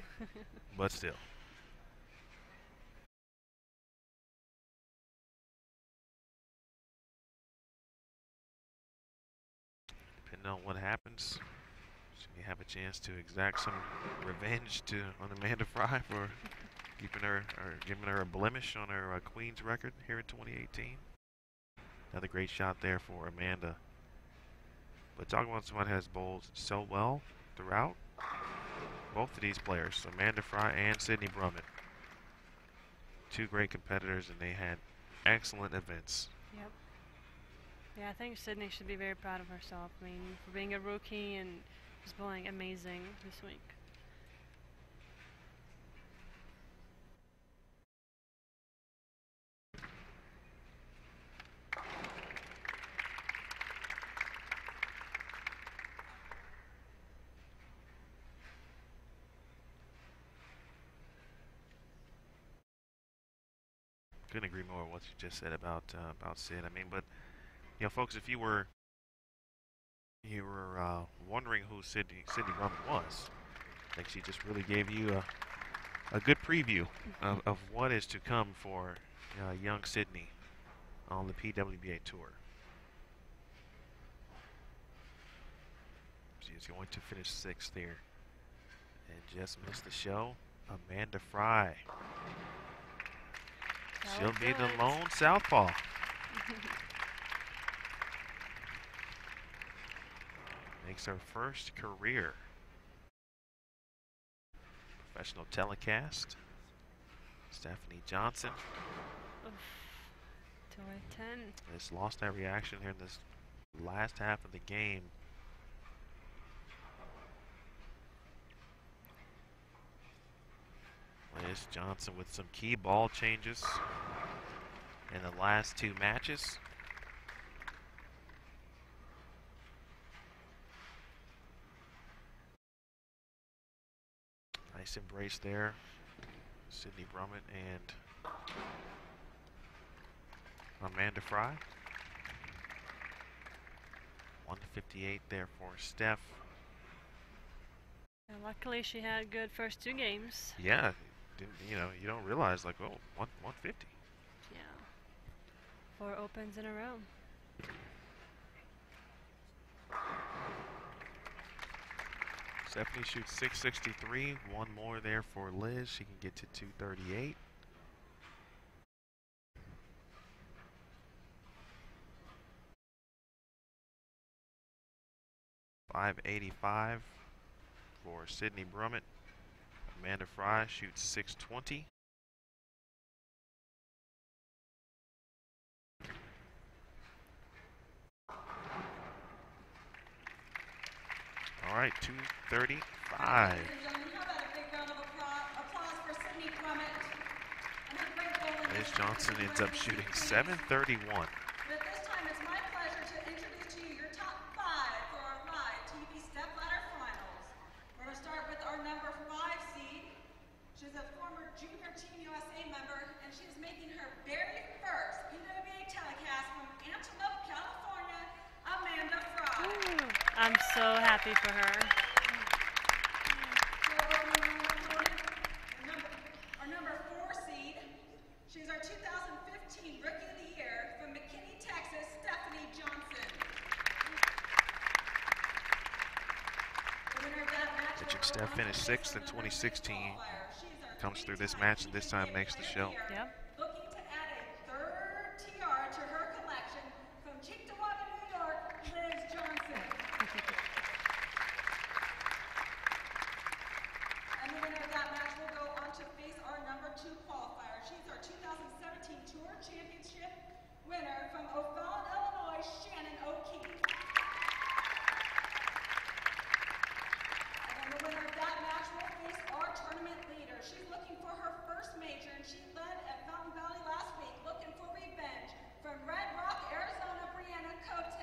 but still. Depending on what happens, she may have a chance to exact some revenge on Amanda Fry for keeping her or giving her a blemish on her Queens record here in 2018. Another great shot there for Amanda. But talking about someone who has bowled so well throughout, both of these players, Amanda Fry and Sydney Brummett, two great competitors, and they had excellent events. Yep. Yeah, I think Sydney should be very proud of herself. I mean, for being a rookie and just bowling amazing this week. Couldn't agree more with what you just said about Sid. I mean, but folks, if you were wondering who Sydney Brummett was, I think she just really gave you a good preview of what is to come for young Sydney on the PWBA tour. She is going to finish 6th here and just missed the show. Amanda Fry. She'll be the lone southpaw. Makes her first career professional telecast. Stephanie Johnson. 2-10. Just lost that reaction here in this last half of the game. Liz Johnson with some key ball changes in the last 2 matches. Nice embrace there. Sydney Brummett and Amanda Fry. 158 there for Steph. And luckily she had good first 2 games. Yeah, you don't realize, like, oh, 150. Yeah. 4 opens in a row. Stephanie shoots 663. 1 more there for Liz. She can get to 238. .585 for Sydney Brummett. Amanda Fry shoots 620. All right, 235. Ladies and gentlemen, how about a big round of applause for Sydney Brummett and her great bowling. Liz Johnson ends up shooting 731. But at this time, it's my pleasure to introduce to you your top 5 for our live TV Step Ladder Finals. We're going to start with our number 5 seed. She's a former Junior Team USA member, and she's making her very first PWA telecast from Antelope, California, Amanda Fry. Ooh, I'm so happy for her. She's our 2015 Rookie of the Year from McKinney, Texas, Stephanie Johnson. The winner of that match Mentioned will go Steph on to finished face 6th our in number 3 2016. qualifier. She's our Comes through this 20-time match and this time PGA makes the Player show. of the Year. Yep. Looking to add a third tiara to her collection from Cheektowaga, New York, Liz Johnson. And the winner of that match will go on to face our number 2 qualifier. She's our 2017 Tour Championship winner from O'Fallon, Illinois, Shannon O'Keefe. And then the winner of that match will face our tournament leader. She's looking for her first major, and she led at Mountain Valley last week, looking for revenge from Red Rock, Arizona, Brianna Cote.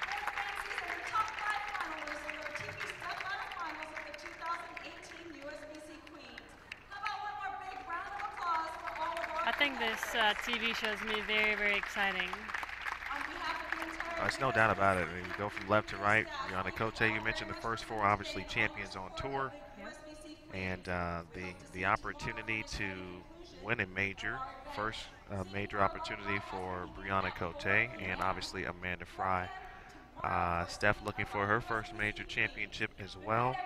Fourth fancies and the top 5 finalists in our TV Step Ladder Finals of the 2018 USBC Queens. How about one more big round of applause for all of our I think this TV show is going to be very, very exciting. On behalf of the entire There's no doubt about it. You go from left to right. Brianna Cote, you mentioned the first 4 obviously champions on tour. And the opportunity to win a major, first major opportunity for Brianna Cote and obviously Amanda Fry. Steph looking for her first major championship as well.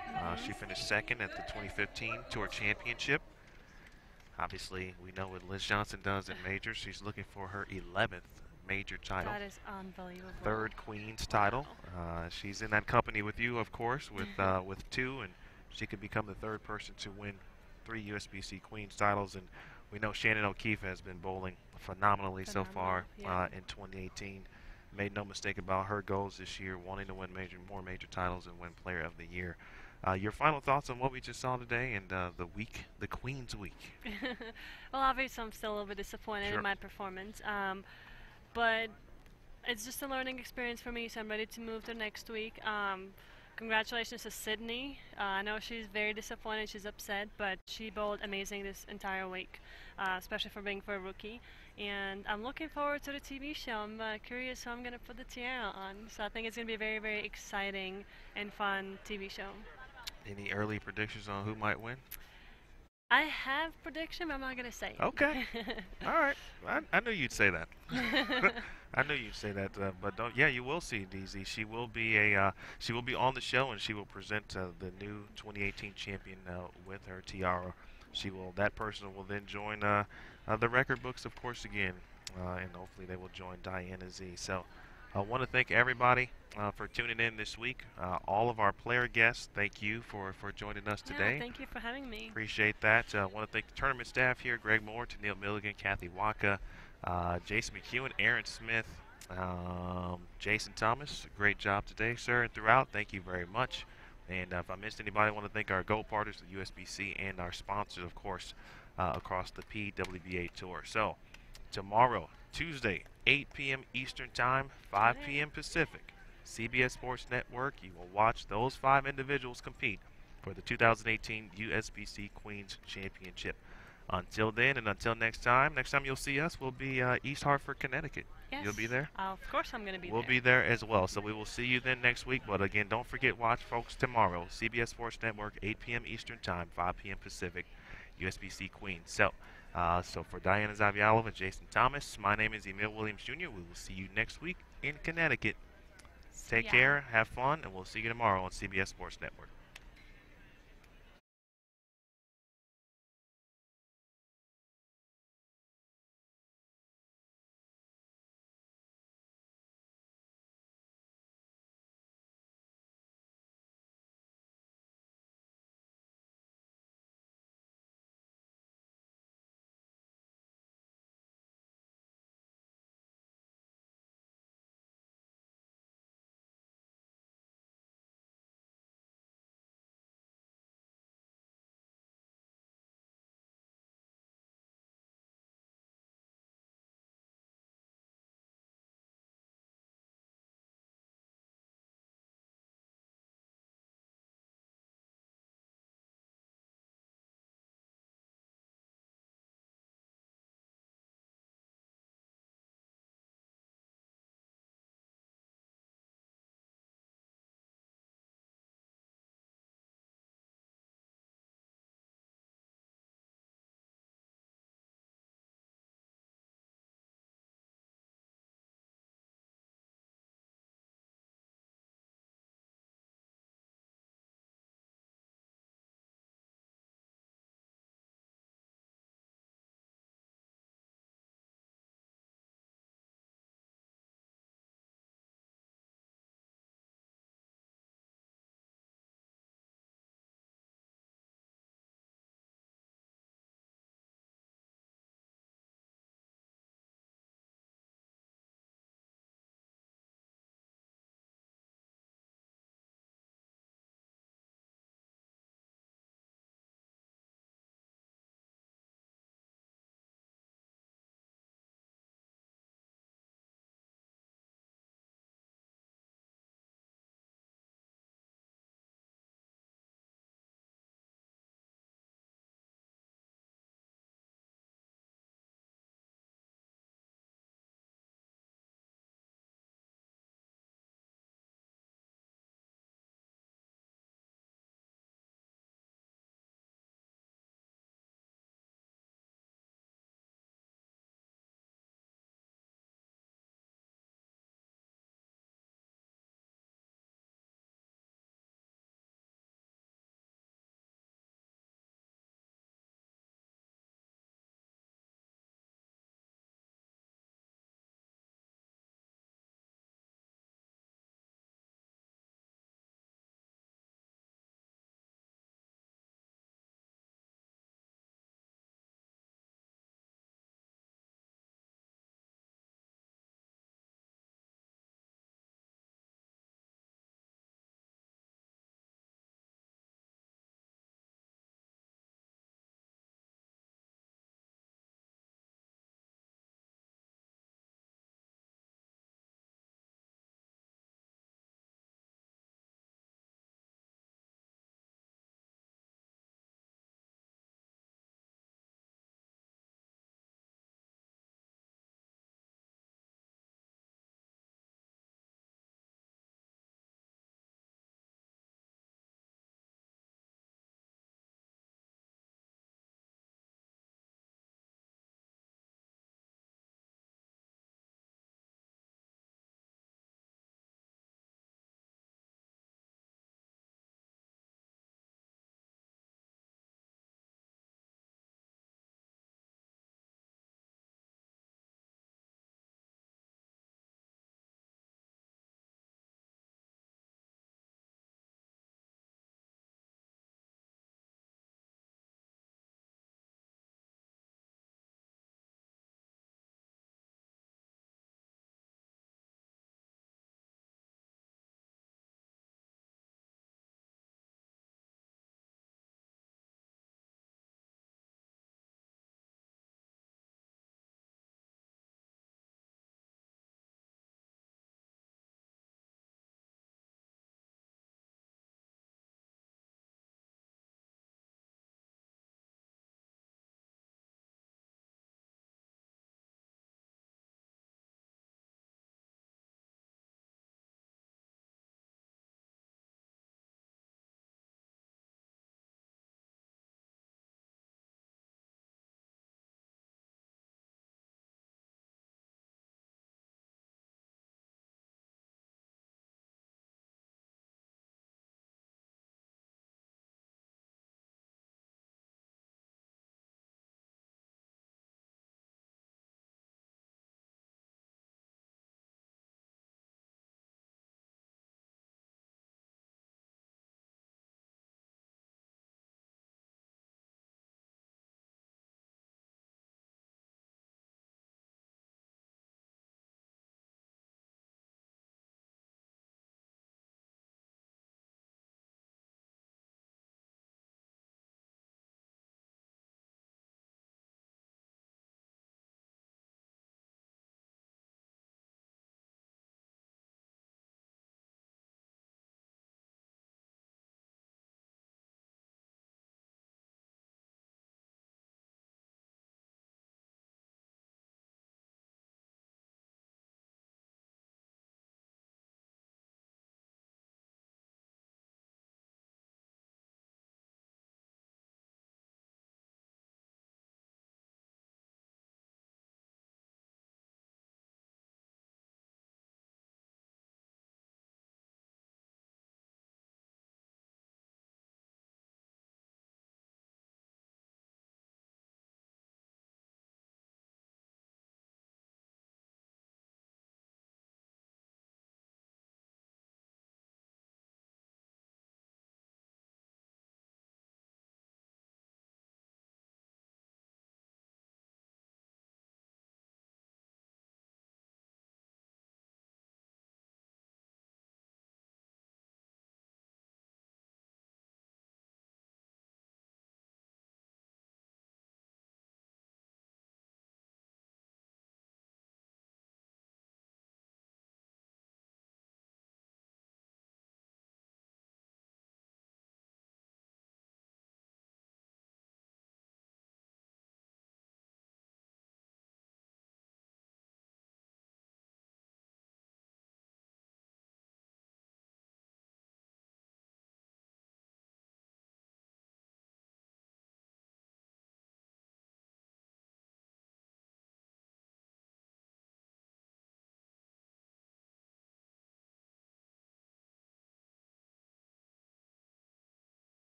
She finished 2nd at the 2015 Tour Championship. Obviously, we know what Liz Johnson does in majors. She's looking for her 11th major title. That is unbelievable. 3rd Queens title. She's in that company with you, of course, with 2, and she could become the 3rd person to win 3 USBC Queens titles. And we know Shannon O'Keefe has been bowling phenomenally so far in 2018. Made no mistake about her goals this year, wanting to win more major titles and win Player of the Year. Your final thoughts on what we just saw today and the Queens Week? Well, obviously, I'm still a little bit disappointed in my performance. But it's just a learning experience for me, so I'm ready to move to next week. Congratulations to Sydney. I know she's very disappointed, she's upset, but she bowled amazing this entire week, especially for being for a rookie. And I'm looking forward to the TV show. I'm curious who I'm going to put the tiara on. So I think it's going to be a very, very exciting and fun TV show. Any early predictions on who might win? I have prediction, but I'm not going to say it. Okay. All right. I knew you'd say that. I knew you'd say that, but don't. Yeah, you will see DZ. She will be on the show, and she will present the new 2018 champion with her tiara. That person will then join the record books, of course, again, and hopefully they will join Diana Z. So I want to thank everybody for tuning in this week. All of our player guests, thank you for joining us today. Thank you for having me. Appreciate that. I want to thank the tournament staff here, Greg Moore, Tennille Milligan, Kathy Waka, Jason McEwen, Aaron Smith, Jason Thomas. Great job today, sir, and throughout. Thank you very much. And if I missed anybody, I want to thank our gold partners, the USBC, and our sponsors, of course, across the PWBA Tour. So tomorrow, Tuesday, 8 p.m. Eastern Time, 5 p.m. Pacific, CBS Sports Network. You will watch those 5 individuals compete for the 2018 USBC Queens Championship. Until then, and until next time you'll see us, we'll be East Hartford, Connecticut. Yes. You'll be there? Of course I'm going to be there. We'll be there as well. So we will see you then next week. But again, don't forget, watch, folks, tomorrow, CBS Sports Network, 8 p.m. Eastern Time, 5 p.m. Pacific, USBC Queens. So for Diana Zavialov and Jason Thomas, my name is Emil Williams Jr. We will see you next week in Connecticut. Take care, have fun, and we'll see you tomorrow on CBS Sports Network.